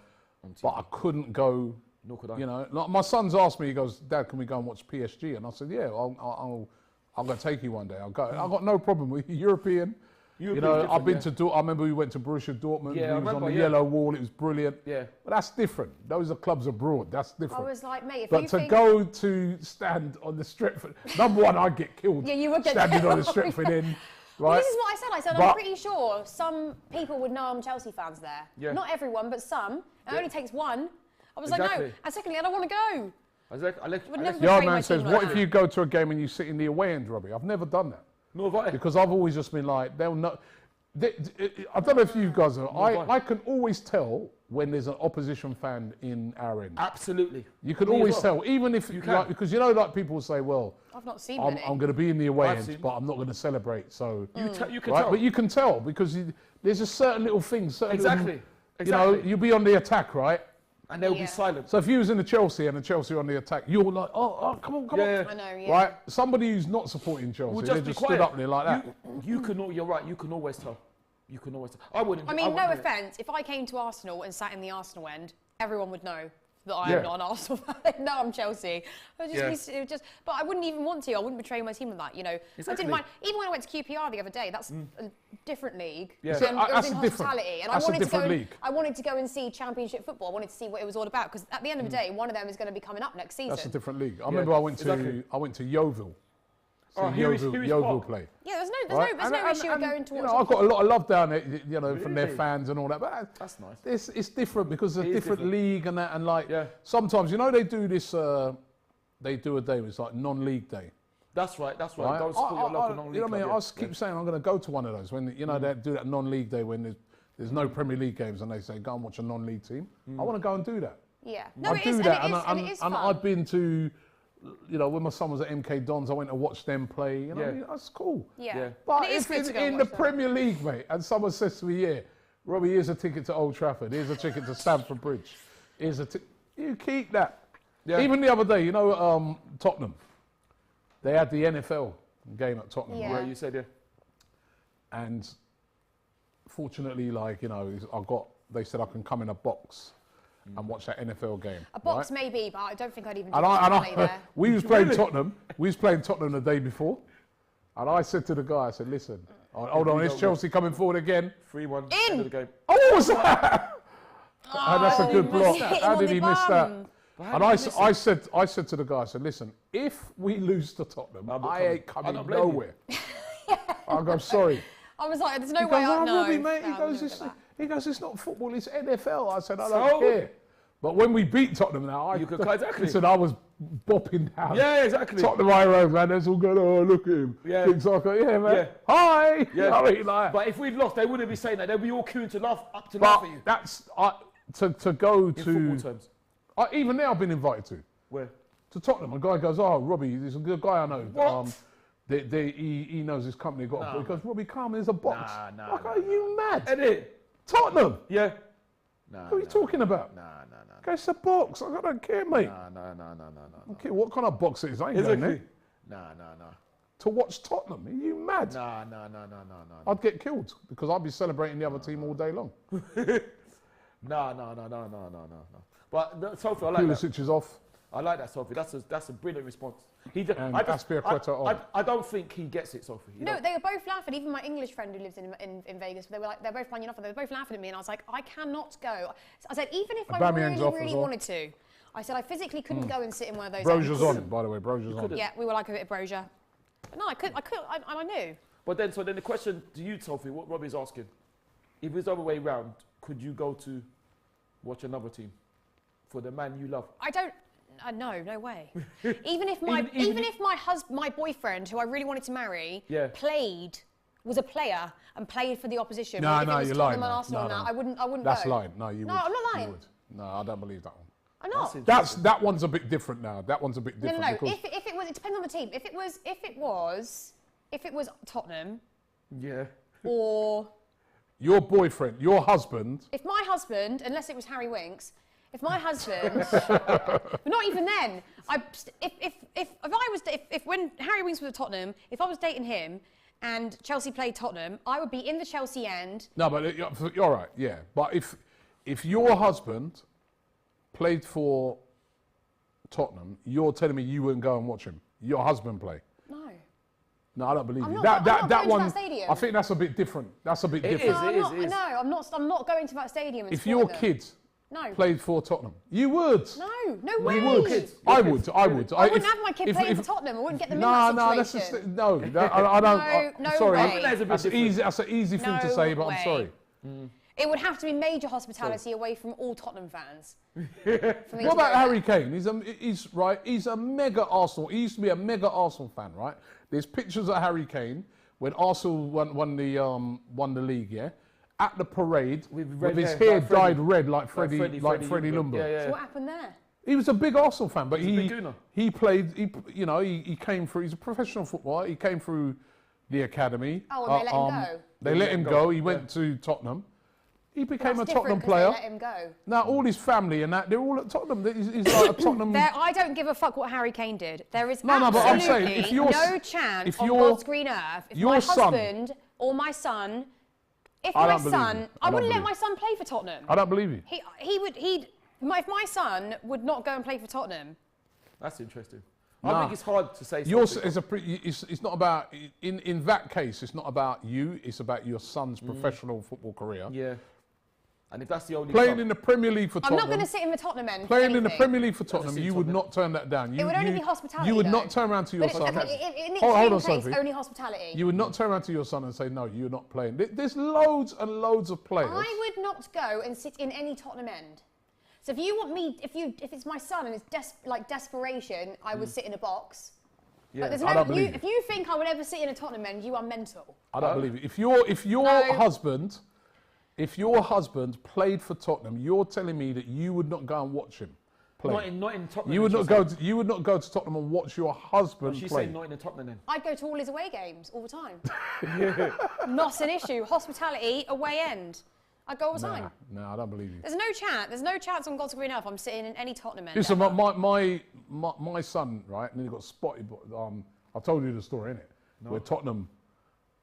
But I couldn't go. Nor could I. You know, like my son's asked me. He goes, Dad, can we go and watch PSG? And I said, yeah, I'm going to take you one day. I'll go. I've got no problem with European. You know, I've been to. I remember we went to Borussia Dortmund. Yeah, we was on the yellow wall. It was brilliant. Yeah. But that's different. Those are clubs abroad. That's different. I was like, mate, if you go to stand on the Stretford, number one, I'd get killed. Yeah, you would get standing on the Stretford Inn. Right? Well, this is what I said. I said, I'm pretty sure some people would know I'm Chelsea fans there. Yeah. Not everyone, but some. It only takes one. I was like, no. And secondly, I don't want to go. The old man says, what if you go to a game and you sit in the away end, Robbie? I've never done that. No, right. Because I've always just been like, they'll know. I don't know if you guys know. I can always tell when there's an opposition fan in our end. Absolutely. You can always tell, even if you can. Because you know, like people will say, well, I've not seen I'm going to be in the away end, but I'm not going to celebrate. So you can right? tell. But you can tell because there's a certain little thing. Exactly. You know, you'll be on the attack, right? And they'll be silent. So if you was in the Chelsea and the Chelsea on the attack, you're like, oh, come on. I know, yeah. Right? Somebody who's not supporting Chelsea, they just stood up there like that. You're right. You can always tell. I wouldn't. I mean, no offence. If I came to Arsenal and sat in the Arsenal end, everyone would know that I'm not an Arsenal fan. They'd know I'm Chelsea. But I wouldn't even want to. I wouldn't betray my team with that. You know, I didn't mind. Even when I went to QPR the other day, that's a different league. Yeah. And it was in hospitality, and I wanted to go and see Championship football. I wanted to see what it was all about because at the end of the day, one of them is going to be coming up next season. That's a different league. I remember I went to Yeovil. Yeovil play. Yeah, there's no issue with going towards. You know, I've got a lot of love down there, you know, from their fans and all that. But that's nice. It's different because it's a different league and that, and like sometimes, you know, they do this. They do a day. It's like non-league day. That's right. Go and support your local non-league. You know what I mean? I keep saying I'm going to go to one of those when they do that non-league day when there's no Premier League games and they say go and watch a non-league team. I want to go and do that. Yeah, I do that, and I've been to. You know, when my son was at MK Dons, I went to watch them play. You know, that's cool. Yeah. But if in the Premier League, mate, and someone says to me, yeah, Robbie, here's a ticket to Old Trafford, here's a ticket to Stamford Bridge, you keep that. Yeah. Even the other day, you know, Tottenham, they had the NFL game at Tottenham. Yeah. Right, you said, And fortunately, like, you know, they said I can come in a box and watch that NFL game. A box maybe, but I don't think I'd even do there. We was playing Tottenham. We was playing Tottenham the day before. And I said to the guy, I said, listen, hold on, is Chelsea coming forward again? 3-1, end of the game. Oh, what was that? That's a good block. How did he miss that? And I said to the guy, I said, listen, if we lose to Tottenham, I ain't coming nowhere. I go, sorry. I was like, there's no way I know. Robbie, mate. He goes, it's not football, it's NFL. I said, I don't care. But when we beat Tottenham now, he said I was bopping down. Yeah, exactly. Tottenham High Road, man. There's all going, oh, look at him. Yeah. King Soccer, yeah, man. Yeah. Hi. Yeah. You know what I mean? Like, but if we'd lost, they wouldn't be saying that. They'd be all queuing to laugh at you. That's to go in to. football terms. Even now, I've been invited to. Where? To Tottenham. A guy goes, oh, Robbie, there's a good guy I know. What? He knows his company got. He goes, Robbie, come. There's a box. Are you mad? Edit. Tottenham. Yeah. What are you talking about? No. It's a box. I don't care, mate. No. Okay, what kind of box it is? I ain't going there. No. To watch Tottenham? Are you mad? No. I'd get killed because I'd be celebrating the other team all day long. No. But Sophie, I like that. Pulisic is off. I like that, Sophie. That's a brilliant response. I don't think he gets it, Sophie. No, they were both laughing. Even my English friend who lives in Vegas, they were like, they're both funny enough, and they were both laughing at me. And I was like, I cannot go. I said, even if I really wanted to, I said I physically couldn't go and sit in one of those. Brosier's on, by the way. Brosier's on. Yeah, we were like a bit of Brosier. But no, I knew. But then the question to you, Sophie, what Robbie's asking, if it's the other way round, could you go to watch another team for the man you love? I don't. No way. Even if my boyfriend, who I really wanted to marry, was a player and played for the opposition. No, you're lying. I wouldn't That's go. lying. No, you would. No, I'm not lying. No, I don't believe that one. I'm not. That one's a bit different now. That one's a bit different. No. If it was, it depends on the team. If it was Tottenham. Yeah. Or. Your boyfriend, your husband. If my husband, unless it was Harry Winks. If my husband, but not even then. If when Harry Winks was at Tottenham, if I was dating him, and Chelsea played Tottenham, I would be in the Chelsea end. No, but you're all right, yeah. But if your husband played for Tottenham, you're telling me you wouldn't go and watch him. Your husband play. No, I don't believe you. That one, I think that's a bit different. That's a bit different. It is. No, I'm not going to that stadium. If your kids played for Tottenham, you would. No way. You would. I would. I wouldn't have my kid playing for Tottenham. I wouldn't get them in that situation. I don't. No sorry, way. that's an easy thing to say, but I'm sorry. It would have to be major hospitality away from all Tottenham fans. What about Harry Kane? He's a mega Arsenal. He used to be a mega Arsenal fan, right? There's pictures of Harry Kane when Arsenal won the league, yeah? At the parade with his hair dyed red like Freddie Lumber. Yeah. So what happened there? He was a big Arsenal fan, but he played. He came through. He's a professional footballer. He came through the academy. Oh, and they let him go. They let him go. He went to Tottenham. He became a Tottenham player. They let him go. Now all his family and they're all at Tottenham. He's like a Tottenham. I don't give a fuck what Harry Kane did. There is but I'm saying, absolutely no chance on God's green earth if my husband or my son. If my son, I wouldn't let my son play for Tottenham. I don't believe you. If my son would not go and play for Tottenham. That's interesting. I think it's hard to say. It's not about in that case. It's not about you. It's about your son's professional football career. Yeah. And if that's the only playing in the Premier League for Tottenham, I'm not going to sit in the Tottenham end. Playing in the Premier League for Tottenham, you would not turn that down. It would only be hospitality. You would not turn around to your son. Hold on, Sophie. Only hospitality. You would not turn around to your son and say, "No, you're not playing." There's loads and loads of players. I would not go and sit in any Tottenham end. So if you want me, if it's my son and it's desperation, I would sit in a box. Yeah. But there's no. If you think I would ever sit in a Tottenham end, you are mental. I don't believe it. If your husband played for Tottenham, you're telling me that you would not go and watch him play. Not in Tottenham. You would not go to Tottenham and watch your husband play. She's saying not in the Tottenham then. I'd go to all his away games all the time. Not an issue. Hospitality, away end. I'd go all the time. No, I don't believe you. There's no chance. There's no chance on God's green earth I'm sitting in any Tottenham end. Listen, my son, right, and then he got spotted. I told you the story, innit? No. Where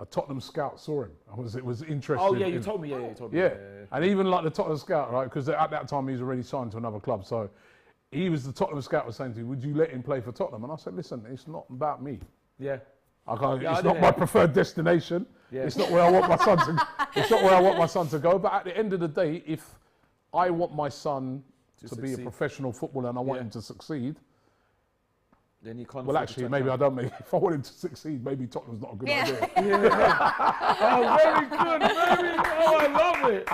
a Tottenham scout saw him. It was interesting. Oh yeah, you told me. Yeah, you told me. Yeah. And even like the Tottenham scout, right? Because at that time he was already signed to another club. So the Tottenham scout was saying to me, "Would you let him play for Tottenham?" And I said, "Listen, it's not about me. Yeah. It's not my preferred destination. Yeah. It's not where I want my son to. It's not where I want my son to go. But at the end of the day, if I want my son to be a professional footballer and I want him to succeed. Then you can't. Well, actually, maybe I don't. If I want him to succeed, maybe Tottenham's not a good idea. Oh, very good. Oh, I love it.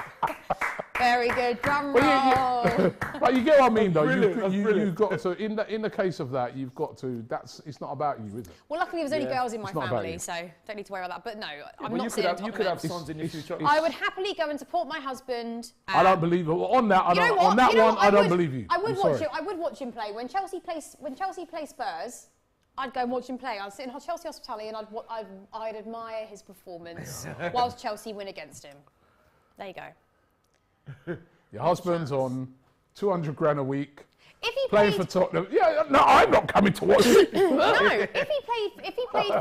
Very good. Drum roll. But you get what I mean, though. Brilliant, You've got to, in the case of that, you've got to. It's not about you, is it? Well, luckily there's only girls in my It's not about family, you. so don't need to worry about that. But no, I'm Well, not saying you could have sons in your future. I would happly go and support my husband. I don't believe it. On that, I don't. On that one, I don't believe you. I would watch him. I would watch him play when Chelsea plays Spurs. I'd go and watch him play. I'd sit in Chelsea hospitality and I'd admire his performance whilst Chelsea win against him. There you go. Your husband's on 200 grand a week. If he playing played, for Tottenham, no, I'm not coming to watch it. no, if he played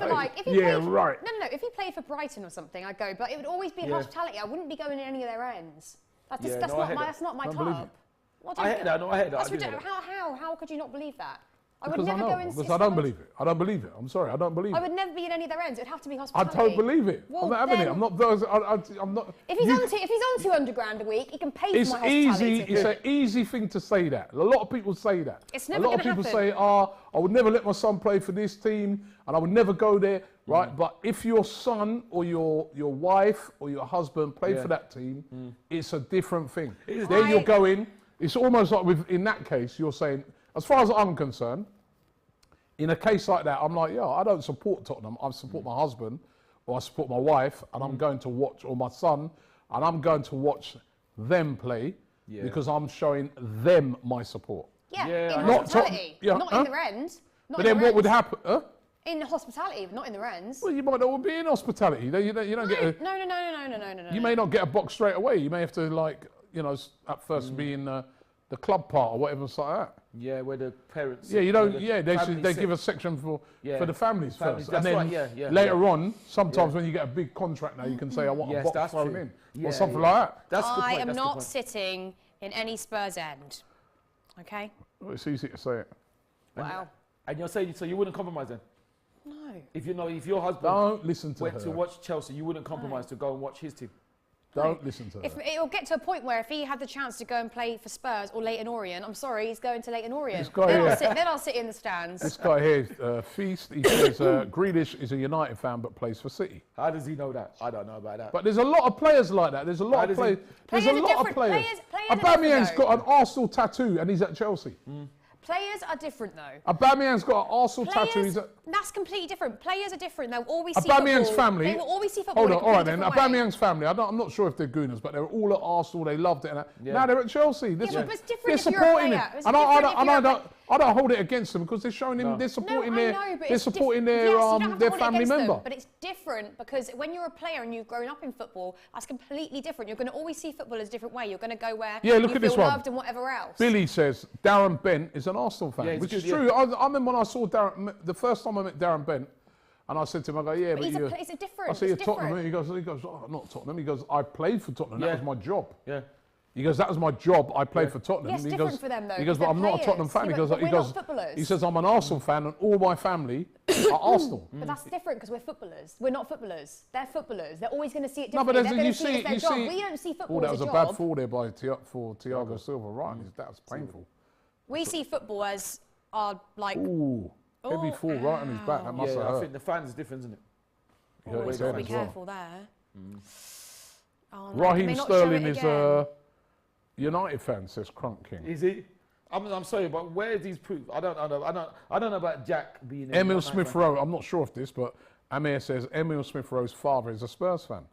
for like, if he played, right. No, if he played for Brighton or something, I'd go. But it would always be hospitality. I wouldn't be going in any of their ends. That's not my club. I heard that. That's ridiculous. How could you not believe that? I would Because never I know, go and because I don't believe it. I don't believe it. I'm sorry, I don't believe I it. would never be in any of their ends. It'd have to be I hospitality. don't believe it. Well, I'm not having it. then- I'm not. I'm not. If he's on 200 grand a week, he can pay It's for my hospitality. easy. It's an easy thing to say that. A lot of people say that. It's never A lot of gonna people happen. say, I would never let my son play for this team, and I would never go there, right? But if your son or your wife or your husband play for that team, it's a different thing. There you're going. It's almost like in that case, you're saying, as far as I'm concerned, in a case like that, I'm like, I don't support Tottenham. I support my husband or I support my wife, and I'm going to watch, or my son, and I'm going to watch them play because I'm showing them my support. In hospitality, not in their ends. But then what would happen? In hospitality, not in their ends. Well, you might not be in hospitality. You don't get a, No. You may not get a box straight away. You may have to, at first be in the club part or whatever, like that. Yeah, where the parents. Yeah, you don't. They give a section for the families first, and then later on, sometimes when you get a big contract, now you can say I want a box thrown in or something like that. That's a good point. I am not sitting in any Spurs end. Okay. Well, it's easy to say it. Wow. And you're saying so you wouldn't compromise then? No. If your husband Don't listen to went her. to watch Chelsea, you wouldn't compromise to go and watch his team. Don't listen to her. It'll get to a point where if he had the chance to go and play for Spurs or Leyton Orient, I'm sorry, he's going to Leyton Orient. This guy here- Then I'll sit in the stands. This guy here, Feast, he says Grealish is a United fan but plays for City. How does he know that? I don't know about that. But there's a lot of players like that. There's a lot of players. There's a Players are lot of different. players. Players are Aubameyang's different, got an Arsenal tattoo and he's at Chelsea. Players are different though. Aubameyang's got an Arsenal tattoo. He's at That's completely different. Players are different. They'll always see Aubameyang's football. family. They will always see football. Hold on, in a all right then. completely different way. Aubameyang's family. I'm not sure if they're Gooners, but they're all at Arsenal. They loved it. Now they're at Chelsea. but it's different They're if you're a supporting player. him, It's and different if you're a I don't hold it against them because they're showing him. They're supporting I know, but They're it's supporting yes, you don't have to their hold it family against them, member. but it's different because when you're a player and you've grown up in football, that's completely different. You're going to always see football as a different way. You're going to go where Yeah, look you at feel this one. loved and whatever else. Billy says Darren Bent is an Arsenal fan, Yeah, he's which is good, yeah. true. I remember when I saw Darren, the first time I met Darren Bent, and I said to him, I go, yeah, but you. It's a different. I say, you're it's Tottenham. different. He goes, oh, not Tottenham. He goes, I played for Tottenham. That was my job. Yeah. He goes, that was my job. I played for Tottenham. Yes, he different goes, for them, though, He goes, because but I'm they're not a Tottenham fan. players. He goes, But we're not footballers. he says, I'm an Arsenal fan, and all my family are Arsenal. But that's different because we're footballers. We're not footballers. They're footballers. They're always going to see it No, differently. but They're going to see it as their job. We don't see Oh, football that as was a a job. bad fall there for Thiago Silva. Right, that was painful. We see football as our Ooh, heavy fall right on his back. That must have I hurt. think the fans is different, isn't it? He hurt his got head to be as well. careful there. Oh, no, can they Raheem not show Sterling it is again? a United fan, says Crunk King. Is he? I'm sorry, but where is these proof? I don't know about Jack being. Emil Smith Rowe, I'm not sure of this, but Amir says Emil Smith Rowe's father is a Spurs fan.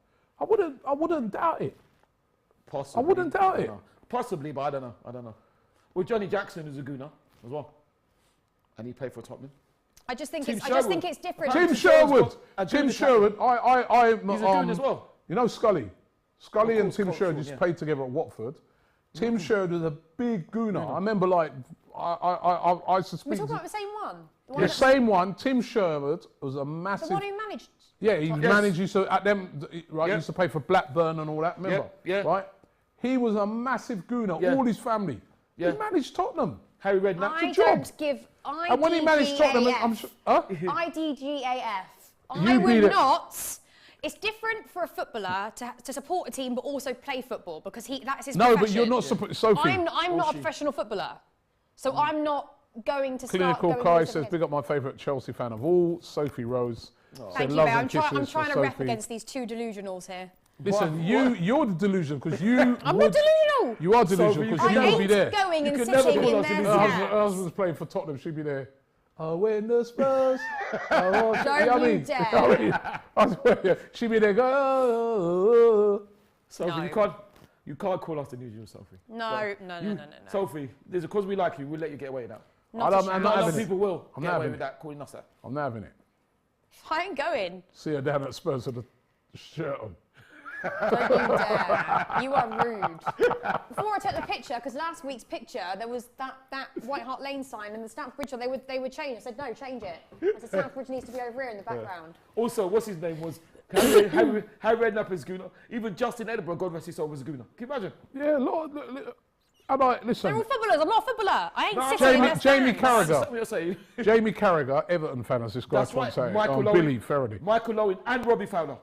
I wouldn't doubt it. Possibly. I wouldn't doubt it. know. Possibly, but I don't know. Well, Johnny Jackson is a Gooner as well, and he played for Tottenham. I just think Tim it's different. Tim Sherwood. a Tim Gooner Sherwood. He's a Gooner as well. You know Scully. Scully and Tim course, Sherwood yeah. just played together at Watford. Tim Sherwood was a big gooner. I remember, I We're suspect. talking about the same one. The same one. Tim Sherwood was a massive. The one who managed. Yeah, he managed. Used to at them. Right, he used to play for Blackburn and all that. Remember? Yeah. Right. He was a massive gooner. Yeah. All his family. Yeah. He managed Tottenham. Harry Redknapp. I job. don't give And when he managed Tottenham, I'm sure. Huh? IDGAF. You I beat would it. not. It's different for a footballer to support a team but also play football because that's his No, profession. but you're not Sophie. I'm not a professional footballer, so I'm not going to start. Clinical going Kai with says, him. big up my favourite Chelsea fan of all, Sophie Rose. Thank you, babe. I'm trying to rep against these two delusionals here. Listen, you're the delusion because you. I'm not delusional. You are delusional because you would be there. Going and could never sitting call in us their delusional. stands. Her husband's playing for Tottenham, she'd be there. Oh, when the Spurs. Don't you dare. I swear, she'd be there going, oh. Sophie, No. you can't call us delusional, Sophie. No. Sophie, because we like you, we'll let you get away with that. Not I a don't- I'm chance. not A lot of having it. people will I'm get not away having with it. that, calling us that. I'm not having it. I ain't going. See her down at Spurs with the shirt on. Don't you dare. You are rude. Before I took the picture, because last week's picture, there was that White Hart Lane sign and the Stamford Bridge, they would change. I said, no, change it. I said, Stamford Bridge needs to be over here in the background. Also, what's his name was Harry Redknapp as Gooner. Even Justin Edinburgh, God rest his soul, was a Gooner. Can you imagine? Yeah, listen. They're all footballers. I'm not a footballer. I ain't No, sitting in their Jamie stands. Carragher. That's what you're saying. Jamie Carragher, Everton fan, as this guy That's trying to right. say. Michael Owen. Billy Faraday. Michael Owen and Robbie Fowler.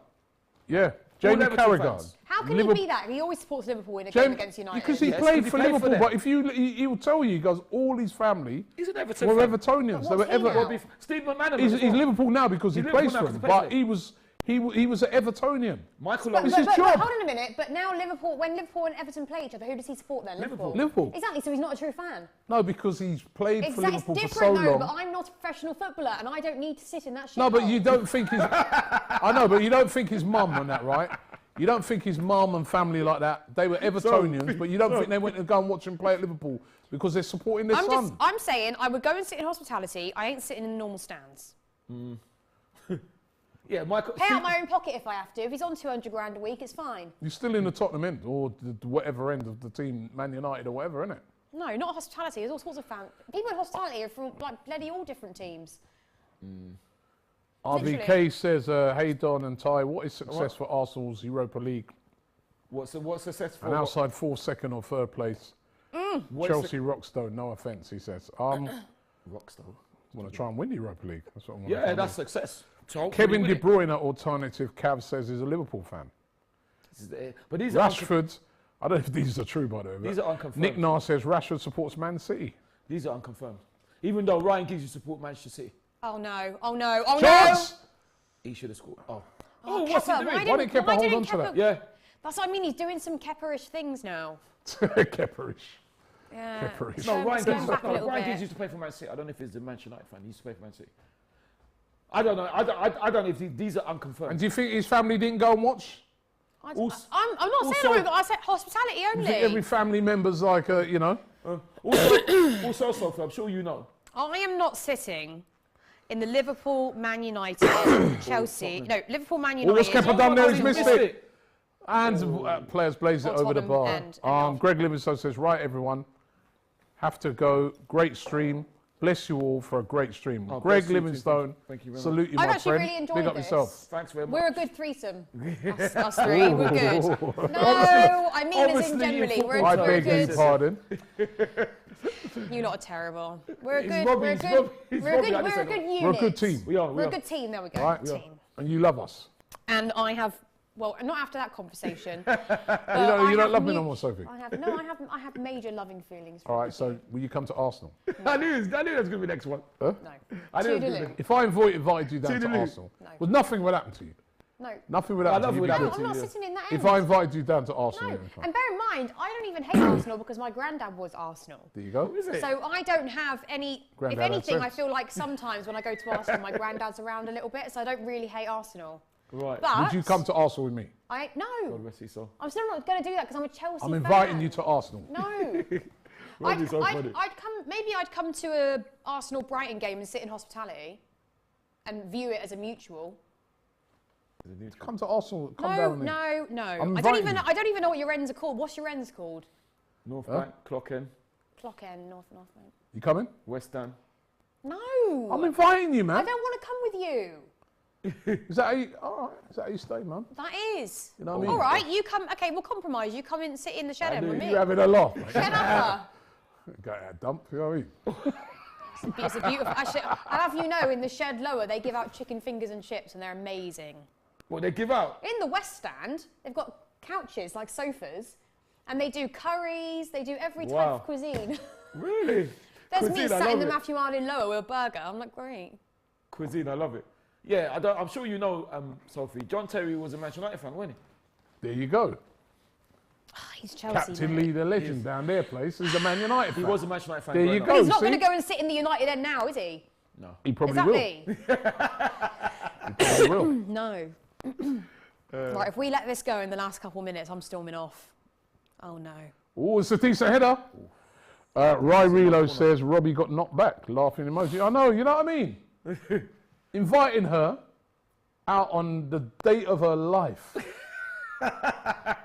Yeah, Jamie Everton Carragher. fans. How can he be that? He always supports Liverpool in a game against United. Because he Yes, played he for played for Liverpool, them. but if he'll tell you, he goes, all his family He's an Everton were fan. Evertonians. They were what's he now? Everton. Steve McManaman. He's as well. Liverpool now because he He's plays Liverpool for now him, 'cause he but plays he was an Evertonian. Michael But, Owen. It's his but job. hold on a minute. But now when Liverpool and Everton play each other, who does he support then? Liverpool. Exactly. So he's not a true fan. No, because he's played for Exactly. It's Liverpool for so different though. long. But I'm not a professional footballer, and I don't need to sit in that shit. No, but you don't think his. I know, but you don't think his mum and that, right? You don't think his mum and family like that. They were Evertonians, but you don't think they went to go and watch him play at Liverpool because they're supporting their son. I'm saying I would go and sit in hospitality. I ain't sitting in the normal stands. Yeah, Michael. Pay out my own pocket if I have to. If he's on 200 grand a week, it's fine. You're still in the Tottenham end or whatever end of the team, Man United or whatever, isn't it? No, not hospitality. There's all sorts of people in hospitality are from like bloody all different teams. RVK Literally. says, hey Don and Ty, what is success for Arsenal's Europa League? What's success for? And outside 4th, 2nd or 3rd place. Chelsea Rockstone, no offence, he says. Rockstone. Want to try and win the Europa League. That's what I want Yeah, to that's success. So Kevin De hopefully Bruyne, alternative Cav, says he's a Liverpool fan. but these are Rashford, I don't know if these are true, by the way. these are unconfirmed. Nick Nair says Rashford supports Man City. These are unconfirmed. Even though Ryan Giggs support Manchester City, Oh no! Oh no! Oh Chance! he should have scored. no! what's he Kepa, doing? Why didn't Kepa hold on to that? Yeah. That's what I mean. He's doing some Kepperish things now. Kepperish. Yeah. Kepperish. No, Going back a little Ryan bit. Giggs used to play for Man City. I don't know if he's a Manchester United fan. He used to play for Man City. I don't know. I don't know if these are unconfirmed. And do you think his family didn't go and watch? I'm Also- not saying I said hospitality You only. think every family member's like, you know? Also, Sophie, I'm sure you know. I am not sitting in the Liverpool, Man United, Chelsea. No, Liverpool, Man Well, what's United. Kepa done there? He's He missed it. And players blaze it Or over the Tottenham bar. and Arsenal. Greg Livingstone says, right, everyone, have to go. Great stream. Bless you all for a great stream. Oh, Greg bless you too. Livingstone, Thank you very much. salute you, I've my actually friend. really enjoyed Big up this. yourself. Thanks very much. We're a good threesome. Us three, we're good. No, I mean this in Obviously, generally. in We're football, I we're beg your good. pardon. You lot are terrible. We're a He's good. Robbie, We're a he's good. Robbie, he's We're a Robbie, good. I We're a listen. good unit. We're a good team. We are. We're a good team. There we go. Right? Team. And you love us. And I have. Well, not after that conversation. You don't love me no more, Sophie. I have major loving feelings. For All right, so will you come to Arsenal? I knew that was going to be the next one. No. I knew it was Toodaloo. gonna be- If I invited you down to Toodaloo. Arsenal, No. well, nothing would happen to you. No. Nothing would I happen love to you. what You'd be happened No, good. I'm to not you. sitting in that end. If I invited you down to Arsenal, No. you're fine. And bear in mind, I don't even hate Arsenal because my granddad was Arsenal. There you go. Is it? So I don't have any. Granddad if had anything, I sense. feel like sometimes when I go to Arsenal, my granddad's around a little bit, so I don't really hate Arsenal. Right. But Would you come to Arsenal with me? No, God rest his soul. I'm still not going to do that because I'm a Chelsea I'm fan. inviting you to Arsenal. No. Robbie's so funny. I'd come. Maybe I'd come to a Arsenal Brighton game and sit in hospitality, and view it as a mutual. Come to Arsenal. Come down with me. No. I'm I don't inviting you. I don't even know what your ends are called. What's your ends called? North Bank, Clock End, Clock End, North End. You coming? West Ham. No. I'm inviting you, man. I don't want to come with you. Is that how you, all right, is that how you stay, man? That is. You know what I mean? All right, you come. Okay, we'll compromise. You come and sit in the shed end with me. You having a laugh, mate. Shed upper. Go that dump, you know what I mean? It's a beautiful. Actually, I'll have you know, in the shed lower, they give out chicken fingers and chips, and they're amazing. What they give out? In the West Stand, they've got couches like sofas, and they do curries. They do every type of cuisine. Really? There's Cuisine, me I sat in love the it. Matthew Marlin Lower with a burger. I'm like, great. Cuisine, I love it. Yeah, I'm sure you know, Sophie. John Terry was a Manchester United fan, wasn't he? There you go. He's Chelsea, Captain mate. Lee, the legend down their place, is a Man United fan. He was a Manchester United fan. There you growing go. up. He's not see? going to go and sit in the United end now, is he? No. He probably Is that will. me? He probably will. No. Right, if we let this go in the last couple of minutes, I'm storming off. Oh, no. Oh, it's a decent header. Rai Relo says Robbie got knocked back. Laughing emoji. I know, you know what I mean? Inviting her out on the date of her life.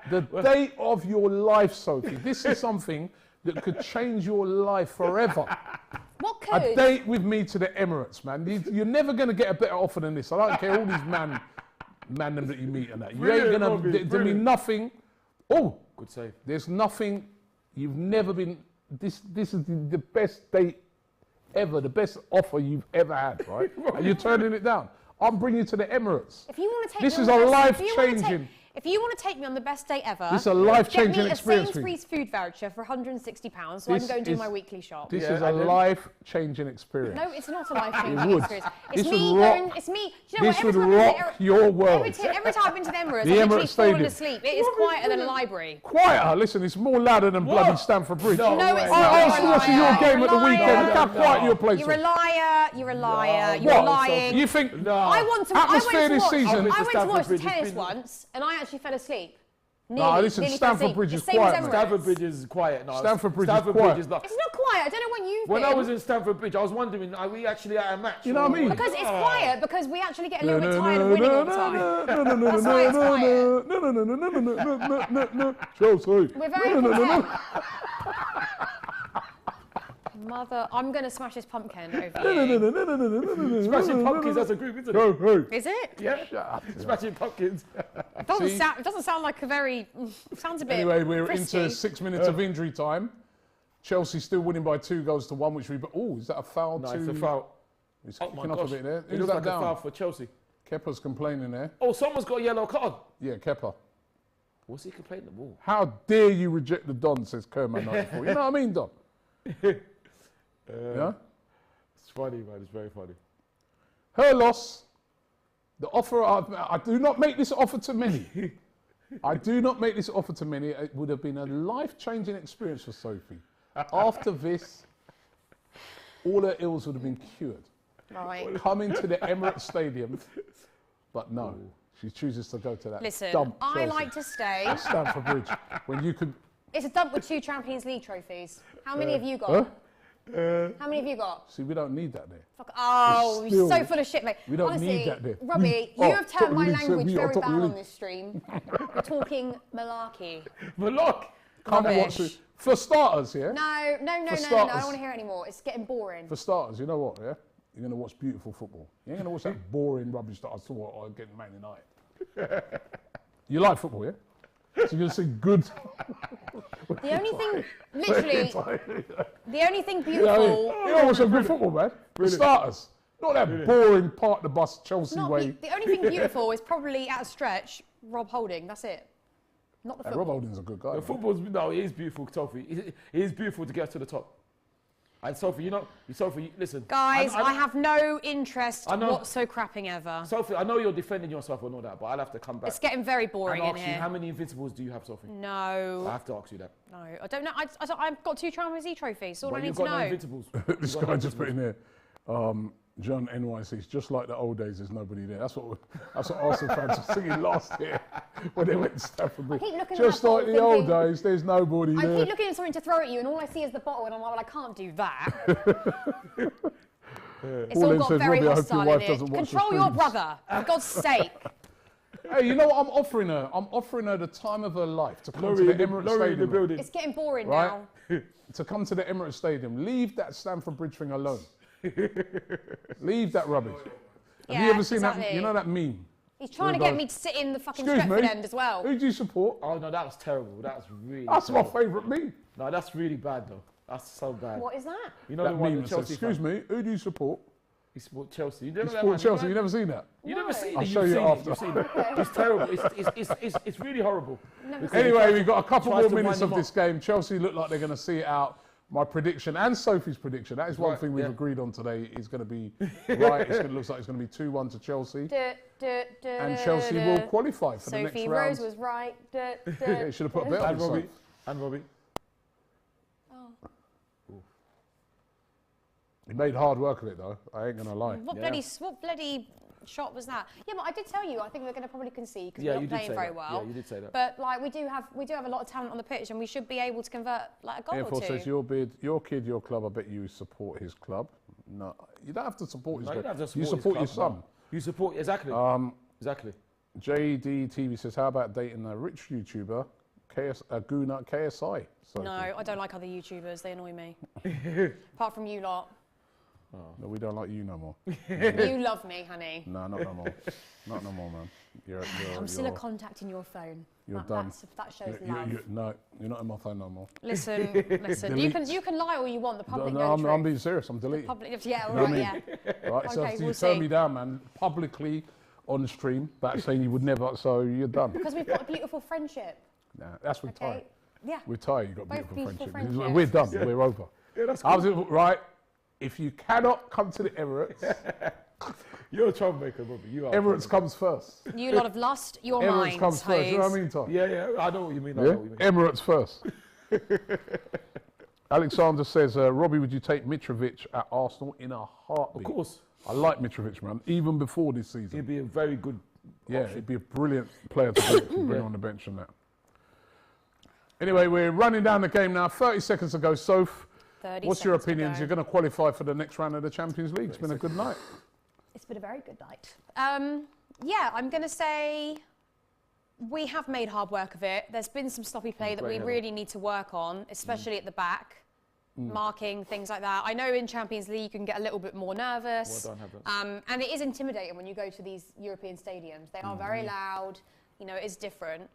The date of your life, Sophie. This is something that could change your life forever. What A could? date with me to the Emirates, man. You're never going to get a better offer than this. I don't care all these man that you meet and that. You ain't Brilliant, going Robbie, to, there'll be brilliant. nothing. Oh, Good save. there's nothing, you've never been, this is the best date ever, the best offer you've ever had, right? And you're turning it down. I'm bringing you to the Emirates. If you want to take This me is on a the best, life-changing. If you want to take me on the best date ever, This is a life-changing get me experience a for you. Sainsbury's food voucher for £160 so I This can go and do is- my weekly shop. This Yeah, is a and then- life-changing experience. No, it's not a It life-changing would. experience. This It's would me rock- going. It's me. Do you know This what? would Every time I've been rock to- your world. Every time I've been to the Emirates, The I've literally Emirates fallen Stadium. asleep. It is quieter than a library. Quieter, listen, it's more louder than bloody Stamford Bridge. No, No, it's way. not. I You're asked a you watching your liar. game at the You're a weekend. liar. Look how quiet your place You're a was. liar. You're a liar. You're What? lying. You think No. I want to. Atmosphere I went this to watch, season- I went to Stamford watch the Bridge has tennis been- once, and I actually fell asleep. No, listen, nearly Stamford fell asleep. Bridge is It's same as quiet, man. Emirates. Stamford Bridge is quiet now. Stamford Bridge is Stamford quiet. Bridge is not. It's not quiet. I don't know what you've When been. I was in Stamford Bridge, I was wondering, are we actually at a match? You know what I mean? Because it's quiet because we actually get a little bit tired of winning all the time. That's why it's quiet. Chelsea. We're very content. Mother, I'm going to smash this pumpkin over you. Smashing pumpkins as a group, isn't it? Is it? Yeah. Smashing pumpkins. It doesn't See? sound. It doesn't sound like a very. Sounds a bit. Anyway, we're frisky. into 6 minutes of injury time. Chelsea still winning by 2-1, which we. Oh, is that a foul? No, to, it's a foul. He's Oh kicking my off a gosh. bit there. It Who's looks that like down? a foul for Chelsea. Kepa's complaining there. Oh, someone's got a yellow card. Yeah, Kepa. What's he complaining about? How dare you reject the Don, says Kerman 94. You know what I mean, Don? Yeah? It's funny, man. It's very funny. Her loss. The offer, I do not make this offer to many. I do not make this offer to many. It would have been a life-changing experience for Sophie. After this, all her ills would have been cured. Right. Coming to the Emirates Stadium, but no, she chooses to go to that Listen, dump I Chelsea like to stay. at Stamford Bridge when you could. It's a dump with 2 Champions League trophies. How many have you got? Huh? How many have you got? See, we don't need that there. Fuck. Oh, It's you're still- so full of shit, mate. we don't Honestly, need that there. Robbie, Oh, you have turned my top league, language me, very top bad on league. this stream. We're talking malarkey. But look, Come and watch Rubbish. it. For starters, yeah? No. I don't starters. want to hear it anymore. It's getting boring. For starters, you know what, yeah? You're going to watch beautiful football. You ain't going to watch that boring rubbish that I saw against Man United. You like football, yeah? So you're going to see good... The only thing, literally, the only thing You know, beautiful. you know what's some good football, man? For starters. Not that boring part the bus Chelsea Not way. the only thing beautiful is probably at a stretch Rob Holding. That's it. Not the Hey, football. Rob Holding's a good guy. the man. football's no, it is beautiful, Sophie. It is beautiful to get to the top. And Sophie, Sophie, listen. Guys, I have no interest I know. whatso-crapping ever. Sophie, I know you're defending yourself and all that, but I'll have to come back It's getting very boring and in ask you here. how many Invincibles do you have, Sophie? I No, have to ask you that. no, I don't know. I've got 2 Champions League trophies. All But I need you've to got no know. Invincibles. This You've got guy no just put Invincibles. in there, John NYC, it's just like the old days, there's nobody there. That's what Arsenal fans were singing last year when they went to Stamford Bridge. keep looking at Just that like ball the old thinking- days, there's nobody I there. keep looking at something to throw at you, and all I see is the bottle, and I'm like, well, I can't do that. It's all Pauline got says, very Robbie, I hope your hostile wife in it. doesn't watch the Control your streams. brother, for God's sake. Hey, you know what I'm offering her? I'm offering her the time of her life to come Laurie to the in the- Emirates Laurie in the Stadium. building. It's getting boring Right? now. To come to the Emirates Stadium. Leave that Stamford Bridge thing alone. Leave that rubbish. Have you Yeah, ever seen that? exactly. You know that meme? He's trying to Where get it me to sit in the fucking Excuse Stretford me? end as well. Who do you support? Oh no, that was terrible. That was really. That's my terrible. favourite meme. No, that's really bad though. That's so bad. What is that? You know That the one meme the that says, Chelsea excuse fan? me, who do you support? He support Chelsea. You He never supported Chelsea. You never seen that? You never seen it. I'll show you after. You've seen it. It's terrible. It's really horrible. Anyway, we've got a couple tries more to minutes wind of them this game. Chelsea look like they're going to see it out. My prediction and Sophie's prediction, that is one Right, thing we've yeah. agreed on today, is going to be right. It looks like it's going to be 2-1 to Chelsea. And Chelsea will qualify for the next Sophie round. Rose was right. Yeah, you should have put a bet on And Robbie. yourself. And Robbie. He made hard work of it, though. I ain't going to lie. What bloody shot was that? Yeah, but I did tell you. I think we're going to probably concede because Yeah, we're you not did playing say very that. well. Yeah, you did say that. But like we do have a lot of talent on the pitch, and we should be able to convert like a goal Air or Force two. says your kid, your club. I bet you support his club. No, you don't have to support his No, you club. don't have to You support support your his club, son. You support exactly. Exactly. JD TV says, how about dating a rich YouTuber, Guna KSI? Sophie? No, I don't like other YouTubers. They annoy me. Apart from you lot. No, we don't like you no more. You love me, honey. No, not no more. Not no more, man. I'm still a contact in your phone. You're done. That shows love. No, you're not in my phone no more. Listen. You can lie all you want. The public No, know the I'm truth. being serious. I'm The deleting. public, yeah, all You know what right, I yeah. Right, so Okay, if you we'll turn see. me down, man, publicly on the stream, back saying you would never, so you're done. Because we've got a beautiful friendship. Nah, that's with Ty. Okay. Yeah. With Ty, you've got Both beautiful beautiful friendship. friendships. We're done. We're over. Yeah, that's I was right. If you cannot come to the Emirates, You're a troublemaker, Robbie. You are. Emirates comes first. You lot have lost your Emirates minds. comes first. You know what I mean, Ty? Yeah, I know what you mean. I Yeah? know what you mean. Emirates first. Alexander says, Robbie, would you take Mitrovic at Arsenal in a heartbeat? Of course. I like Mitrovic, man, even before this season. He'd be a very good. Yeah, option. he'd be a brilliant player to bring on the bench and that. Anyway, we're running down the game now. 30 seconds to go. Soph, 30 what's your seconds to opinions? go. You're going to qualify for the next round of the Champions League. It's been a good night. It's been a very good night. Yeah, I'm going to say we have made hard work of it. There's been some sloppy play that we really need to work on, especially at the back, marking, things like that. I know in Champions League you can get a little bit more nervous. Well done, And it is intimidating when you go to these European stadiums. They are very loud, you know, it is different.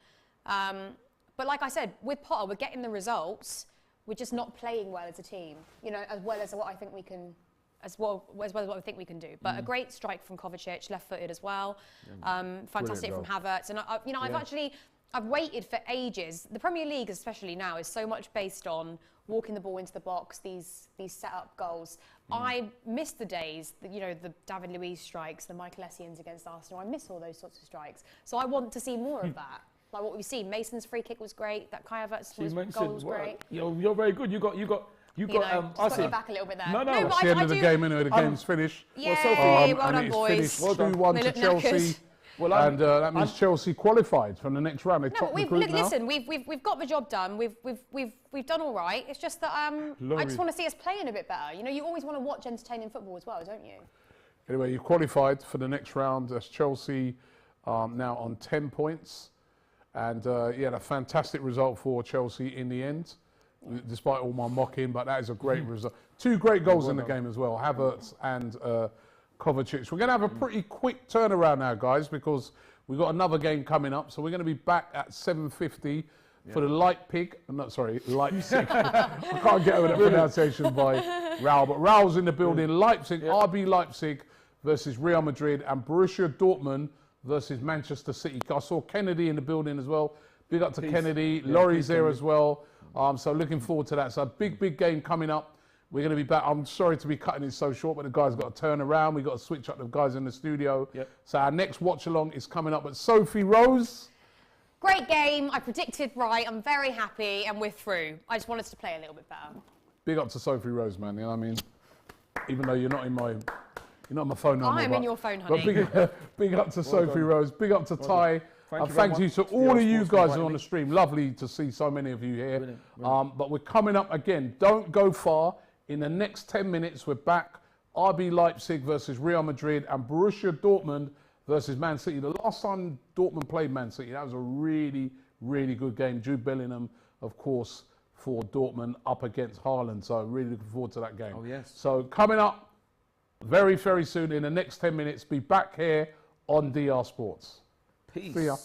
But like I said, with Potter, we're getting the results. We're just not playing well as a team, you know, as well as what I think we can, as well as what I think we can do. But a great strike from Kovacic, left-footed as well. Fantastic from Havertz. And you know, I've waited for ages. The Premier League, especially now, is so much based on walking the ball into the box, these set-up goals. I miss the days, you know, the David Luiz strikes, the Michael Essians against Arsenal. I miss all those sorts of strikes. So I want to see more of that. Like what we've seen. Mason's free kick was great. That Kai Havertz goal was great. You're very good. You got. You know, just got your back a little bit there. No, It's the end of the game anyway. The game's finished. Yeah, well and done, it's boys. finished Well done. 2-1 They to look Chelsea. knackered. Well, And that means Chelsea qualified for the next round. They No, top but the group now. listen, we've got the job done. We've done all right. It's just that I just want to see us playing a bit better. You know, you always want to watch entertaining football as well, don't you? Anyway, you qualified for the next round. That's Chelsea now on 10 points. And a fantastic result for Chelsea in the end, despite all my mocking, but that is a great result. Two great goals in the game as well, Havertz and Kovacic. We're going to have a pretty quick turnaround now, guys, because we've got another game coming up. So we're going to be back at 7:50 for the Leipzig. I can't get over the pronunciation by Raul, but Raul's in the building. Leipzig, RB Leipzig versus Real Madrid, and Borussia Dortmund versus Manchester City. I saw Kennedy in the building as well. Big up to Kennedy. Laurie's there as well. So looking forward to that. So a big game coming up. We're going to be back. I'm sorry to be cutting it so short, but the guys got to turn around. We've got to switch up the guys in the studio. So our next watch along is coming up. But Sophie Rose. Great game. I predicted right. I'm very happy, and we're through. I just wanted to play a little bit better. Big up to Sophie Rose, man. You know what I mean? Even though you're not in my phone number. I'm in your phone, honey. But big up to Sophie Rose. Big up to Ty. Thank you to all of you guys who are on the stream. Lovely to see so many of you here. Brilliant. But we're coming up again. Don't go far. In the next 10 minutes, we're back. RB Leipzig versus Real Madrid and Borussia Dortmund versus Man City. The last time Dortmund played Man City, that was a really, really good game. Jude Bellingham, of course, for Dortmund up against Haaland. So really looking forward to that game. Oh, yes. So coming up very, very soon in the next 10 minutes, be back here on DR Sports. Peace. See ya.